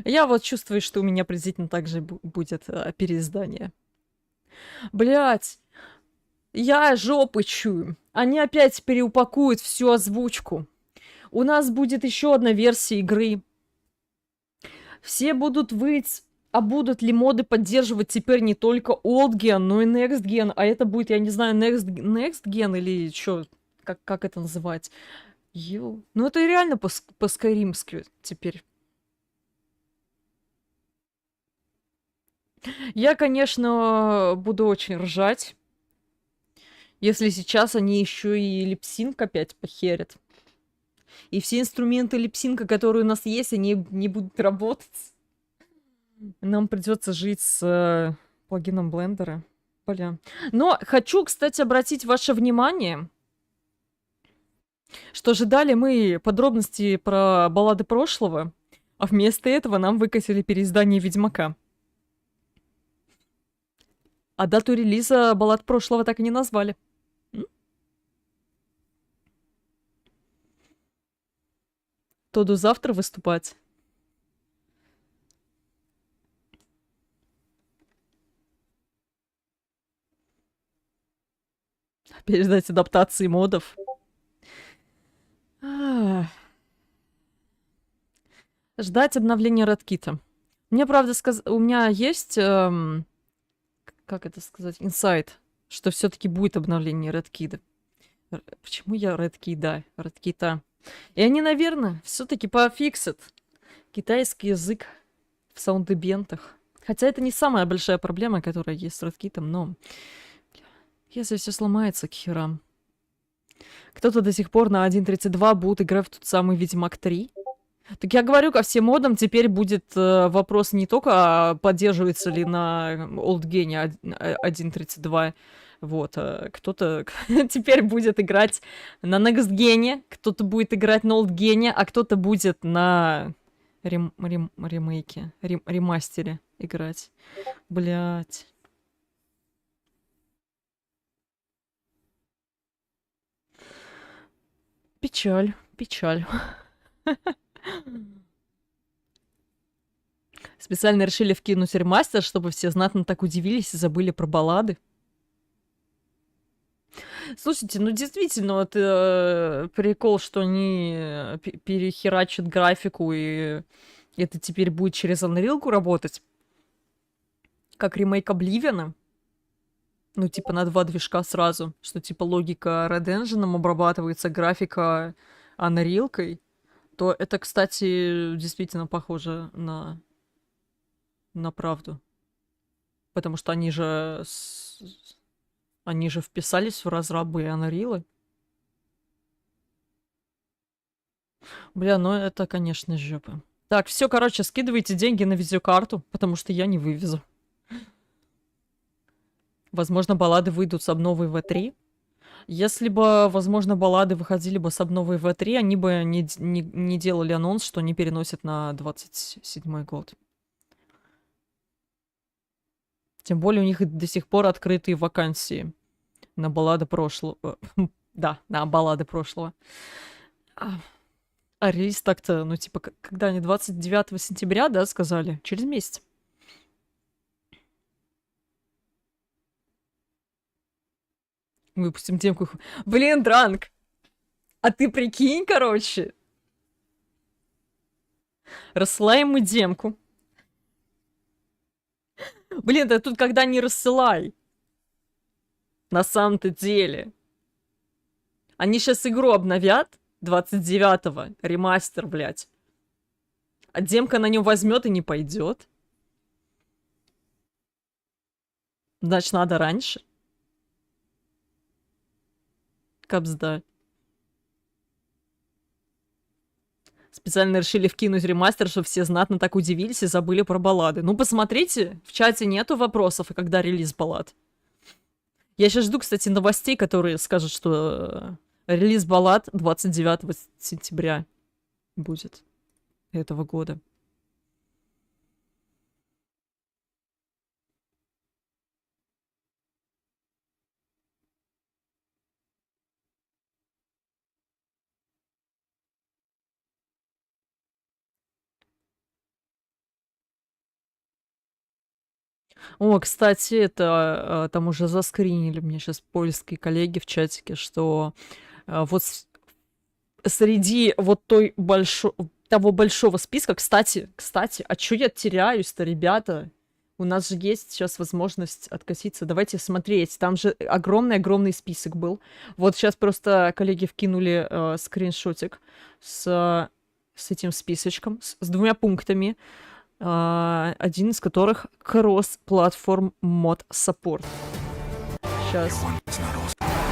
Я вот чувствую, что у меня приблизительно так же будет переиздание. Блять, я жопы чую. Они опять переупакуют всю озвучку. У нас будет еще одна версия игры. Все будут выть, а будут ли моды поддерживать теперь не только Old Gen, но и Next Gen. А это будет, я не знаю, Next Gen или что... Как это называть? Ну, это реально по-скайримски теперь. Я, конечно, буду очень ржать, если сейчас они еще и липсинг опять похерят. И все инструменты липсинга, которые у нас есть, они не будут работать. Нам придется жить с плагином блендера. Бля. Но хочу, кстати, обратить ваше внимание... Что ожидали мы подробности про баллады прошлого, а вместо этого нам выкатили переиздание Ведьмака. А дату релиза баллад прошлого так и не назвали. Тоду завтра выступать. Переждать адаптации модов. Ждать обновления Redkit. Мне, правда, у меня есть, как это сказать, инсайт, что все-таки будет обновление Redkit. Почему я Redkit, да, Redkit. И они, наверное, все-таки пофиксят китайский язык в саунд-эбентах. Хотя это не самая большая проблема, которая есть с Redkit, но если все сломается к херам. Кто-то до сих пор на 1.32 будет играть в тот самый Ведьмак 3. Так я говорю, ко всем модам теперь будет вопрос не только, поддерживается ли на олдгене 1.32, вот, кто-то теперь будет играть на некстгене, кто-то будет играть на олдгене, а кто-то будет на ремейке, ремастере играть. Блять. Печаль, печаль. Специально решили вкинуть ремастер, чтобы все знатно так удивились и забыли про баллады. Слушайте, ну действительно, вот прикол, что они перехерачат графику, и это теперь будет через Unreal работать. Как ремейк Обливиона. Ну, типа на 2 движка сразу. Что типа логика Red Engine обрабатывается, графика Unreal-кой. То это, кстати, действительно похоже на правду. Потому что они же вписались в разрабы Unreal. Бля, ну это, конечно, жопа. Так, все, короче, скидывайте деньги на видеокарту, потому что я не вывезу. Возможно, баллады выйдут с обновой V3. Если бы, возможно, баллады выходили бы с обновой V3, они бы не делали анонс, что они переносят на 27-й год. Тем более у них до сих пор открытые вакансии на баллады прошлого. Да, на баллады прошлого. А релиз так-то, ну типа, когда они 29 сентября, да, сказали? Через месяц. Выпустим демку. Блин, Дранг! А ты прикинь, короче. Рассылаем мы демку. Блин, да тут когда не рассылай. На самом-то деле. Они сейчас игру обновят 29-го. Ремастер, блядь. А демка на нем возьмет и не пойдет. Значит, надо раньше. Капсда. Специально решили вкинуть ремастер, чтобы все знатно так удивились и забыли про баллады. Ну, посмотрите, в чате нету вопросов, и когда релиз баллад. Я сейчас жду, кстати, новостей, которые скажут, что релиз баллад 29 сентября будет этого года. О, кстати, это там уже заскринили мне сейчас польские коллеги в чатике, что вот среди вот того большого списка, кстати, а чё я теряюсь-то, ребята? У нас же есть сейчас возможность откоситься. Давайте смотреть. Там же огромный список был. Вот сейчас просто коллеги вкинули скриншотик с этим списочком, с 2 пунктами. Один из которых кросс-платформ мод саппорт. Сейчас.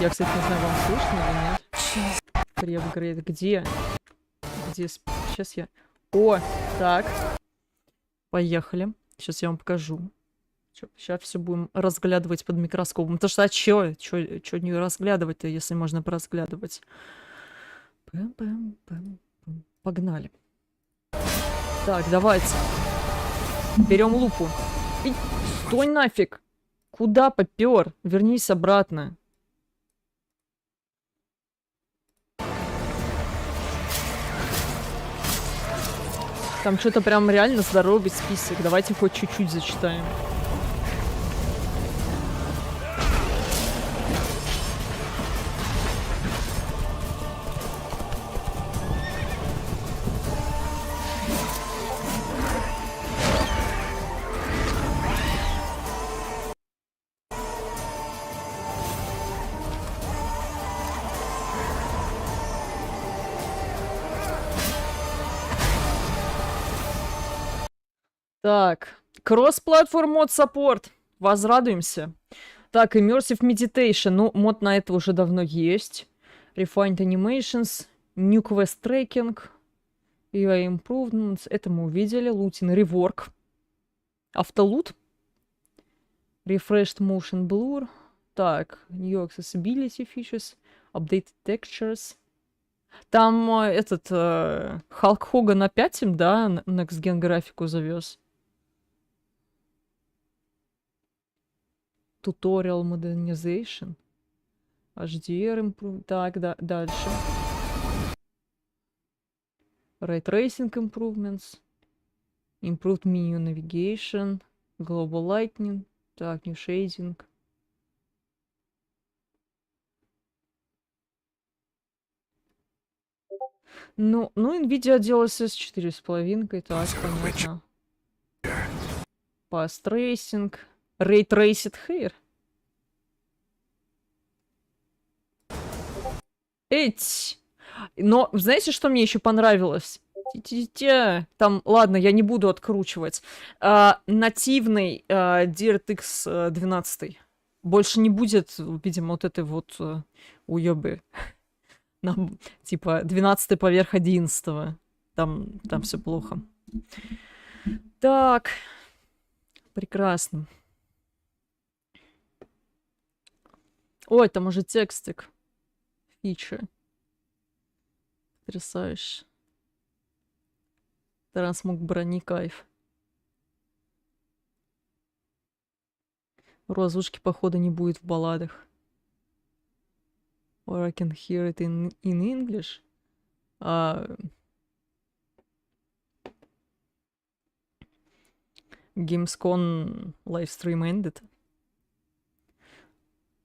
Я, кстати, не знаю, вам слышно или нет. Превгрейд. Где? Сейчас я... О, так. Поехали. Сейчас я вам покажу. Сейчас все будем разглядывать под микроскопом. Потому что, чё не разглядывать-то, если можно поразглядывать? Погнали. Так, давайте. Берем лупу. Стой нафиг! Куда попёр? Вернись обратно. Там что-то прям реально здоровый список. Давайте хоть чуть-чуть зачитаем. Так, кросс-платформ мод саппорт. Возрадуемся. Так, Immersive Meditation. Ну, мод на это уже давно есть. Refined Animations. New Quest Tracking. UI Improvements. Это мы увидели. Looting Rework. Автолут. Refreshed Motion Blur. Так, New Accessibility Features. Updated Textures. Там этот Халк Хоган опять им, да, Next Gen графику завез. Tutorial Modernization. HDR Improve. Так, да, дальше. Ray Tracing Improvements. Improved Menu Navigation. Global Lighting. Так, New Shading. Ну, NVIDIA делался с 4,5. Так, понятно. Path Tracing. Ray Traced Hair. Эть! Но, знаете, что мне еще понравилось? Там, ладно, я не буду откручивать. Нативный DirectX 12. Больше не будет, видимо, вот этой вот уёбы. Типа 12 поверх 11. Там все плохо. Так. Прекрасно. Ой, там уже текстик. Фича. Потрясающе. Трансмог брони кайф. Озвучки, походу, не будет в балладах. Or I can hear it in English. Gamescom livestream ended.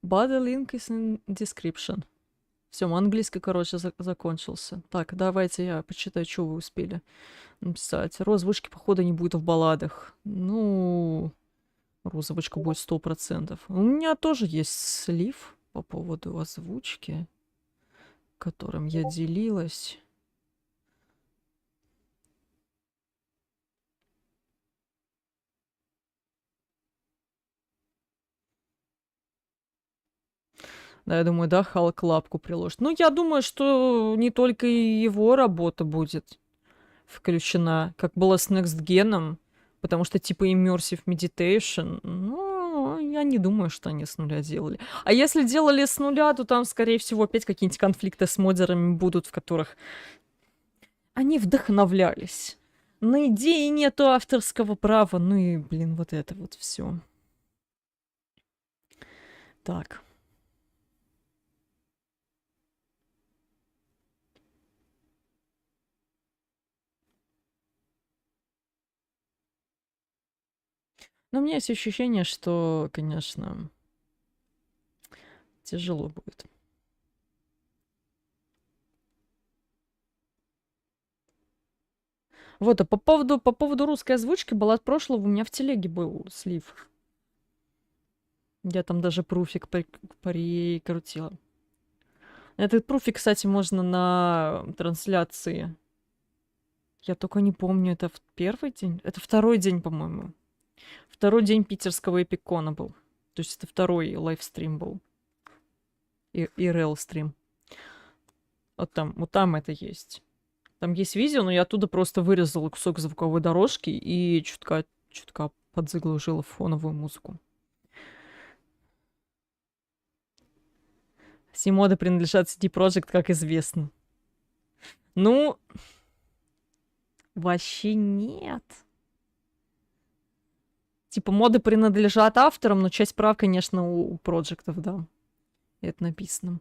But the link is in description. Все, английский, короче, закончился. Так, давайте я почитаю, что вы успели написать. Озвучки, походу, не будет в балладах. Ну, озвучка будет 100%. У меня тоже есть слив по поводу озвучки, которым я делилась. Да, я думаю, да, Халк лапку приложит. Ну, я думаю, что не только и его работа будет включена, как было с Next Gen, потому что типа Immersive Meditation, ну, я не думаю, что они с нуля делали. А если делали с нуля, то там, скорее всего, опять какие-нибудь конфликты с модерами будут, в которых они вдохновлялись. На идеи нету авторского права, ну и, блин, вот это вот все. Так. Но у меня есть ощущение, что, конечно, тяжело будет. Вот, а по поводу русской озвучки, баллад прошлого у меня в телеге был слив. Я там даже пруфик прикрутила. Этот пруфик, кстати, можно на трансляции. Я только не помню, это в первый день? Это второй день, по-моему. Второй день питерского эпикона был. То есть это второй лайвстрим был. ИРЛ-стрим. Вот там это есть. Там есть видео, но я оттуда просто вырезала кусок звуковой дорожки и чутка подзаглушила фоновую музыку. Все моды принадлежат CD Projekt, как известно. Ну, вообще нет. Типа моды принадлежат авторам, но часть прав, конечно, у проектов, да. Это написано.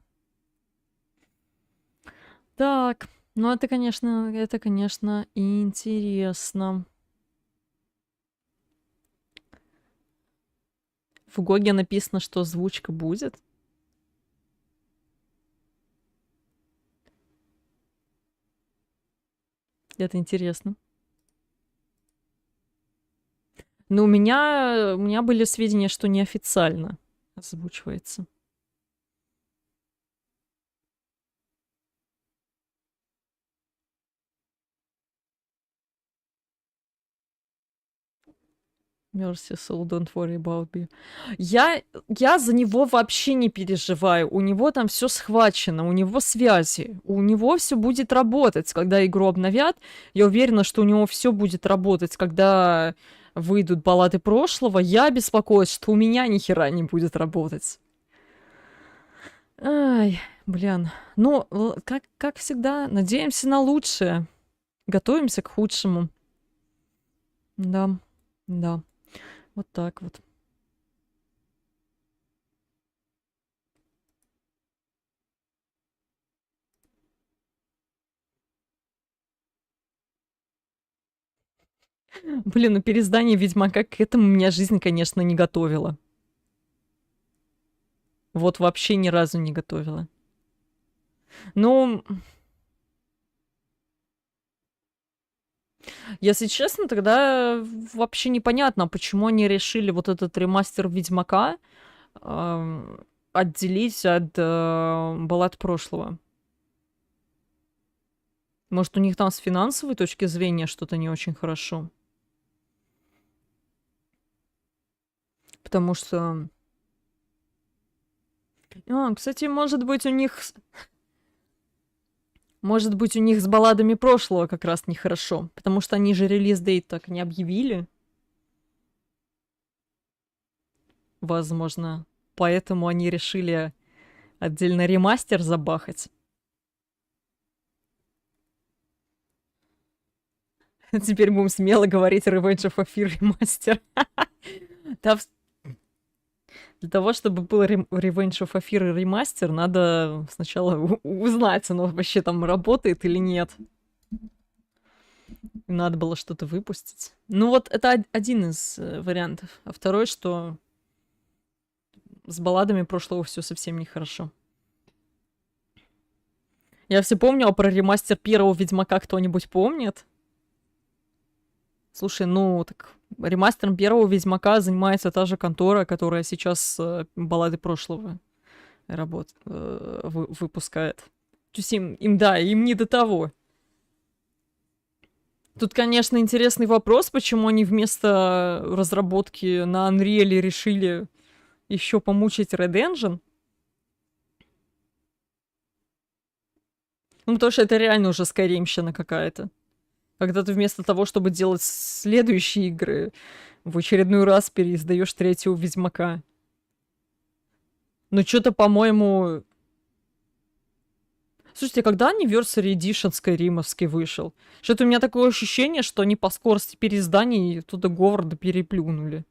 Так, ну это, конечно, интересно. В Гоге написано, что озвучка будет. Это интересно. Но у меня были сведения, что неофициально озвучивается. Mercy Soul, don't worry about me. Я за него вообще не переживаю. У него там все схвачено, у него связи. У него все будет работать, когда игру обновят. Я уверена, что у него все будет работать, когда выйдут баллады прошлого. Я беспокоюсь, что у меня ни хера не будет работать. Ай, блин. Ну, как всегда, надеемся на лучшее. Готовимся к худшему. Да, да. Вот так вот. Блин, ну переиздание Ведьмака к этому меня жизнь, конечно, не готовила. Вот вообще ни разу не готовила. Ну, если честно, тогда вообще непонятно, почему они решили вот этот ремастер Ведьмака отделить от баллад прошлого. Может, у них там с финансовой точки зрения что-то не очень хорошо? Потому что... кстати, может быть, у них с балладами прошлого как раз нехорошо. Потому что они же релиз-дейт так не объявили. Возможно, поэтому они решили отдельно ремастер забахать. Теперь будем смело говорить Revenge of Fear ремастер. Для того, чтобы был Revenge of Fear ремастер, надо сначала узнать, оно вообще там работает или нет. Надо было что-то выпустить. Ну вот это один из вариантов. А второй, что с балладами прошлого все совсем нехорошо. Я все помню, а про ремастер первого Ведьмака кто-нибудь помнит? Слушай, ну так ремастером первого Ведьмака занимается та же контора, которая сейчас баллады прошлого выпускает. То есть им не до того. Тут, конечно, интересный вопрос, почему они вместо разработки на Unreal решили еще помучить Red Engine. Ну, потому что это реально уже скайримщина какая-то. Когда ты вместо того, чтобы делать следующие игры, в очередной раз переиздаешь третьего Ведьмака. Ну, что-то, по-моему... Слушайте, когда Anniversary Edition скайримовский вышел? Что-то у меня такое ощущение, что они по скорости переизданий туда Говарда переплюнули.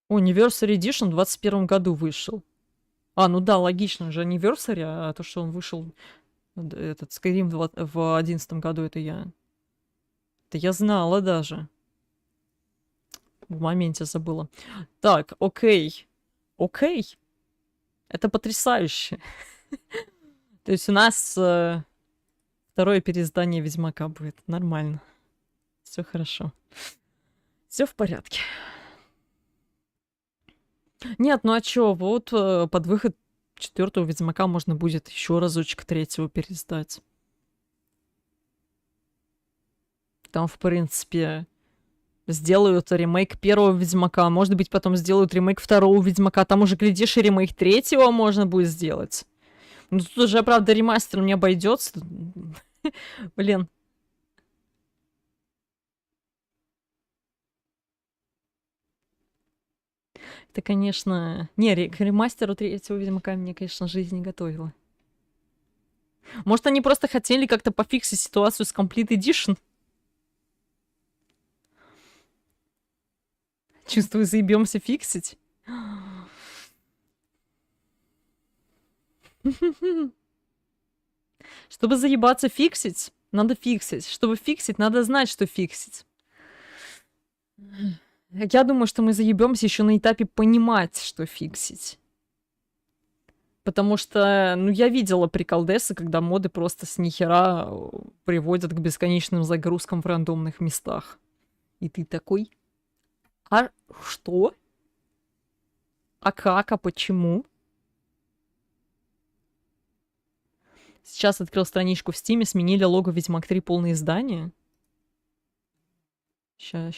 О, Anniversary Edition в 21 году вышел. Ну да, логично же, Anniversary, а то, что он вышел, этот Skyrim в 11 году, это я знала даже. В моменте забыла. Так, окей. Это потрясающе. То есть у нас второе переиздание Ведьмака будет. Нормально. Все хорошо. Все в порядке. Нет, ну а чё, вот под выход 4-го Ведьмака можно будет еще разочек 3-го переиздать. Там, в принципе, сделают ремейк 1-го Ведьмака, может быть, потом сделают ремейк 2-го Ведьмака, там уже, глядишь, и ремейк 3-го можно будет сделать. Ну, тут уже, правда, ремастером не обойдется. Блин. Это, конечно... Не, к ремастеру 3-го Ведьмака мне, конечно, жизнь не готовила. Может, они просто хотели как-то пофиксить ситуацию с Complete Edition? Чувствую, заебемся фиксить. Чтобы заебаться фиксить, надо фиксить. Чтобы фиксить, надо знать, что фиксить. Я думаю, что мы заебемся еще на этапе понимать, что фиксить. Потому что, ну, я видела приколдесы, когда моды просто с нихера приводят к бесконечным загрузкам в рандомных местах. И ты такой... А что? А как? А почему? Сейчас открыл страничку в Стиме, сменили лого Ведьмак 3 полное издание. Ща.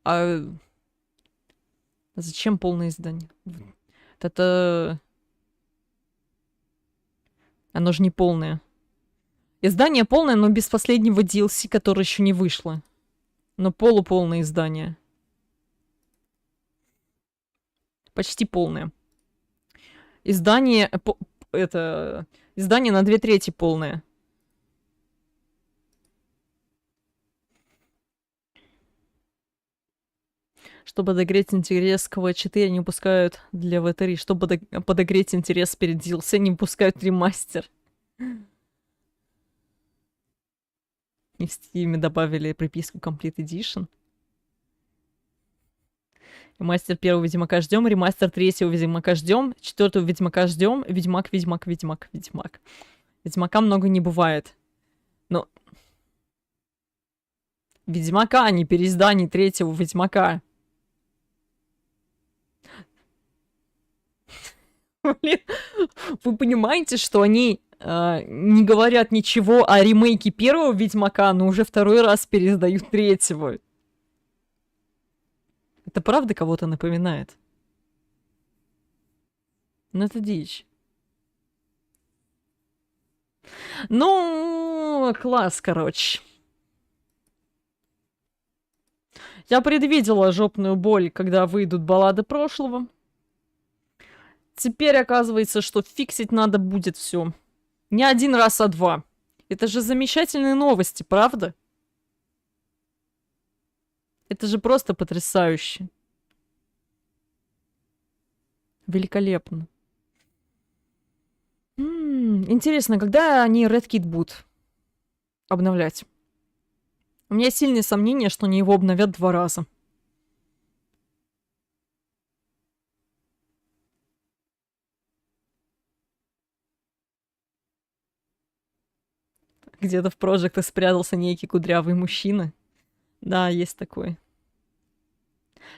А зачем полное издание? Это... Оно же не полное. Издание полное, но без последнего DLC, которое еще не вышло. Но полуполное издание. Почти полное. Издание... Издание на 2/3 полное. Чтобы подогреть интерес к V4, не выпускают для V3. Чтобы подогреть интерес перед DLC, не выпускают ремастер. И в Steam добавили приписку Complete Edition. Ремастер первого Ведьмака ждем, ремастер третьего Ведьмака ждем, четвертого Ведьмака ждем, Ведьмак. Ведьмака много не бывает. Но... Ведьмака, а не переизданий третьего Ведьмака. Блин, вы понимаете, что они не говорят ничего о ремейке первого Ведьмака, но уже второй раз переиздают третьего. Это правда кого-то напоминает? Ну, это дичь. Ну, класс, короче. Я предвидела жопную боль, когда выйдут баллады прошлого. Теперь оказывается, что фиксить надо будет все. Не один раз, а два. Это же замечательные новости, правда? Это же просто потрясающе. Великолепно. Интересно, когда они Red Kit будут обновлять? У меня сильные сомнения, что они его обновят 2 раза. Где-то в прожектах спрятался некий кудрявый мужчина. Да, есть такой.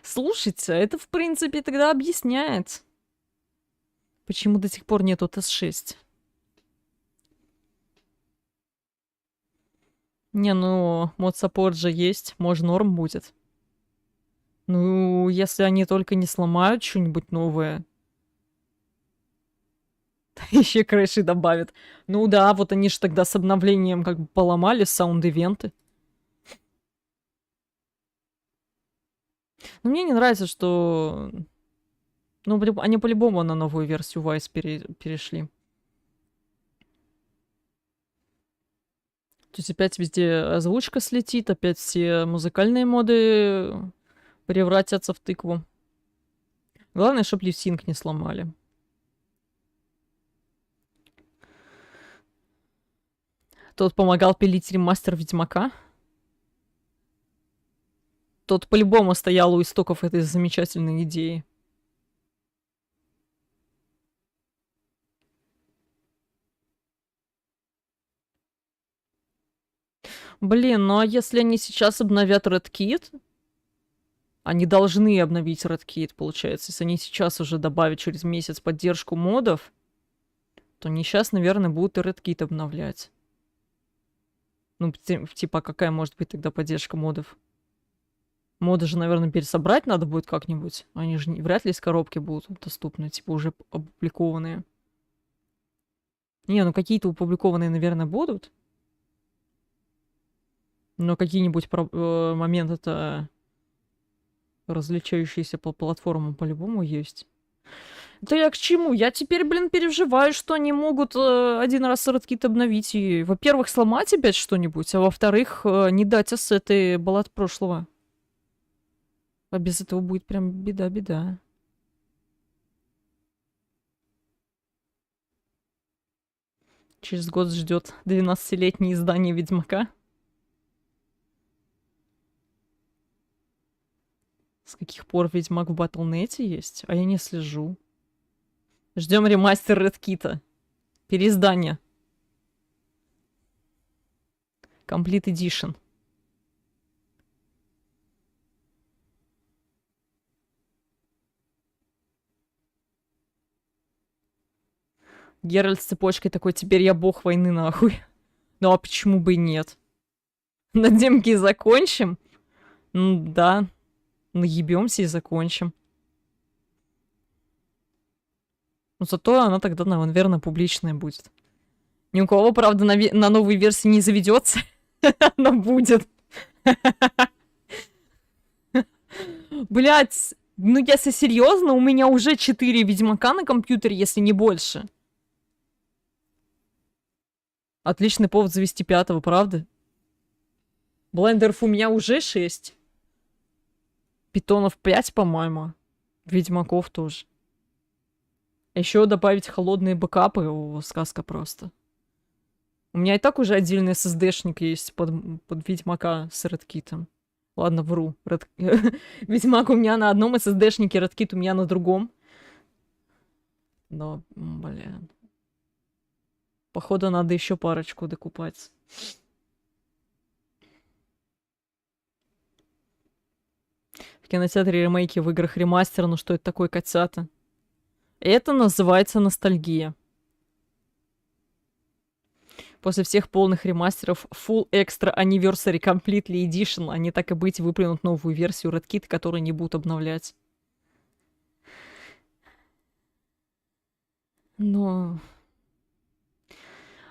Слушайте, это, в принципе, тогда объясняет, почему до сих пор нету ТС-6. Не, ну, мод-саппорт же есть, может, норм будет. Ну, если они только не сломают что-нибудь новое. Еще крыши добавят. Ну да, вот они же тогда с обновлением как бы поломали саунд-ивенты. Но мне не нравится, что... Ну, они по-любому на новую версию Vice перешли. То есть опять везде озвучка слетит, опять все музыкальные моды превратятся в тыкву. Главное, чтобы липсинг не сломали. Тот помогал пилить ремастер Ведьмака. Тот по-любому стоял у истоков этой замечательной идеи. Блин, ну а если они сейчас обновят Red Kit? Они должны обновить Red Kit, получается. Если они сейчас уже добавят через месяц поддержку модов, то они сейчас, наверное, будут и Red Kit обновлять. Ну, типа, какая может быть тогда поддержка модов? Моды же, наверное, пересобрать надо будет как-нибудь. Они же вряд ли из коробки будут доступны, типа, уже опубликованные. Не, ну какие-то опубликованные, наверное, будут. Но какие-нибудь моменты-то различающиеся по платформам по-любому есть. Да я к чему? Я теперь, блин, переживаю, что они могут один раз Red Kit обновить и, во-первых, сломать опять что-нибудь, а во-вторых, не дать ассеты баллад прошлого. А без этого будет прям беда-беда. Через год ждет 12-летнее издание Ведьмака. С каких пор Ведьмак в Батл.нете есть? А я не слежу. Ждем ремастер Red Kit'а. Переиздание. Complete Edition. Геральт с цепочкой такой, теперь я бог войны нахуй. Ну а почему бы и нет? На демке закончим? Ну да. Наебемся и закончим. Но зато она тогда, наверное, публичная будет. Ни у кого, правда, на новой версии не заведется. Но будет. Блять, ну если серьезно, у меня уже 4 Ведьмака на компьютере, если не больше. Отличный повод завести 5-го, правда? Блендеров у меня уже 6. Питонов 5, по-моему. Ведьмаков тоже. Еще добавить холодные бэкапы. О, сказка просто. У меня и так уже отдельный SSD-шник есть под Ведьмака с редкитом. Ладно, вру. Ведьмак у меня на одном SSD-шнике, редкит у меня на другом. Но, блин. Походу, надо еще парочку докупать. В кинотеатре ремейки, в играх ремастер. Ну что это такое, котята? Это называется ностальгия. После всех полных ремастеров Full Extra Anniversary Completely Edition они так и быть выплюнут новую версию RedKit, которую не будут обновлять. Но...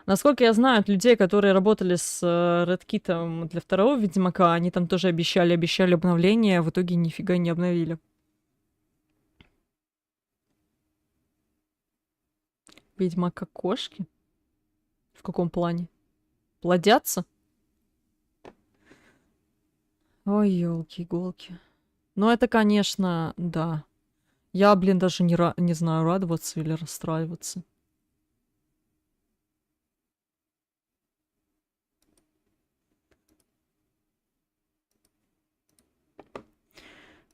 Насколько я знаю, от людей, которые работали с RedKit'ом для второго Ведьмака, они там тоже обещали обновление, а в итоге нифига не обновили. Ведьмак как кошки? В каком плане? Плодятся? Ой, елки-иголки. Ну, это, конечно, да. Я, блин, даже не знаю, радоваться или расстраиваться.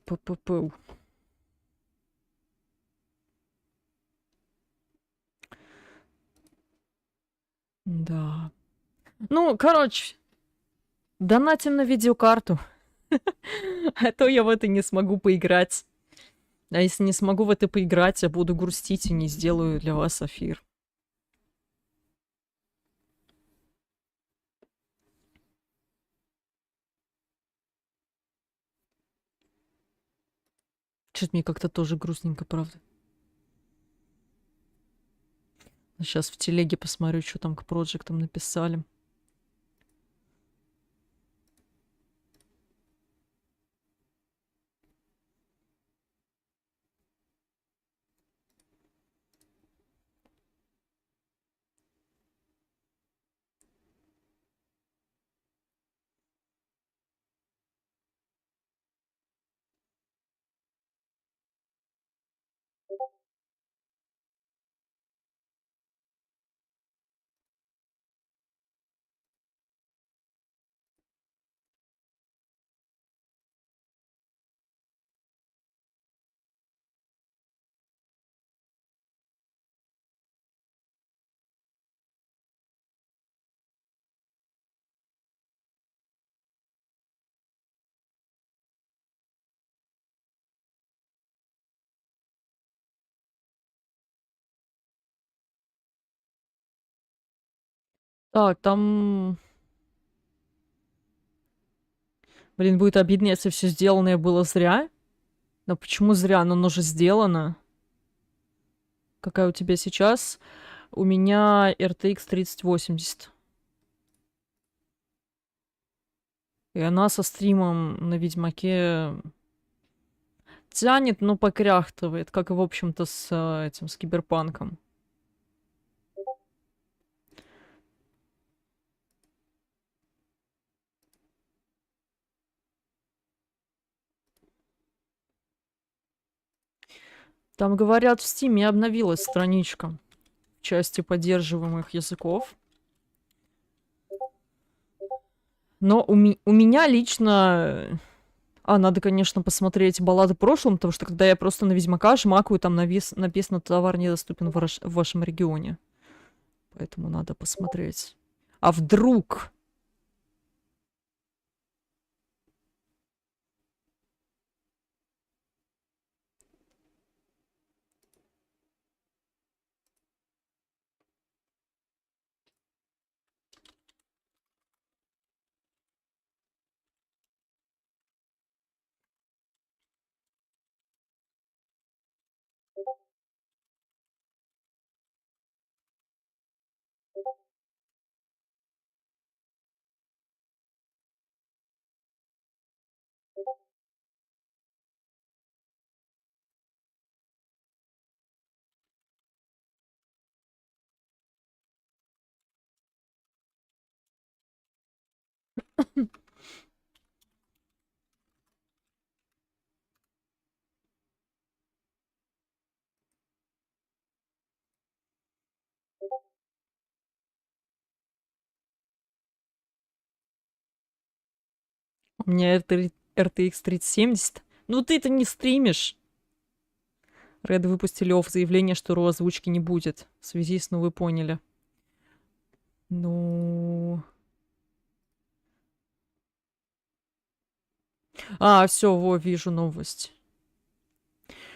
П-п-п. Да. Ну, короче, донатим на видеокарту. А то я в это не смогу поиграть. А если не смогу в это поиграть, я буду грустить и не сделаю для вас эфир. Что-то мне как-то тоже грустненько, правда. Сейчас в телеге посмотрю, что там к проектам написали. Так, там... Блин, будет обидно, если все сделанное было зря. Но почему зря? Но оно же сделано. Какая у тебя сейчас? У меня RTX 3080. И она со стримом на Ведьмаке тянет, но покряхтывает, как и, в общем-то, с Киберпанком. Там, говорят, в Стиме обновилась страничка в части поддерживаемых языков. Но у меня лично... надо, конечно, посмотреть баллады в прошлом, потому что когда я просто на Ведьмака жмакаю, там написано «Товар недоступен в вашем регионе». Поэтому надо посмотреть. А вдруг... У меня RTX 3070. Ну ты-то не стримишь. Red выпустили заявление, что RAW озвучки не будет. В связи с, ну вы поняли. Ну... Все, вижу новость.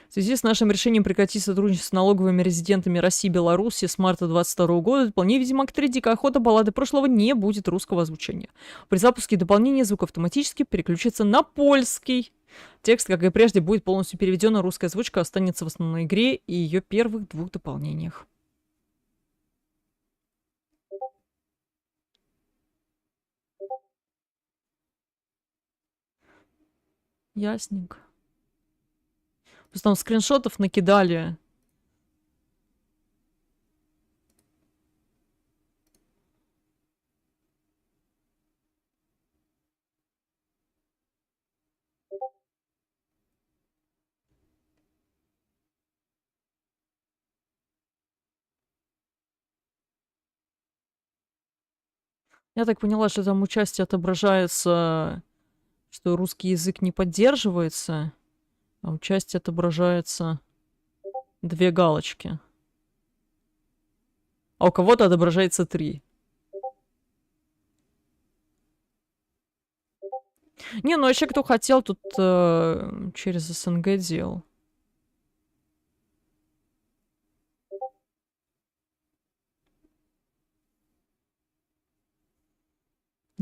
В связи с нашим решением прекратить сотрудничество с налоговыми резидентами России и Беларуси с марта 2022 года, вполне видимо, акторе «Дикая охота. Баллады прошлого» не будет русского озвучения. При запуске дополнения звук автоматически переключится на польский. Текст, как и прежде, будет полностью переведен, а русская озвучка останется в основной игре и ее первых 2 дополнениях. Ясненько. Просто там скриншотов накидали. Я так поняла, что там участие отображается, что русский язык не поддерживается, а участие отображается 2 галочки. А у кого-то отображается 3. Не, ну вообще, кто хотел, тут через СНГ делал.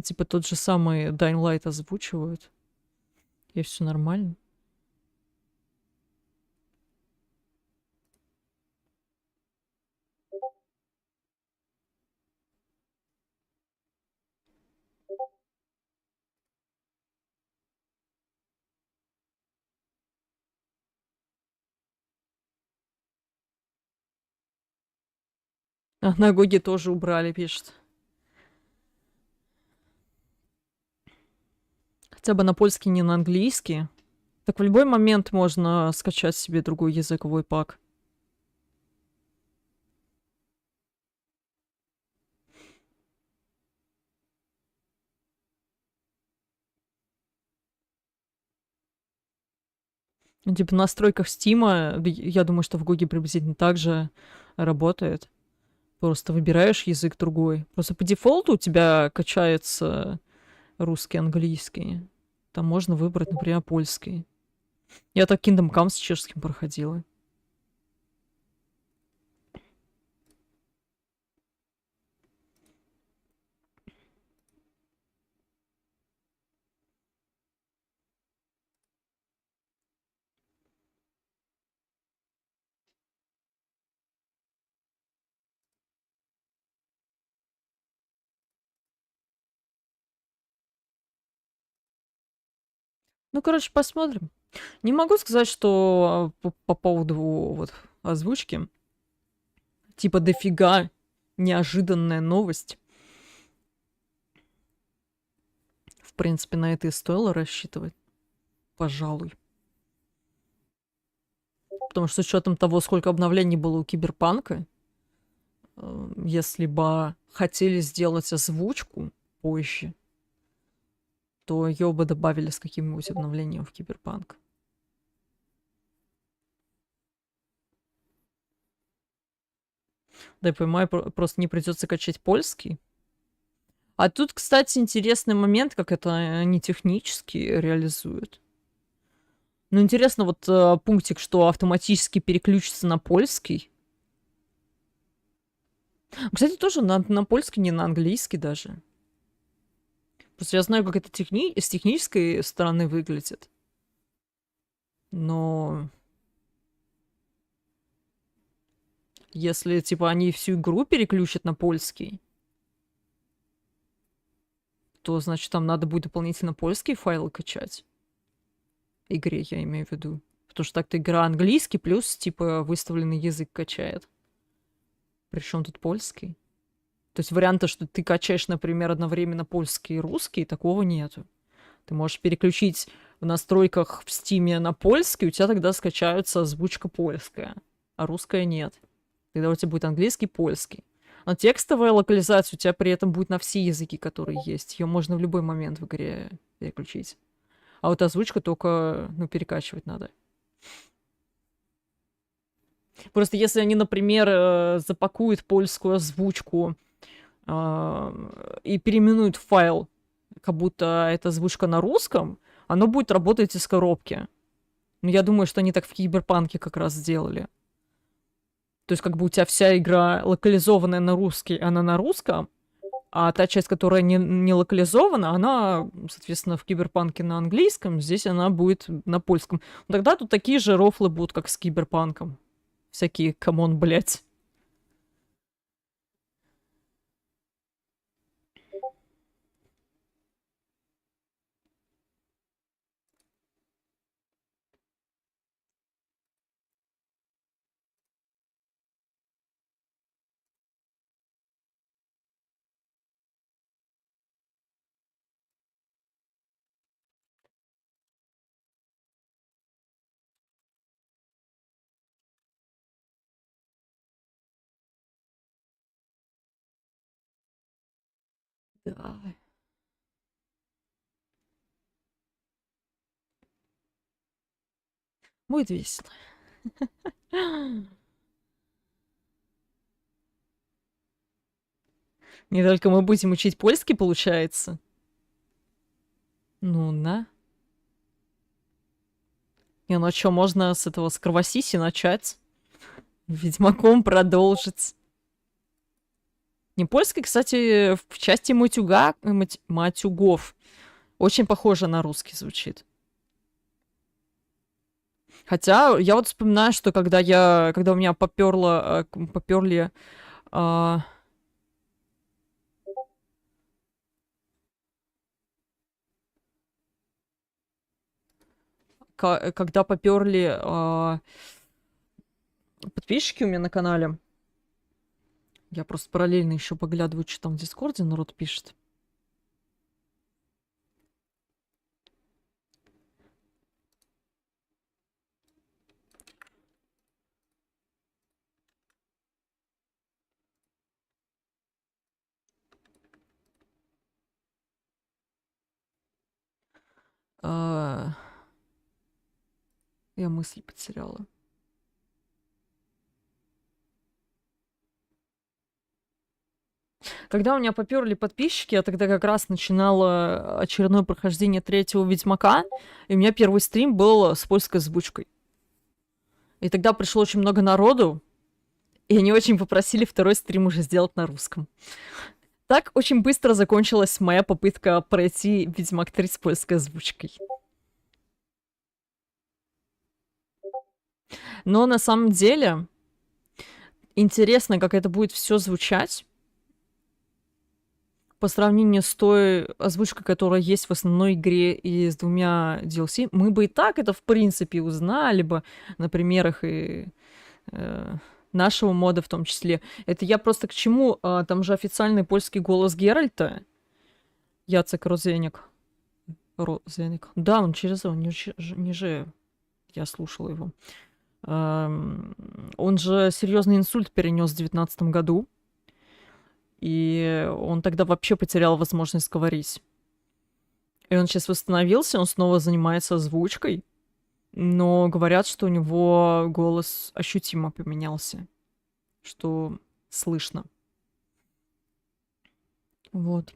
Типа тот же самый Dying Light озвучивают. И все нормально. На Гоге тоже убрали, пишет. Хотя бы на польский, не на английский. Так в любой момент можно скачать себе другой языковой пак. Типа в настройках Стима, я думаю, что в Гоге приблизительно так же работает. Просто выбираешь язык другой. Просто по дефолту у тебя качается русский, английский. Там можно выбрать, например, польский. Я так Kingdom Come с чешским проходила. Ну, короче, посмотрим. Не могу сказать, что по поводу вот озвучки. Типа дофига неожиданная новость. В принципе, на это и стоило рассчитывать. Пожалуй. Потому что с учетом того, сколько обновлений было у Киберпанка, если бы хотели сделать озвучку позже, то ее бы добавили с каким-нибудь обновлением в Киберпанк. Да, я понимаю, просто не придется качать польский. А тут, кстати, интересный момент, как это они технически реализуют. Ну, интересно, вот пунктик, что автоматически переключится на польский. Кстати, тоже на польский, не на английский даже. Просто я знаю, как это с технической стороны выглядит. Но... Если, типа, они всю игру переключат на польский, то, значит, там надо будет дополнительно польские файлы качать. Игре, я имею в виду. Потому что так-то игра английский, плюс, типа, выставленный язык качает. Причем тут польский? То есть варианта, что ты качаешь, например, одновременно польский и русский, такого нету. Ты можешь переключить в настройках в Стиме на польский, у тебя тогда скачается озвучка польская, а русская нет. Тогда у тебя будет английский, польский. Но текстовая локализация у тебя при этом будет на все языки, которые есть. Ее можно в любой момент в игре переключить. А вот озвучка только, ну, перекачивать надо. Просто если они, например, запакуют польскую озвучку и переименуют файл, как будто это озвучка на русском, оно будет работать из коробки. Но я думаю, что они так в Киберпанке как раз сделали. То есть как бы у тебя вся игра локализованная на русский, она на русском, а та часть, которая не локализована, она, соответственно, в Киберпанке на английском, здесь она будет на польском. Но тогда тут такие же рофлы будут, как с Киберпанком. Всякие, камон, блядь. Да. Будет весело. Не только мы будем учить польский, получается. Ну, на. Не, ну а что, можно с этого, с кровосиси начать? Ведьмаком продолжить. Не польский, кстати, в части матюгов очень похоже на русский звучит. Хотя я вот вспоминаю, что когда у меня поперли когда поперли подписчики у меня на канале, я просто параллельно еще поглядываю, что там в Дискорде народ пишет. Я мысль потеряла. Когда у меня поперли подписчики, я тогда как раз начинала очередное прохождение третьего Ведьмака, и у меня первый стрим был с польской озвучкой. И тогда пришло очень много народу, и они очень попросили второй стрим уже сделать на русском. Так очень быстро закончилась моя попытка пройти Ведьмак 3 с польской озвучкой. Но на самом деле интересно, как это будет все звучать по сравнению с той озвучкой, которая есть в основной игре и с двумя DLC. Мы бы и так это, в принципе, узнали бы на примерах и нашего мода в том числе. Это я просто к чему? Там же официальный польский голос Геральта. Яцек Розеник. Да, он через он, ниже я слушала его. Он же серьезный инсульт перенес в 2019 году. И он тогда вообще потерял возможность говорить. И он сейчас восстановился, он снова занимается озвучкой. Но говорят, что у него голос ощутимо поменялся. Что слышно. Вот.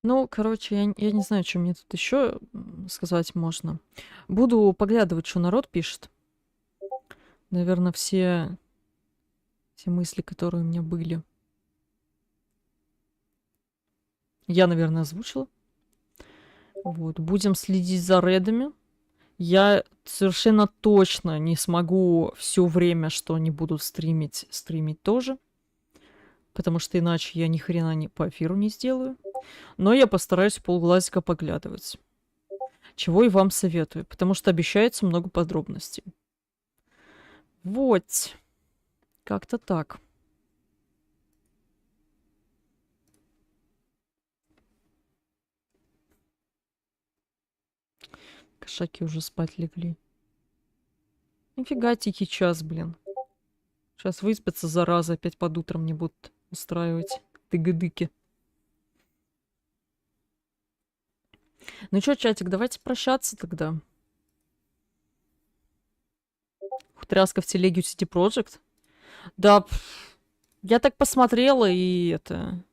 Ну, короче, я не знаю, что мне тут еще сказать можно. Буду поглядывать, что народ пишет. Наверное, все мысли, которые у меня были, я, наверное, озвучила. Вот. Будем следить за редами. Я совершенно точно не смогу все время, что они будут стримить тоже. Потому что иначе я ни хрена по эфиру не сделаю. Но я постараюсь полглазика поглядывать. Чего и вам советую, потому что обещается много подробностей. Вот. Как-то так. Кошаки уже спать легли. Нифига тихий час, блин. Сейчас выспятся, зараза, опять под утром не будут устраивать тыгы-дыки. Ну чё, чатик, давайте прощаться тогда. Тряска в телеге у City Project. Да, я так посмотрела, и это...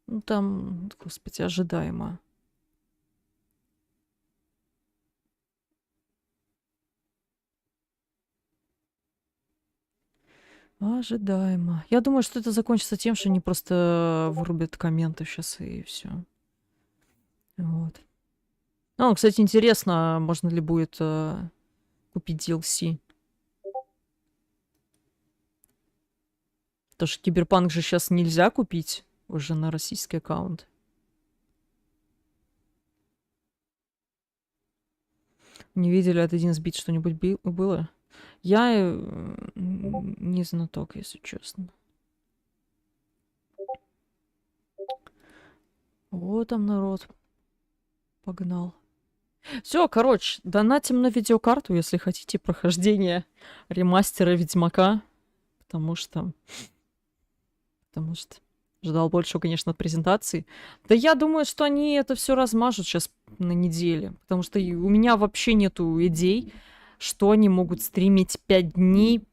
Ну там, господи, ожидаемо. Ожидаемо. Я думаю, что это закончится тем, что они просто вырубят комменты сейчас и все. Вот. Ну, кстати, интересно, можно ли будет купить DLC. Потому что Киберпанк же сейчас нельзя купить уже на российский аккаунт. Не видели от 11 бит что-нибудь было? Я не знаток, если честно. Вот там народ погнал. Все, короче, донатим на видеокарту, если хотите прохождение ремастера Ведьмака. Потому что ждал больше, конечно, от презентации. Да я думаю, что они это все размажут сейчас на неделе. Потому что у меня вообще нету идей, что они могут стримить 5 дней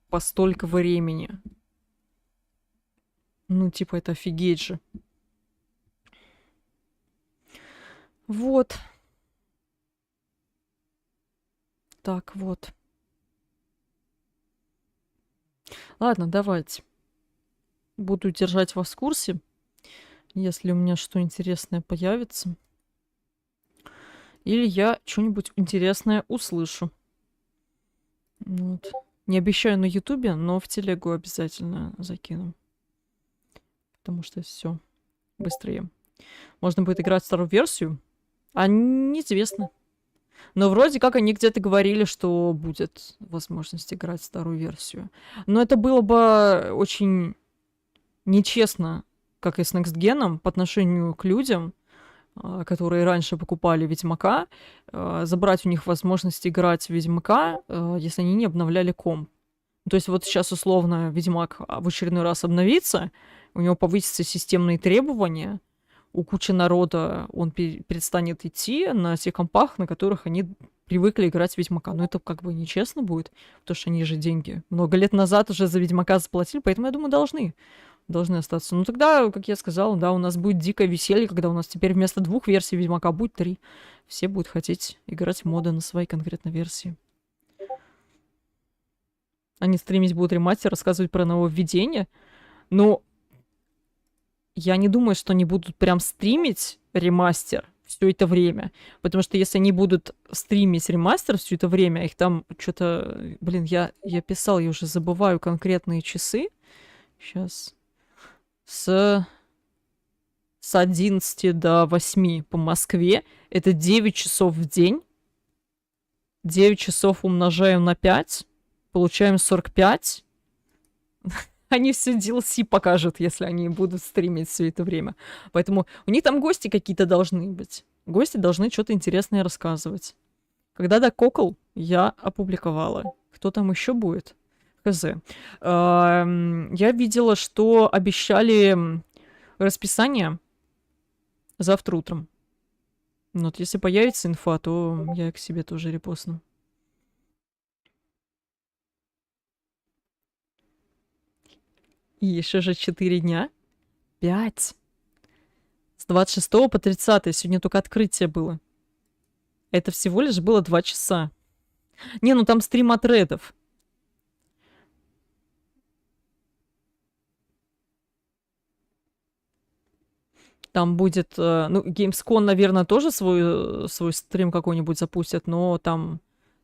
по столько времени. Ну, типа, это офигеть же. Вот. Так, вот. Ладно, давайте. Буду держать вас в курсе, если у меня что интересное появится. Или я что-нибудь интересное услышу. Вот. Не обещаю на Ютубе, но в телегу обязательно закину. Потому что все быстрее. Можно будет играть старую версию, а неизвестно. Но вроде как они где-то говорили, что будет возможность играть старую версию. Но это было бы очень нечестно, как и с Next Gen, по отношению к людям, которые раньше покупали Ведьмака, забрать у них возможность играть в Ведьмака, если они не обновляли комп. То есть вот сейчас условно Ведьмак в очередной раз обновится, у него повысятся системные требования, у кучи народа он перестанет идти на тех компах, на которых они привыкли играть в Ведьмака. Но это как бы нечестно будет, потому что они же деньги много лет назад уже за Ведьмака заплатили, поэтому, я думаю, должны остаться. Ну тогда, как я сказала, да, у нас будет дикое веселье, когда у нас теперь вместо 2 версий Ведьмака будет 3. Все будут хотеть играть в моды на своей конкретно версии. Они стримить будут ремастер, рассказывать про нововведения. Но я не думаю, что они будут прям стримить ремастер все это время. Потому что если они будут стримить ремастер все это время, их там что-то... Блин, я писал, я уже забываю конкретные часы. Сейчас. С 11 до 8 по Москве. Это 9 часов в день. 9 часов умножаем на 5. Получаем 45. Они все DLC покажут, если они будут стримить все это время. Поэтому у них там гости какие-то должны быть. Гости должны что-то интересное рассказывать. Когда дококал, я опубликовала. Кто там еще будет? Хз. Я видела, что обещали расписание завтра утром. Вот, если появится инфа, то я к себе тоже репостну. И еще же 4 дня. 5. С 26 по 30. Сегодня только открытие было. Это всего лишь было 2 часа. Не, ну там стрим от редов. Там будет... ну, gamescom, наверное, тоже свой стрим какой-нибудь запустят, но там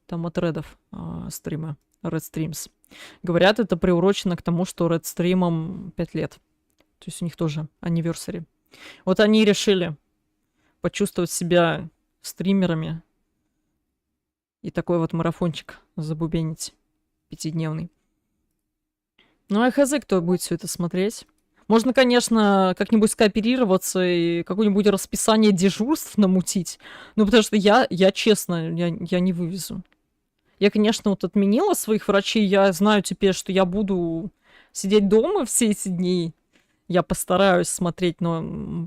от редов стримы. Red Streams. Говорят, это приурочено к тому, что Red Stream'ам 5 лет. То есть у них тоже anniversary. Вот они решили почувствовать себя стримерами и такой вот марафончик забубенить 5-дневный. Ну, а хз, кто будет все это смотреть? Можно, конечно, как-нибудь скооперироваться и какое-нибудь расписание дежурств намутить. Ну, потому что я честно, я не вывезу. Я, конечно, вот отменила своих врачей. Я знаю теперь, что я буду сидеть дома все эти дни. Я постараюсь смотреть, но,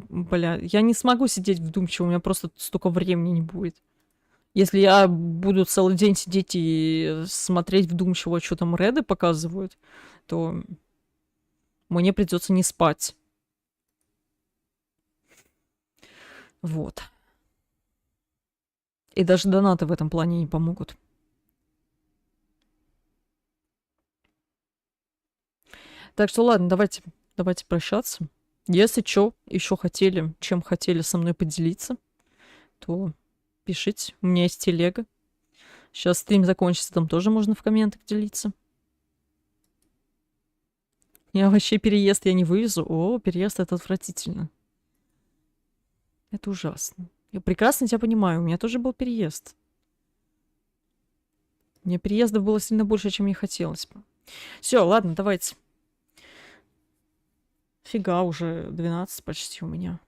бля, я не смогу сидеть вдумчиво. У меня просто столько времени не будет. Если я буду целый день сидеть и смотреть вдумчиво, что там реды показывают, то мне придется не спать. Вот. И даже донаты в этом плане не помогут. Так что ладно, давайте прощаться. Если что, еще хотели, чем хотели со мной поделиться, то пишите. У меня есть телега. Сейчас стрим закончится, там тоже можно в комментах делиться. Я вообще переезд я не вывезу. О, переезд это отвратительно. Это ужасно. Я прекрасно тебя понимаю, у меня тоже был переезд. Мне переездов было сильно больше, чем мне хотелось бы. Все, ладно, давайте. Фига, уже 12 почти у меня.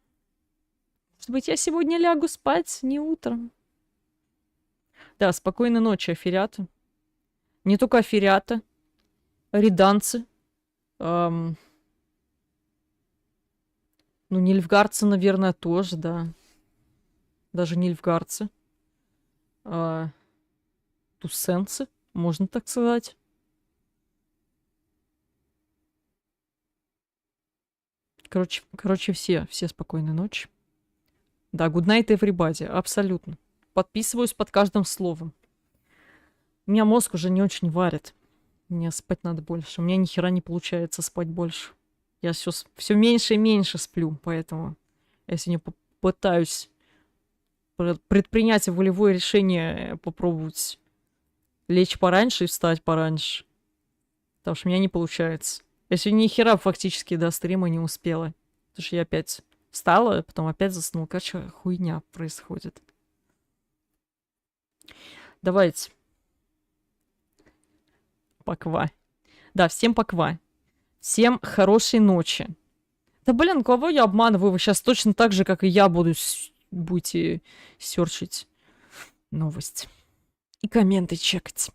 Может быть, я сегодня лягу спать, не утром. Да, спокойной ночи, аферяты. Не только аферяты. Риданцы. Ну, нильфгардцы, наверное, тоже, да. Даже нильфгардцы. Туссенцы, можно так сказать. Короче, все спокойной ночи. Да, good night, everybody, абсолютно. Подписываюсь под каждым словом. У меня мозг уже не очень варит. Мне спать надо больше. У меня ни хера не получается спать больше. Я все меньше и меньше сплю, поэтому я сегодня попытаюсь предпринять волевое решение, попробовать лечь пораньше и встать пораньше. Потому что у меня не получается. Я сегодня ни хера фактически до стрима не успела. Потому что я опять встала, потом опять заснула. Короче, хуйня происходит. Давайте. Поква. Да, всем поква. Всем хорошей ночи. Да блин, кого я обманываю? Вы сейчас точно так же, как и я, будете серчить новости. И комменты чекать.